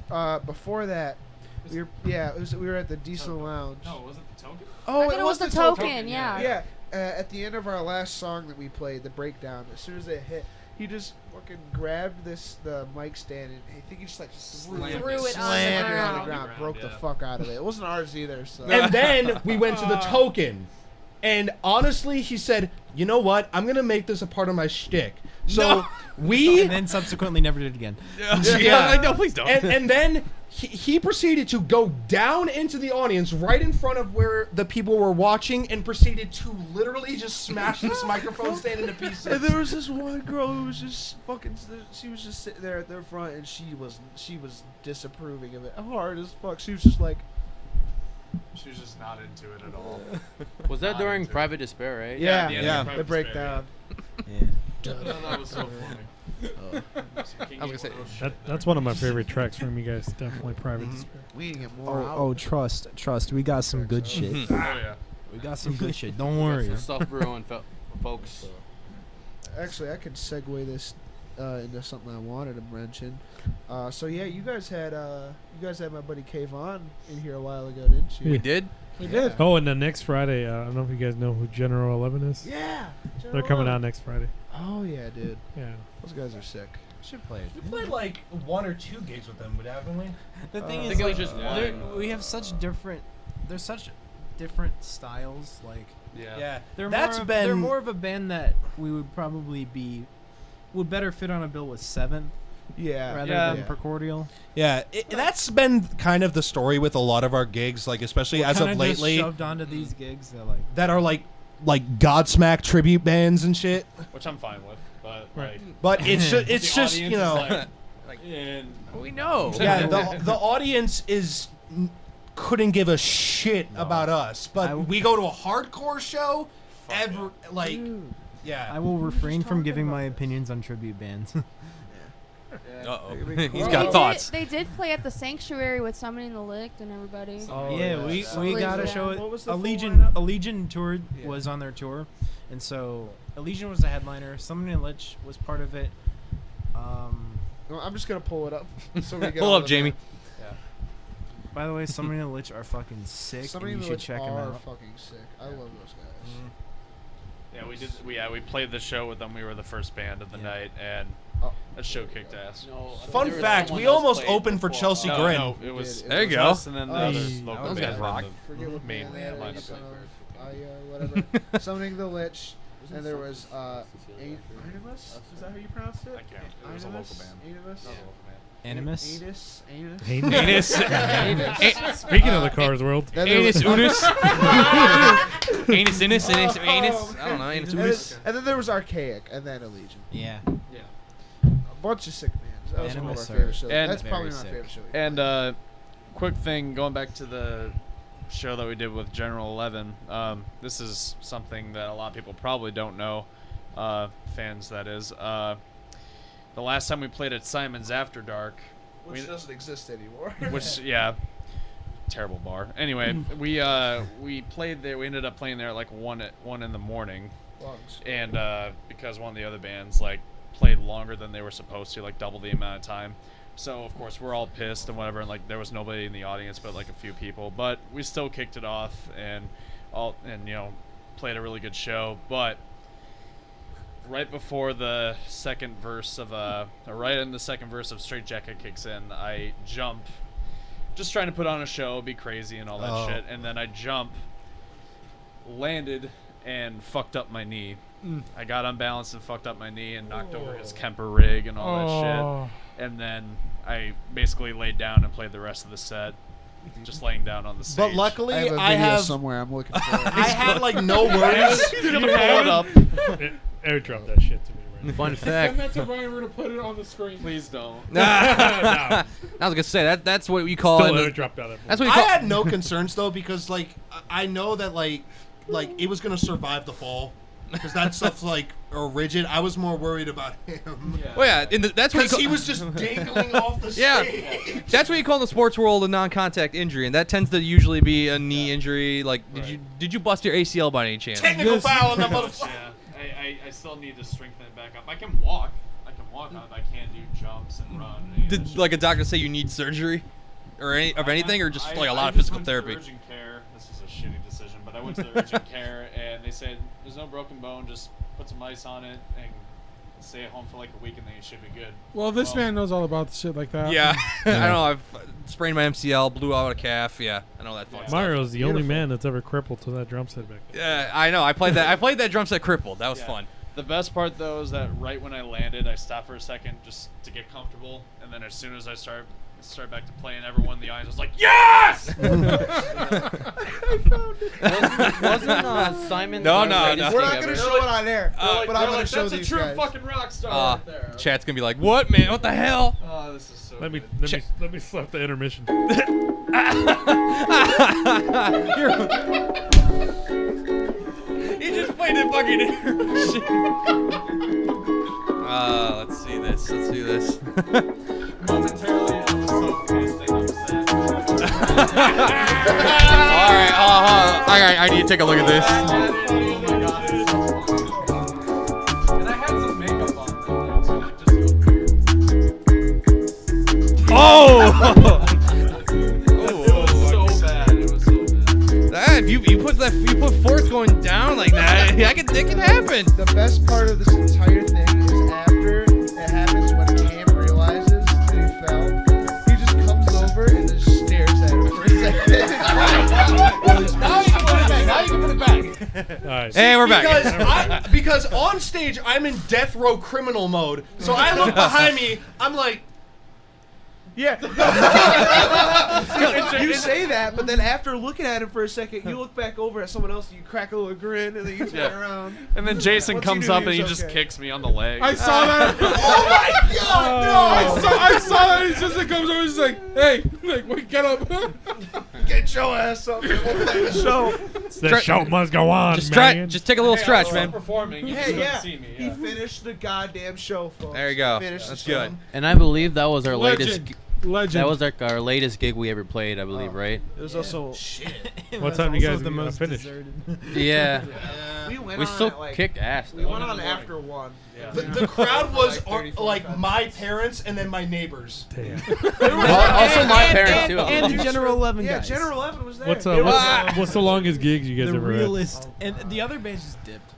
Speaker 5: before that, we were at the Diesel Lounge.
Speaker 7: No, was it the token?
Speaker 5: Oh,
Speaker 10: I thought it was the token, yeah.
Speaker 5: Yeah. At the end of our last song that we played, the breakdown, as soon as it hit, he just fucking grabbed the mic stand and I think he just like
Speaker 10: Threw it on the
Speaker 5: slammed it on the
Speaker 10: ground.
Speaker 5: ground, broke the fuck out of it. It wasn't ours either. So.
Speaker 8: And then we went to the token. And honestly, he said, you know what? I'm going to make this a part of my shtick. So we...
Speaker 6: And then subsequently never did it again.
Speaker 3: Yeah. Like, no, please don't.
Speaker 8: And then he proceeded to go down into the audience right in front of where the people were watching and proceeded to literally just smash this microphone stand into pieces.
Speaker 5: And there was this one girl who was just fucking. She was just sitting there at their front, and she was disapproving of it hard as fuck. She was just like,
Speaker 7: She was just not into it at all.
Speaker 9: Was that
Speaker 7: Not
Speaker 9: during
Speaker 7: into it.
Speaker 9: Private Despair, right?
Speaker 5: yeah,
Speaker 7: the end of
Speaker 5: the
Speaker 7: Private
Speaker 5: breakdown.
Speaker 6: Yeah.
Speaker 7: That was so funny.
Speaker 3: I was gonna say.
Speaker 1: That's one of my favorite tracks from you guys. Definitely Private Despair.
Speaker 5: We need to get more out.
Speaker 6: Oh, trust. We got some good shit.
Speaker 7: Oh yeah.
Speaker 6: We got some good shit. Don't
Speaker 9: Got
Speaker 6: worry.
Speaker 9: some stuff brewing, folks.
Speaker 5: Actually, I could segue this into something I wanted to mention. So yeah, you guys had my buddy Kayvon in here a while ago, didn't you?
Speaker 3: We did.
Speaker 2: We did.
Speaker 1: Oh, and then next Friday, I don't know if you guys know who General 11 is.
Speaker 5: Yeah.
Speaker 1: They're coming out next Friday.
Speaker 5: Oh yeah, dude.
Speaker 1: Yeah.
Speaker 5: Those guys are sick.
Speaker 6: Should play it.
Speaker 8: We played like 1 or 2 gigs with them, haven't we?
Speaker 6: The thing
Speaker 7: I
Speaker 6: is,
Speaker 7: think it was
Speaker 6: like,
Speaker 7: just one.
Speaker 6: we have such different. There's such different styles. Like,
Speaker 8: Yeah.
Speaker 6: they're
Speaker 8: That's
Speaker 6: more of,
Speaker 8: been
Speaker 6: they're more of a band that we would probably would better fit on a bill with Seventh
Speaker 5: Yeah.
Speaker 6: rather
Speaker 7: Yeah.
Speaker 6: than Precordial.
Speaker 8: Yeah, that's been kind of the story with a lot of our gigs, like especially as of
Speaker 6: Kinda just
Speaker 8: lately,
Speaker 6: shoved onto these gigs that like.
Speaker 8: that are like Godsmack tribute bands and shit.
Speaker 7: Which I'm fine with, but
Speaker 1: Right.
Speaker 7: like,
Speaker 8: But it's
Speaker 7: the
Speaker 8: just
Speaker 7: audience
Speaker 8: you know,
Speaker 7: is like, and
Speaker 3: We know.
Speaker 8: yeah, the audience couldn't give a shit about us, but we go to a hardcore show, yeah.
Speaker 6: I will refrain from giving my opinions on tribute bands.
Speaker 3: Uh-oh.
Speaker 5: He's
Speaker 3: He's
Speaker 5: got
Speaker 3: got
Speaker 10: They
Speaker 3: thoughts.
Speaker 10: They did play at the Sanctuary with Somebody in the Licht and everybody.
Speaker 6: Yeah, we got a show.
Speaker 5: What was the
Speaker 6: A
Speaker 5: full
Speaker 6: Legion
Speaker 5: lineup?
Speaker 6: a Legion tour was on their tour, and so a Legion was the headliner. Somebody Lich was part of it.
Speaker 5: No, I'm just gonna pull it up. So we get
Speaker 3: Pull
Speaker 5: all
Speaker 3: up,
Speaker 5: the
Speaker 3: Jamie.
Speaker 6: By the way, Somebody Lich are fucking sick,
Speaker 5: Somebody
Speaker 6: and
Speaker 5: in
Speaker 6: you
Speaker 5: the
Speaker 6: should
Speaker 5: Lich
Speaker 6: check them
Speaker 5: are
Speaker 6: out.
Speaker 5: fucking sick. I love those guys.
Speaker 7: yeah, we did. We played the show with them. We were the first band of the night, and that show kicked ass.
Speaker 8: Fun fact: we almost opened for Chelsea Grin.
Speaker 7: No, it was.
Speaker 5: There
Speaker 3: you go.
Speaker 7: us and then the other
Speaker 6: Hey,
Speaker 7: local
Speaker 3: those
Speaker 7: band
Speaker 3: guys rock.
Speaker 7: from
Speaker 5: Forget
Speaker 7: the
Speaker 5: what
Speaker 7: main
Speaker 5: band they had.
Speaker 7: lineup.
Speaker 5: Whatever. Summoning the Lich, and there was Animus. Is that how you pronounce it?
Speaker 7: I can't. It was a local band.
Speaker 5: Animus.
Speaker 6: Animus.
Speaker 5: Anus.
Speaker 3: Anus.
Speaker 1: Speaking of the Cars world,
Speaker 5: Then there
Speaker 3: Anus
Speaker 5: was-
Speaker 3: unus. Anus inus. Anus anus. I don't know. Anus
Speaker 5: And
Speaker 3: unus.
Speaker 5: then there was Archaic, and then Allegiant.
Speaker 6: Yeah.
Speaker 5: A bunch of sick bands. That was one of our
Speaker 6: Animus
Speaker 5: favorite
Speaker 6: are
Speaker 5: shows.
Speaker 7: and
Speaker 5: That's probably my
Speaker 6: very
Speaker 5: favorite show.
Speaker 7: And quick thing, going back to the show that we did with General 11. This is something that a lot of people probably don't know, fans that is. The last time we played at Simon's After Dark,
Speaker 5: Which doesn't exist anymore.
Speaker 7: which yeah, terrible bar. Anyway, we played there. We ended up playing there at like 1 in the morning,
Speaker 5: Lungs.
Speaker 7: and because one of the other bands like played longer than they were supposed to, like double the amount of time. So of course we're all pissed and whatever, and like there was nobody in the audience but like a few people, but we still kicked it off and you know, played a really good show. But right before the second verse of right in the second verse of Straight Jacket kicks in, I jump, just trying to put on a show, be crazy and all that shit, and then I jump, landed, and fucked up my knee. I got unbalanced and fucked up my knee and knocked over his Kemper rig and all that shit. And then I basically laid down and played the rest of the set, just laying down on the stage.
Speaker 8: But luckily,
Speaker 5: I have a video
Speaker 8: I have
Speaker 5: somewhere. I'm looking for it.
Speaker 8: I had like no worries.
Speaker 7: He's gonna pull it up.
Speaker 1: airdrop that shit to me right
Speaker 3: Fun
Speaker 2: Send
Speaker 3: fact.
Speaker 2: that to Ryan. We're gonna put it on the screen.
Speaker 7: Please don't.
Speaker 3: I was gonna say that's what you call
Speaker 1: Still
Speaker 3: it.
Speaker 1: airdrop down there.
Speaker 3: That's what you
Speaker 8: I
Speaker 3: call.
Speaker 8: had no concerns though because like I know that like it was gonna survive the fall because that stuff's like rigid. I was more worried about him.
Speaker 3: Well, yeah, that's what you
Speaker 8: Because
Speaker 3: call,
Speaker 8: he was just dangling off the
Speaker 3: Yeah.
Speaker 8: stage.
Speaker 3: That's what you call in the sports world a non-contact injury, and that tends to usually be a knee injury. Like, did you bust your ACL by any chance?
Speaker 8: Technical foul on that motherfucker.
Speaker 7: Yeah, I still need to strengthen it back up. I can walk on it. I can't do jumps and run.
Speaker 3: Did like a doctor say you need surgery, or anything, or just like a lot
Speaker 7: I
Speaker 3: of physical
Speaker 7: went to
Speaker 3: therapy?
Speaker 7: the urgent care. This is a shitty decision, but I went to the urgent care and they said there's no broken bone. Just put some ice on it and stay at home for like a week, and then you should be good.
Speaker 2: Well, this man knows all about shit like that.
Speaker 3: Yeah, I know. I've sprained my MCL, blew out a calf. Yeah, I know that.
Speaker 1: now. Mario's the only man that's ever crippled to that drum set back there.
Speaker 3: Yeah, I know. I played that drum set crippled. That was fun.
Speaker 7: The best part though is that right when I landed, I stopped for a second just to get comfortable, and then as soon as I start back to playing, everyone in the audience was like, "Yes!"
Speaker 9: Wasn't Simon?
Speaker 3: No.
Speaker 5: We're not gonna show it on air, but I'm gonna
Speaker 7: like,
Speaker 5: show
Speaker 7: that's a
Speaker 5: these
Speaker 7: true
Speaker 5: guys.
Speaker 7: fucking rock star right there.
Speaker 3: Chat's gonna be like, "What, man? What the hell?"
Speaker 7: Oh, this is so
Speaker 1: Let me
Speaker 7: good.
Speaker 1: let me slap the intermission.
Speaker 3: He just played the fucking intermission. Let's see this.
Speaker 7: Momentarily, I was so pissed and upset.
Speaker 3: All right, I need to take a look at this.
Speaker 7: Oh my god, it's so fun. And I had some makeup on though, so like just
Speaker 3: Oh!
Speaker 7: It was so bad. It was so bad.
Speaker 3: Hey, happened?
Speaker 5: The best part of this entire thing is after it happens when Cam realizes that he fell, he just comes over and just stares at him for a second.
Speaker 8: Now you can put it back. Now you can put it back.
Speaker 1: All right.
Speaker 3: Hey, we're back.
Speaker 8: Because on stage I'm in death row criminal mode, so I look behind me. I'm like,
Speaker 5: Yeah. You say that, but then after looking at him for a second, you look back over at someone else and you crack a little grin and then you turn around.
Speaker 7: And then Jason
Speaker 5: Once you
Speaker 7: comes
Speaker 5: knew
Speaker 7: up
Speaker 5: he
Speaker 7: and he
Speaker 5: was
Speaker 7: just
Speaker 5: okay.
Speaker 7: kicks me on the leg.
Speaker 2: I saw that.
Speaker 8: oh my god, no!
Speaker 2: I saw that. He just comes over. He's like, "Hey, like, wait, get up."
Speaker 5: Get your ass up and we'll play the show.
Speaker 1: The show must go on,
Speaker 3: Just
Speaker 1: man.
Speaker 3: just take a little stretch, man.
Speaker 7: Performing. You
Speaker 5: Hey,
Speaker 7: just
Speaker 5: yeah.
Speaker 7: couldn't see me.
Speaker 5: He finished the goddamn show, folks.
Speaker 3: There you go.
Speaker 5: Finished
Speaker 3: That's
Speaker 5: the show.
Speaker 3: good.
Speaker 9: And I believe that was our latest.
Speaker 2: Legend. Legend.
Speaker 9: That was our latest gig we ever played, I believe, right?
Speaker 5: It was also
Speaker 1: What time you guys finish?
Speaker 9: Yeah.
Speaker 5: we went
Speaker 9: We
Speaker 5: on
Speaker 9: still
Speaker 5: at, like,
Speaker 9: kicked ass.
Speaker 5: We went on after 1.
Speaker 7: Yeah.
Speaker 8: The crowd was
Speaker 5: Like 30,
Speaker 8: like
Speaker 5: 45
Speaker 8: my
Speaker 5: minutes.
Speaker 8: parents and then my neighbors.
Speaker 1: Damn.
Speaker 9: Also my parents too.
Speaker 6: And the General 11
Speaker 5: Yeah,
Speaker 6: guys.
Speaker 5: General 11 was there.
Speaker 1: What's the longest gigs you guys
Speaker 6: The
Speaker 1: ever had?
Speaker 6: realist. And the other bands just dipped.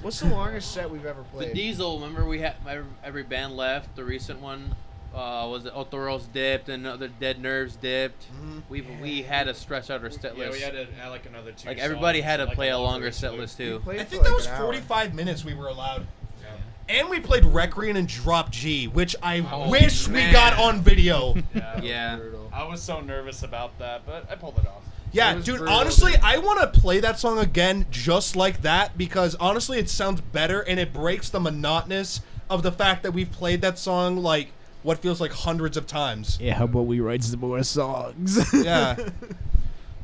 Speaker 5: What's the longest set we've ever
Speaker 9: The
Speaker 5: played?
Speaker 9: Diesel, remember we had every band left. The recent one was it Otoros dipped and other Dead Nerves dipped. We had to stretch out our set
Speaker 7: Yeah,
Speaker 9: list.
Speaker 7: we had to add like another 2
Speaker 9: Like everybody
Speaker 7: songs
Speaker 9: had to
Speaker 7: and, like,
Speaker 9: play a
Speaker 7: longer
Speaker 9: longer set
Speaker 7: interlude.
Speaker 9: list too.
Speaker 5: Played
Speaker 8: I
Speaker 5: for
Speaker 8: think that
Speaker 5: like
Speaker 8: was
Speaker 5: an hour.
Speaker 8: 45 minutes we were allowed.
Speaker 7: Yeah.
Speaker 8: And we played Recreant and Drop G, which I
Speaker 9: Oh,
Speaker 8: wish we
Speaker 9: man.
Speaker 8: got on video.
Speaker 7: Yeah.
Speaker 9: Yeah.
Speaker 7: I was so nervous about that, but I pulled it off.
Speaker 8: Yeah,
Speaker 5: It was
Speaker 8: dude,
Speaker 5: brutal,
Speaker 8: honestly,
Speaker 5: dude.
Speaker 8: I want to play that song again just like that because honestly it sounds better and it breaks the monotonous of the fact that we've played that song like what feels like hundreds of times.
Speaker 6: Yeah, how about we write some more songs?
Speaker 8: Yeah.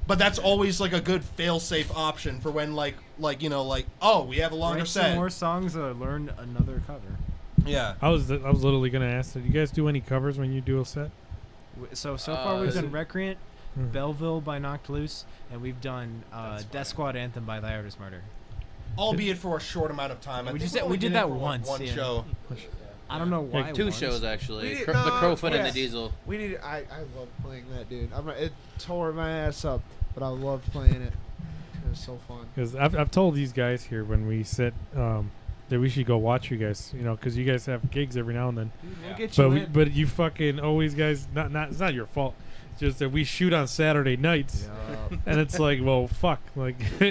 Speaker 8: But that's always like a good fail-safe option for when like you know like oh, we have a longer
Speaker 6: Write
Speaker 8: set.
Speaker 6: some more songs or learn another cover.
Speaker 8: Yeah.
Speaker 1: I was literally gonna ask, did you guys do any covers when you do a set?
Speaker 6: So far we've
Speaker 9: is
Speaker 6: done
Speaker 9: it-
Speaker 6: Recreant,
Speaker 1: Hmm.
Speaker 6: Belleville by Knocked Loose, and we've done Death Squad Anthem by The Artist Murder.
Speaker 8: Albeit for a short amount of time. I
Speaker 6: We
Speaker 8: think
Speaker 6: just- we
Speaker 8: only
Speaker 6: did
Speaker 8: it
Speaker 6: that
Speaker 8: for, like,
Speaker 6: once,
Speaker 8: one
Speaker 6: yeah.
Speaker 8: show.
Speaker 6: I don't know why.
Speaker 9: Two
Speaker 6: once.
Speaker 9: shows actually.
Speaker 5: We did-
Speaker 9: The
Speaker 5: no,
Speaker 9: Crowfoot and the
Speaker 5: yes.
Speaker 9: Diesel.
Speaker 5: We need. I love playing that, dude. It tore my ass up, but I loved playing it. It was so fun.
Speaker 1: Because I've told these guys here when we sit that we should go watch you guys, you know, because you guys have gigs every now and then.
Speaker 5: We'll get you in.
Speaker 1: But you fucking always guys not it's not your fault. It's just that we shoot on Saturday nights, and it's like, well, fuck, like
Speaker 8: I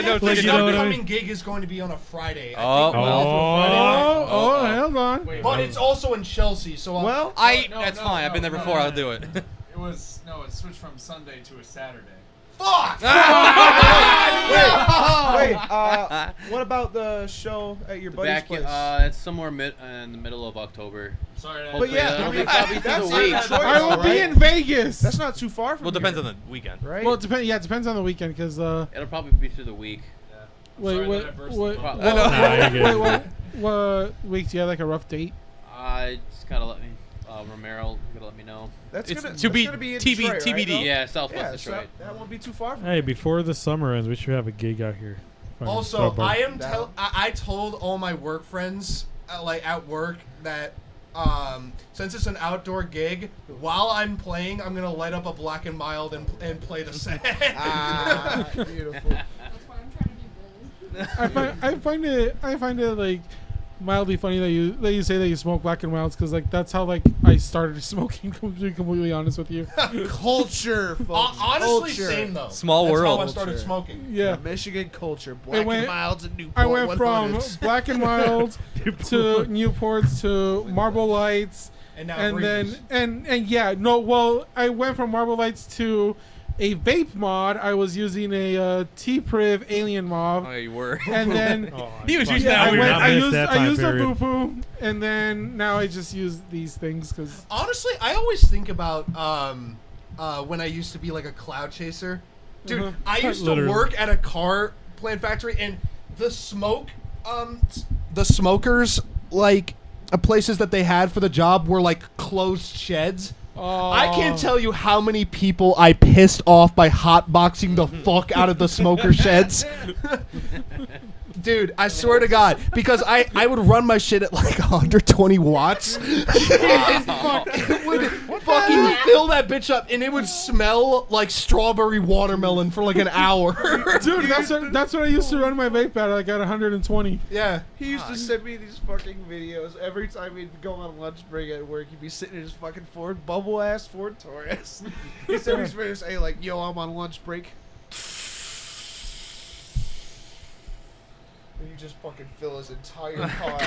Speaker 8: know
Speaker 1: like,
Speaker 8: the
Speaker 1: you know what I
Speaker 8: upcoming
Speaker 1: mean?
Speaker 8: gig is going to be on a Friday. I
Speaker 3: Oh.
Speaker 8: think we're off on Friday night.
Speaker 2: Hold on.
Speaker 7: Wait,
Speaker 8: But it's also in Chelsea, so
Speaker 5: Well,
Speaker 3: That's fine. I've been there before. I'll do it.
Speaker 7: It switched from Sunday to a Saturday.
Speaker 8: fuck.
Speaker 5: Wait. What about the show at your buddy's
Speaker 9: Back
Speaker 5: place?
Speaker 9: it's somewhere in the middle of October.
Speaker 7: Sorry,
Speaker 5: But yeah,
Speaker 9: It'll
Speaker 5: I
Speaker 9: be
Speaker 5: mean,
Speaker 9: probably through
Speaker 5: that's
Speaker 9: the week.
Speaker 5: not a choice,
Speaker 2: I will be
Speaker 5: right?
Speaker 2: in Vegas.
Speaker 5: That's not too far from
Speaker 3: Well, it
Speaker 5: here,
Speaker 3: depends on the weekend.
Speaker 5: right?
Speaker 2: Well, it depends on the weekend, because
Speaker 9: It'll probably be through the week.
Speaker 2: wait,
Speaker 7: Sorry that I burst
Speaker 2: what,
Speaker 7: the
Speaker 2: what,
Speaker 7: bubble.
Speaker 1: Nah, you're good.
Speaker 2: what week do you have like a rough date?
Speaker 9: Just gotta let me. Romero, gotta let me know.
Speaker 5: That's
Speaker 3: It's
Speaker 5: gonna,
Speaker 3: to be
Speaker 5: that's gonna be in
Speaker 3: TB
Speaker 5: Detroit, right,
Speaker 3: TBD.
Speaker 5: though?
Speaker 9: Yeah, Southwest
Speaker 5: Yeah, so
Speaker 9: Detroit.
Speaker 5: that won't be too far from
Speaker 1: Hey,
Speaker 5: here.
Speaker 1: before the summer ends, we should have a gig out here. Fucking
Speaker 8: Also,
Speaker 1: throw a bar-
Speaker 8: I am
Speaker 5: Down.
Speaker 8: I told all my work friends like at work that since it's an outdoor gig, while I'm playing, I'm gonna light up a Black and Mild and play the set.
Speaker 5: Ah, beautiful.
Speaker 10: That's why I'm trying to be bold.
Speaker 2: I find it like mildly funny that you say that you smoke Black and Wilds, because like that's how like I started smoking. To be completely honest with you.
Speaker 5: Culture, folks.
Speaker 8: Honestly,
Speaker 5: Culture.
Speaker 8: same though.
Speaker 3: Small
Speaker 8: That's
Speaker 3: world.
Speaker 8: how I started
Speaker 5: Culture.
Speaker 8: smoking.
Speaker 2: Yeah.
Speaker 5: Michigan culture. Black
Speaker 2: went-
Speaker 5: and Milds and Newport
Speaker 2: I went from
Speaker 5: 100s.
Speaker 2: Black and Mild to Newports to Marble Lights,
Speaker 8: And now
Speaker 2: and
Speaker 8: Breeze.
Speaker 2: then and yeah, no, well, I went from Marble Lights to a vape mod. I was using a T-Priv Alien Mob,
Speaker 3: Oh, you were.
Speaker 2: and then
Speaker 1: Oh,
Speaker 3: He was
Speaker 1: fuck.
Speaker 3: using that
Speaker 2: I
Speaker 3: weird.
Speaker 2: went. I
Speaker 1: missed
Speaker 2: used
Speaker 1: that
Speaker 2: I
Speaker 1: time
Speaker 2: used a
Speaker 1: period.
Speaker 2: Voopoo, and then now I just use these things because
Speaker 8: Honestly, I always think about when I used to be like a cloud chaser. Dude,
Speaker 2: Uh-huh.
Speaker 8: I used to
Speaker 1: Literally.
Speaker 8: work at a car plant factory, and the smokers like places that they had for the job were like closed sheds. I can't tell you how many people I pissed off by hotboxing the fuck out of the smoker sheds. Dude, I swear to God, because I would run my shit at like 120 watts. It would fucking fill that bitch up, and it would smell like strawberry watermelon for like an hour.
Speaker 2: Dude, that's what I used to run my vape at, like at 120.
Speaker 8: Yeah.
Speaker 5: He used to send me these fucking videos every time we'd go on lunch break at work. He'd be sitting in his fucking bubble ass Ford Taurus. He sent me these videos saying like, "Yo, I'm on lunch break." And you just fucking fill his entire car.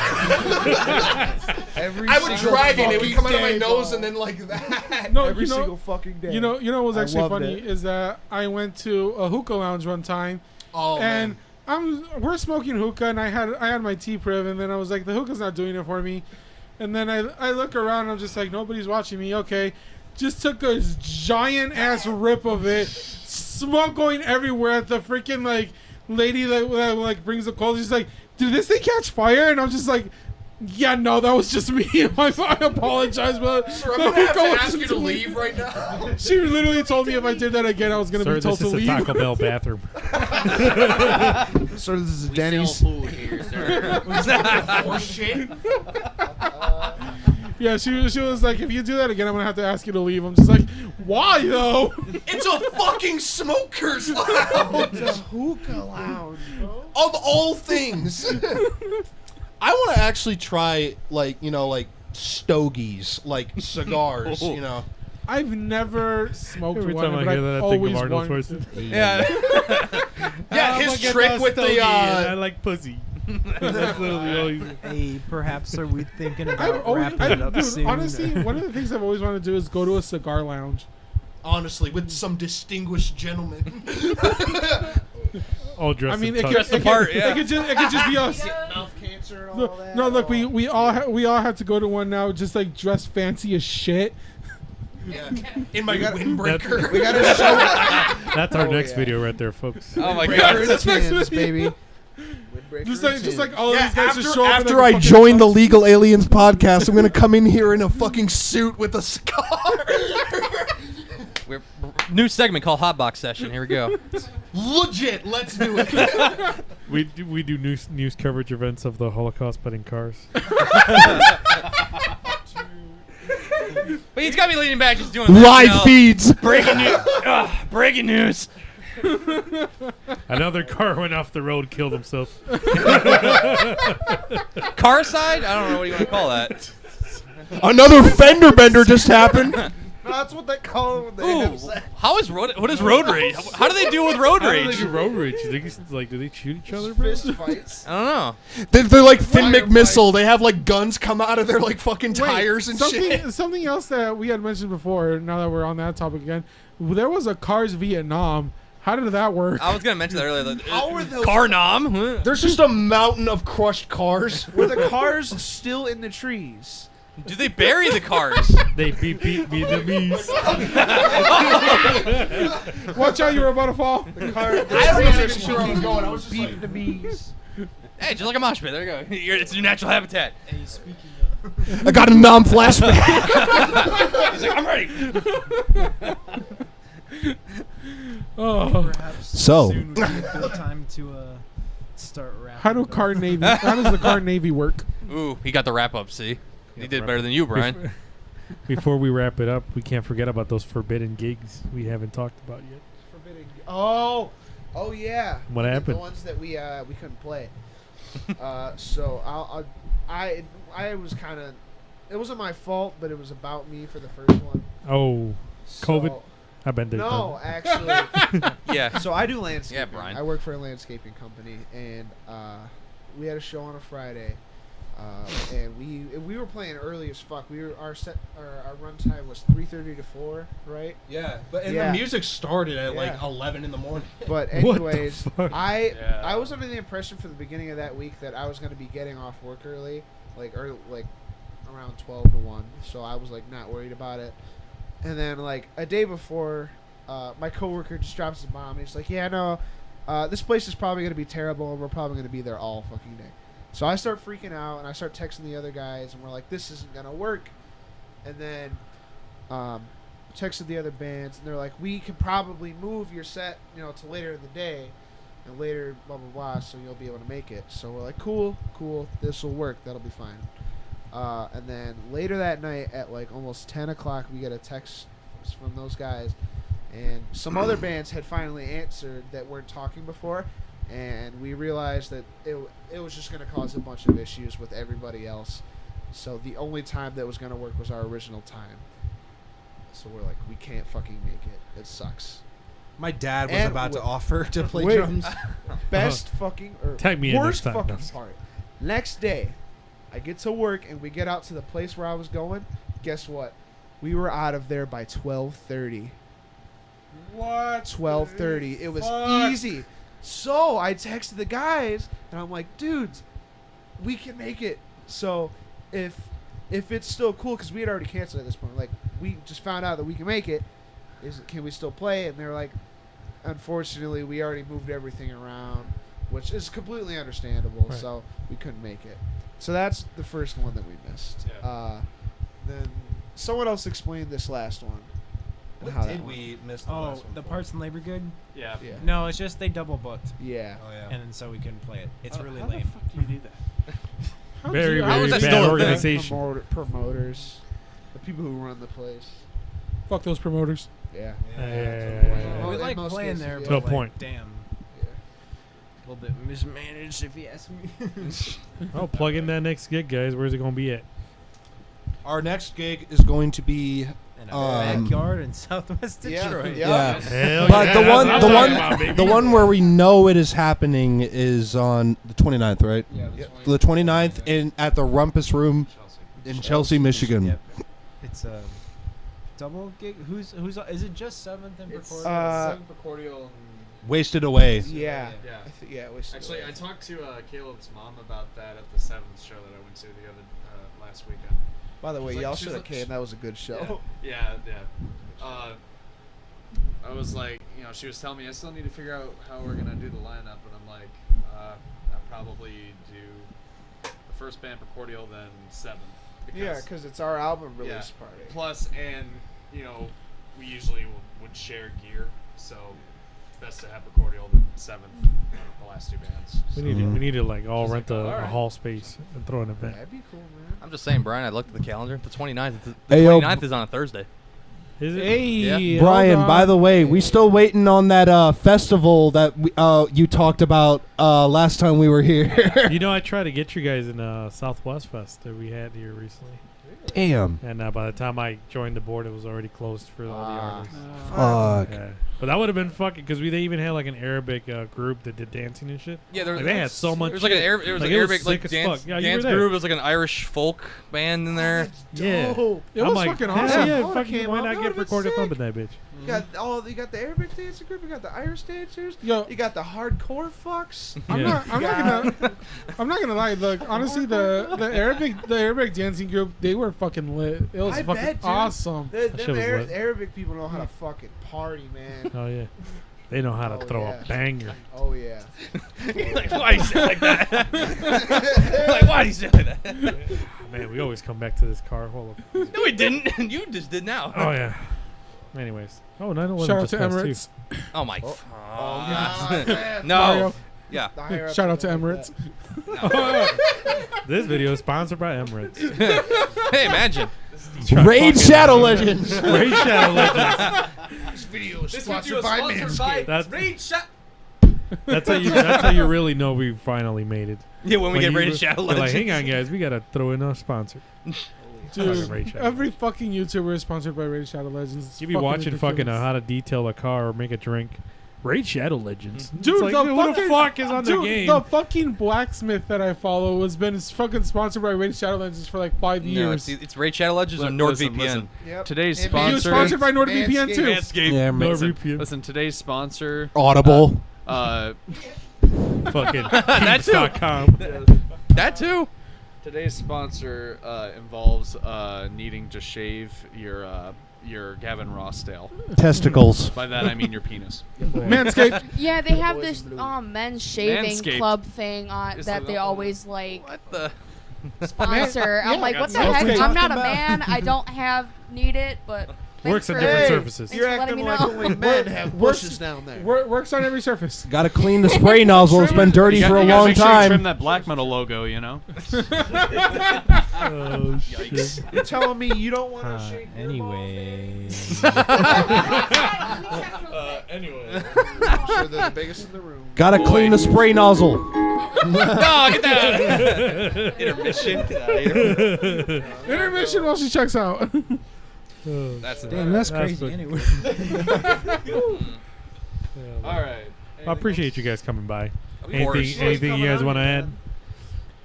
Speaker 8: I would drag it. It would come out of my nose and then like that.
Speaker 2: No,
Speaker 5: every single fucking day.
Speaker 2: You know what was
Speaker 5: I
Speaker 2: actually
Speaker 5: loved
Speaker 2: funny
Speaker 5: it.
Speaker 2: is that I went to a hookah lounge one time.
Speaker 8: Oh,
Speaker 2: and
Speaker 8: man.
Speaker 2: we're smoking hookah, and I had my T-Priv, and then I was like, the hookah's not doing it for me. And then I look around, and I'm just like, nobody's watching me. Okay, just took a giant ass rip of it, smoke going everywhere at the freaking like lady that like brings the calls. She's like, did this thing catch fire? And I'm just like, yeah, no, that was just me. I apologize, but
Speaker 8: Sir, I'm gonna have to ask you to leave right now.
Speaker 2: She literally told me if I did that again, I was gonna be told to leave.
Speaker 1: This is a Taco Bell bathroom.
Speaker 5: So this is a Denny's.
Speaker 9: Sell food here, sir.
Speaker 8: Was that for shit?
Speaker 2: Yeah, she was like, if you do that again, I'm gonna have to ask you to leave. I'm just like, why though?
Speaker 8: It's a fucking smokers lounge.
Speaker 5: It's a hookah lounge, bro.
Speaker 8: Of all things. I want to actually try, like, you know, like stogies, like cigars, you know.
Speaker 2: I've never smoked
Speaker 1: Every
Speaker 2: one,
Speaker 1: time I
Speaker 2: but
Speaker 1: hear
Speaker 2: I've
Speaker 1: that, I think
Speaker 2: always
Speaker 1: of Arnold
Speaker 2: wanted
Speaker 1: Schwarzenegger.
Speaker 2: to.
Speaker 8: Yeah. Yeah, his
Speaker 1: Look at
Speaker 8: trick
Speaker 1: that
Speaker 8: with the,
Speaker 1: stogie, and I like pussy. That's literally all he's...
Speaker 6: Hey, perhaps are we thinking
Speaker 2: I've
Speaker 6: about
Speaker 2: always,
Speaker 6: wrapping it up
Speaker 2: dude,
Speaker 6: soon?
Speaker 2: honestly, one of the things I've always wanted to do is go to a cigar lounge.
Speaker 8: Honestly, with some distinguished gentlemen.
Speaker 1: all dressed
Speaker 2: I mean,
Speaker 1: in
Speaker 2: it
Speaker 1: tux.
Speaker 2: could just be us.
Speaker 5: Mouth cancer and all that.
Speaker 2: No, look, we all had to go to one now, just like dressed fancy as shit.
Speaker 8: Yeah. In my windbreaker.
Speaker 5: We gotta show.
Speaker 1: That's our next video right there, folks.
Speaker 3: Oh my
Speaker 5: Windbreaker
Speaker 3: god.
Speaker 5: and Tins, baby. Windbreaker
Speaker 2: Just
Speaker 5: and
Speaker 2: like
Speaker 5: Tins.
Speaker 2: all of
Speaker 8: Yeah,
Speaker 2: these guys just show up.
Speaker 8: after I join the Legal Aliens podcast, I'm going to come in here in a fucking suit with a cigar.
Speaker 3: We're new segment called Hotbox Session. Here we go.
Speaker 8: Legit. Let's do it.
Speaker 1: We do news coverage events of the Holocaust, but in cars.
Speaker 3: But he's got me leaning back, just doing
Speaker 8: Live
Speaker 3: that,
Speaker 8: feeds.
Speaker 3: Breaking news. Breaking news.
Speaker 1: Another car went off the road, killed himself.
Speaker 3: Car side? I don't know what you want to call that.
Speaker 8: Another fender bender just happened.
Speaker 5: No, that's what they call it when they
Speaker 3: Ooh,
Speaker 5: have sex.
Speaker 3: what is road rage? How do they deal with road
Speaker 1: How do they
Speaker 3: rage?
Speaker 1: do road rage? You think it's like, do they shoot each other,
Speaker 5: Just
Speaker 1: bro?
Speaker 5: fist fights.
Speaker 3: I don't know.
Speaker 8: They're like Finn
Speaker 5: Fire
Speaker 8: McMissile. They have like guns come out of their like fucking tires and shit.
Speaker 2: Something else that we had mentioned before, now that we're on that topic again, there was a Cars Vietnam. How did that work?
Speaker 3: I was gonna mention that earlier.
Speaker 5: How are those?
Speaker 3: Car nom?
Speaker 8: There's just a mountain of crushed cars.
Speaker 5: Were the cars still in the trees?
Speaker 3: Do they bury the cars?
Speaker 1: They beat Vietnamese.
Speaker 2: Watch out, you're about to fall.
Speaker 5: The car. The
Speaker 8: I wasn't
Speaker 5: trees are
Speaker 8: even sure I was going. I was just
Speaker 5: beat
Speaker 8: like,
Speaker 5: the bees.
Speaker 3: Hey, just like a mosh pit. There you go. It's your natural habitat.
Speaker 6: Hey, speaking
Speaker 8: I got a nom flashback.
Speaker 3: He's like, I'm ready.
Speaker 2: Oh.
Speaker 6: perhaps
Speaker 8: So.
Speaker 6: soon would be a good time to start wrapping.
Speaker 2: How does the car navy work?
Speaker 3: Ooh, he got the wrap up. See, he did better than you, Brian.
Speaker 1: Before we wrap it up, we can't forget about those forbidden gigs we haven't talked about yet.
Speaker 5: Forbidden. Oh yeah.
Speaker 1: What happened?
Speaker 5: The ones that we couldn't play. So I was kind of. It wasn't my fault, but it was about me for the first one.
Speaker 1: Oh, COVID.
Speaker 5: So,
Speaker 1: I've been there.
Speaker 5: no, actually.
Speaker 3: Yeah.
Speaker 5: So I do landscaping.
Speaker 3: Yeah, Brian.
Speaker 5: I work for a landscaping company, and we had a show on a Friday, and we were playing early as fuck. Our run time was 3:30 to 4, right?
Speaker 8: Yeah, but
Speaker 5: Yeah.
Speaker 8: the music started at like
Speaker 5: Yeah.
Speaker 8: 11 in the morning.
Speaker 5: But
Speaker 1: What the
Speaker 5: anyways,
Speaker 1: fuck?
Speaker 5: I was under the impression for the beginning of that week that I was going to be getting off work early, like around 12 to 1. So I was like not worried about it. And then like a day before, my coworker just drops a bomb. He's like, "Yeah, no, this place is probably going to be terrible, and we're probably going to be there all fucking day." So I start freaking out, and I start texting the other guys, and we're like, "This isn't going to work." And then texted the other bands, and they're like, "We could probably move your set, to later in the day." and later blah blah blah, so you'll be able to make it. So we're like, cool, this will work, that'll be fine. And then later that night at like almost 10 o'clock, we get a text from those guys, and some other bands had finally answered that weren't talking before, and we realized that it was just going to cause a bunch of issues with everybody else. So the only time that was going to work was our original time. So we're like, we can't fucking make it. It sucks.
Speaker 8: My dad was
Speaker 5: And
Speaker 8: about to
Speaker 5: wait-
Speaker 8: offer to play
Speaker 5: wait.
Speaker 8: drums.
Speaker 5: Best fucking or
Speaker 1: Tag me in
Speaker 5: worst
Speaker 1: next time.
Speaker 5: fucking part. Next day, I get to work and we get out to the place where I was going. Guess what? We were out of there by 12:30.
Speaker 2: What?
Speaker 5: 12:30. It was
Speaker 2: Fuck.
Speaker 5: easy. So I texted the guys and I'm like, dudes, we can make it. So if it's still cool, because we had already canceled at this point. Like, we just found out that we can make it. Can we still play? And they're like, unfortunately, we already moved everything around, which is completely understandable.
Speaker 1: Right.
Speaker 5: So we couldn't make it. So that's the first one that we missed.
Speaker 7: Yeah.
Speaker 5: Then someone else explained this last one.
Speaker 8: What
Speaker 5: How that
Speaker 8: did
Speaker 5: went.
Speaker 8: we miss the
Speaker 6: Oh,
Speaker 8: last one
Speaker 6: the
Speaker 8: for?
Speaker 6: parts and labor good?
Speaker 7: Yeah.
Speaker 5: Yeah.
Speaker 6: No, it's just they double booked,
Speaker 5: Yeah.
Speaker 8: Oh yeah.
Speaker 6: and then so we couldn't play it. It's really
Speaker 7: How
Speaker 6: lame.
Speaker 7: the fuck do you do that?
Speaker 2: How
Speaker 1: Very,
Speaker 2: how
Speaker 1: very
Speaker 2: is that
Speaker 1: bad
Speaker 2: still a thing?
Speaker 1: organization.
Speaker 5: Promoters. The people who run the place.
Speaker 2: Fuck those promoters.
Speaker 5: Yeah.
Speaker 1: Yeah.
Speaker 5: Well,
Speaker 6: We
Speaker 5: in
Speaker 6: like
Speaker 5: most
Speaker 6: playing
Speaker 5: cases,
Speaker 6: there,
Speaker 5: yeah.
Speaker 6: but
Speaker 1: To a
Speaker 6: like,
Speaker 1: point.
Speaker 6: damn,
Speaker 5: Yeah.
Speaker 6: a little bit mismanaged if you ask me.
Speaker 1: Oh, plug in that next gig, guys. Where's it gonna be at?
Speaker 8: Our next gig is going to be
Speaker 6: In a backyard in Southwest
Speaker 5: Yeah,
Speaker 6: Detroit.
Speaker 5: yeah.
Speaker 1: Hell
Speaker 8: But
Speaker 1: yeah,
Speaker 8: the
Speaker 1: that's
Speaker 8: one,
Speaker 1: what I'm
Speaker 8: the
Speaker 1: talking
Speaker 8: one,
Speaker 1: about, baby.
Speaker 8: the one where we know it is happening is on the 29th, right?
Speaker 7: Yeah.
Speaker 8: The 29th at the Rumpus Room in Chelsea, Michigan.
Speaker 6: Yep. It's a double gig. Who's? Is it just Seventh and
Speaker 7: It's
Speaker 6: Precordial?
Speaker 7: Precordial and
Speaker 8: Wasted Away.
Speaker 5: Yeah.
Speaker 7: Yeah.
Speaker 5: Yeah. It was
Speaker 7: Actually, I talked to Caleb's mom about that at the 7th show that I went to the other last weekend.
Speaker 5: By the way,
Speaker 7: It's like-
Speaker 5: y'all
Speaker 7: she's
Speaker 5: should have
Speaker 7: like-
Speaker 5: came. That was a good show.
Speaker 7: Yeah. I was like, she was telling me I still need to figure out how we're gonna do the lineup, and I'm like, I'll probably do the first band Precordial, then 7th.
Speaker 5: Yeah, because it's our album release
Speaker 7: Yeah.
Speaker 5: party.
Speaker 7: Plus, and we usually would share gear, so best to have Precordial than 7th. The last two bands.
Speaker 1: We need to like all
Speaker 7: She's
Speaker 1: rent
Speaker 7: like,
Speaker 1: a
Speaker 7: alright.
Speaker 1: hall space and throw an event.
Speaker 5: That'd be cool, man.
Speaker 3: I'm just saying, Brian. I looked at the calendar. The 29th. The
Speaker 8: Hey, yo,
Speaker 3: 29th is on a Thursday.
Speaker 1: Is it?
Speaker 6: Hey,
Speaker 3: Yeah.
Speaker 8: Brian,
Speaker 6: hold
Speaker 8: by
Speaker 6: on.
Speaker 8: the way, we still waiting on that festival that you talked about last time we were here.
Speaker 1: You know, I tried to get you guys in Southwest Fest that we had here recently,
Speaker 8: Damn.
Speaker 1: and by the time I joined the board, it was already closed for all the artists.
Speaker 8: Fuck.
Speaker 1: Yeah. But that would have been fucking because they even had like an Arabic group that did dancing and shit.
Speaker 3: Yeah,
Speaker 1: Like, they had so much.
Speaker 3: There was like an
Speaker 1: shit.
Speaker 3: Arabic,
Speaker 1: Like,
Speaker 3: Arabic
Speaker 1: sick as
Speaker 3: dance,
Speaker 1: fuck. Yeah, you were
Speaker 3: dance
Speaker 1: there.
Speaker 3: group. It was like an Irish folk band in there.
Speaker 1: Yeah.
Speaker 5: Dope.
Speaker 2: It
Speaker 1: I'm
Speaker 2: was
Speaker 1: like,
Speaker 2: fucking
Speaker 1: hell
Speaker 2: awesome.
Speaker 1: Yeah,
Speaker 5: I would've
Speaker 1: fucking,
Speaker 5: came
Speaker 1: why
Speaker 5: out.
Speaker 1: not
Speaker 5: That
Speaker 1: get
Speaker 5: would've been
Speaker 1: Precordial Thump in
Speaker 5: sick.
Speaker 1: that bitch?
Speaker 5: You got the Arabic dancing group. You got the Irish dancers.
Speaker 2: Yo,
Speaker 5: You got the hardcore fucks.
Speaker 2: I'm
Speaker 1: Yeah.
Speaker 2: not gonna lie. Look, honestly, the Arabic dancing group, they were fucking lit. It was
Speaker 5: I
Speaker 2: fucking
Speaker 5: bet, dude.
Speaker 2: awesome.
Speaker 1: shit was lit.
Speaker 5: Arabic people know how to fucking party, man.
Speaker 1: Oh yeah, they know how to
Speaker 5: Oh,
Speaker 1: throw
Speaker 5: yeah.
Speaker 1: a banger.
Speaker 5: Oh yeah.
Speaker 3: Like, why you say it like that? Like, why do you say it like that?
Speaker 1: Man, we always come back to this car. Hold up.
Speaker 3: No, we didn't. You just did now.
Speaker 1: Oh yeah. Anyways, 9/11
Speaker 2: Shout out
Speaker 1: just
Speaker 2: to
Speaker 1: passed,
Speaker 2: Emirates.
Speaker 3: Oh my.
Speaker 5: God, man.
Speaker 3: No.
Speaker 2: Mario.
Speaker 3: Yeah.
Speaker 5: The higher ups
Speaker 2: Shout out to
Speaker 5: don't like
Speaker 2: Emirates.
Speaker 1: too. This video is sponsored by Emirates.
Speaker 3: Hey, imagine.
Speaker 8: Raid Shadow Legends.
Speaker 1: Raid Shadow Legends.
Speaker 5: that. This video is sponsored by Manscaped.
Speaker 1: That's how you really know we finally made it.
Speaker 3: Yeah, when we get
Speaker 1: you
Speaker 3: Raid
Speaker 1: re-
Speaker 3: Shadow
Speaker 1: you're like,
Speaker 3: Legends.
Speaker 1: hang on, guys, we gotta throw in our sponsor. Fucking Raid
Speaker 2: Dude,
Speaker 1: Shadow.
Speaker 2: every fucking YouTuber is sponsored by Raid Shadow Legends. It's
Speaker 1: You be
Speaker 2: fucking
Speaker 1: watching fucking
Speaker 2: ridiculous.
Speaker 1: how to detail a car or make a drink. Raid Shadow Legends.
Speaker 2: Dude,
Speaker 1: It's like,
Speaker 2: the
Speaker 1: who
Speaker 2: fucking,
Speaker 1: the fuck is on the
Speaker 2: dude,
Speaker 1: game?
Speaker 2: the fucking blacksmith that I follow has been fucking sponsored by Raid Shadow Legends for like 5
Speaker 3: No,
Speaker 2: years.
Speaker 3: it's Raid Shadow Legends or
Speaker 7: Listen,
Speaker 3: NordVPN.
Speaker 7: listen.
Speaker 5: Yep.
Speaker 7: Today's
Speaker 5: And
Speaker 2: He was
Speaker 7: sponsor.
Speaker 2: sponsored by NordVPN too.
Speaker 3: Manscaped.
Speaker 8: Yeah,
Speaker 1: NordVPN.
Speaker 7: Listen, today's sponsor.
Speaker 8: Audible.
Speaker 1: Fucking
Speaker 3: That too.
Speaker 1: Keeps.com.
Speaker 3: That too.
Speaker 7: Today's sponsor involves needing to shave your Gavin Rossdale.
Speaker 8: Testicles.
Speaker 7: By that I mean your penis.
Speaker 2: Manscaped.
Speaker 10: Yeah, they have
Speaker 5: Boys
Speaker 10: this
Speaker 5: in blue.
Speaker 10: men's shaving
Speaker 7: Manscaped.
Speaker 10: club thing
Speaker 7: Is
Speaker 10: that
Speaker 7: it
Speaker 10: they
Speaker 7: the-
Speaker 10: always like
Speaker 3: What the?
Speaker 10: sponsor. I'm like, what the
Speaker 2: that's
Speaker 10: heck?
Speaker 2: what
Speaker 10: I'm not a
Speaker 6: talking about.
Speaker 10: man. I don't need it, but
Speaker 1: Works on
Speaker 10: for-
Speaker 1: different
Speaker 5: Hey,
Speaker 1: surfaces.
Speaker 10: Thanks
Speaker 5: You're
Speaker 10: for letting
Speaker 5: acting
Speaker 10: me
Speaker 5: like
Speaker 10: know.
Speaker 5: only men have bushes down there.
Speaker 2: Works on every surface.
Speaker 8: Got to clean the spray nozzle. It's been dirty for a
Speaker 7: You gotta
Speaker 8: long
Speaker 7: make sure you trim
Speaker 8: time.
Speaker 7: that black metal logo, you know.
Speaker 1: Oh shit.
Speaker 5: You're telling me you don't want to shake your
Speaker 6: Anyway.
Speaker 1: Anyway.
Speaker 5: I'm sure they're the biggest in the room.
Speaker 8: Got to clean the spray nozzle.
Speaker 3: No, get that. Intermission. Get out of here.
Speaker 2: Intermission while she checks out.
Speaker 3: That's
Speaker 6: Damn, that's crazy.
Speaker 1: what-
Speaker 6: Anyway.
Speaker 7: All right.
Speaker 1: I appreciate you guys coming by.
Speaker 3: Of course.
Speaker 1: Anything you guys want to add?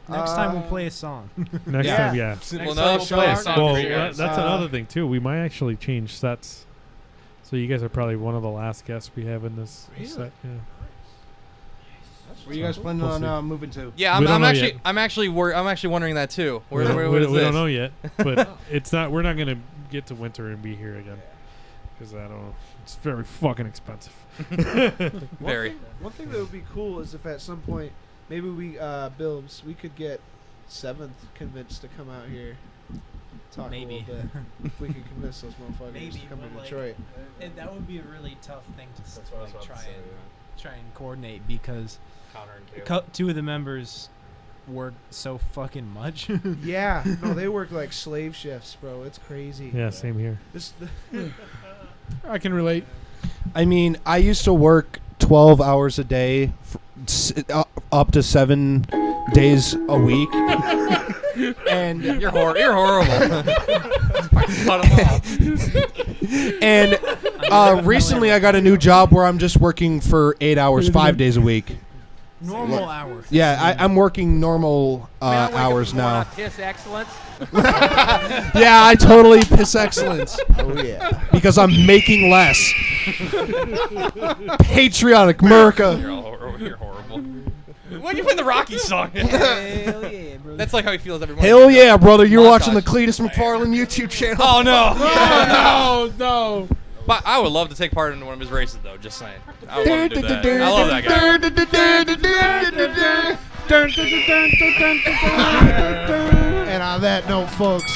Speaker 6: Next time we'll play a song.
Speaker 1: Next
Speaker 5: Yeah.
Speaker 1: time, yeah.
Speaker 3: Simple
Speaker 7: Next time
Speaker 3: enough.
Speaker 7: we'll play a song
Speaker 1: Well,
Speaker 7: for you guys.
Speaker 1: that's another thing too. We might actually change sets. So you guys are probably one of the last guests we have in this set. Yeah.
Speaker 8: Where you guys planning
Speaker 1: We'll see.
Speaker 8: on moving to?
Speaker 3: Yeah,
Speaker 1: We don't
Speaker 3: I'm
Speaker 1: know
Speaker 3: actually,
Speaker 1: yet.
Speaker 3: I'm actually wondering that too. Where
Speaker 1: we
Speaker 3: is
Speaker 1: don't
Speaker 3: this?
Speaker 1: know yet, but it's not. We're not gonna get to winter and be here again because I don't. It's very fucking expensive.
Speaker 3: Very.
Speaker 5: One thing that would be cool is if at some point maybe we Bilbs, we could get Seventh convinced to come out here. Talk
Speaker 6: Maybe.
Speaker 5: a little bit. If we could convince those motherfuckers to come to Detroit.
Speaker 6: That would be a really tough thing to try and coordinate because two of the members work so fucking much.
Speaker 5: Yeah, no, they work like slave shifts, bro. It's crazy.
Speaker 1: Yeah, same here.
Speaker 2: I can relate.
Speaker 8: I mean, I used to work 12 hours a day, up to 7 days a week. And
Speaker 3: You're horrible. Cut 'em off.
Speaker 8: and recently I got a new job where I'm just working for 8 hours, 5 days a week.
Speaker 6: Normal hours.
Speaker 8: Yeah, I'm working normal hours now.
Speaker 12: Piss excellence.
Speaker 8: Yeah, I totally piss excellence.
Speaker 5: Oh yeah.
Speaker 8: Because I'm making less. Patriotic America.
Speaker 3: You're horrible. When you play the Rocky song?
Speaker 6: Hell yeah, bro.
Speaker 3: That's like how he feels every morning.
Speaker 8: Hell yeah, brother. You're watching the
Speaker 3: Montage.
Speaker 8: Cletus McFarland YouTube channel.
Speaker 3: Oh no!
Speaker 2: No.
Speaker 3: But I would love to take part in one of his races, though. Just saying. I would love to do that. I love that guy.
Speaker 5: And on that note, folks,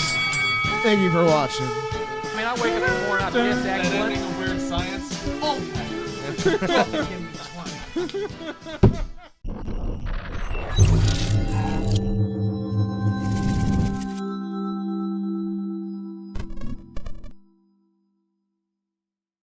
Speaker 5: thank you for watching.
Speaker 12: I mean, I wake up in the morning, I piss excellence.
Speaker 7: Weird science.
Speaker 6: Oh.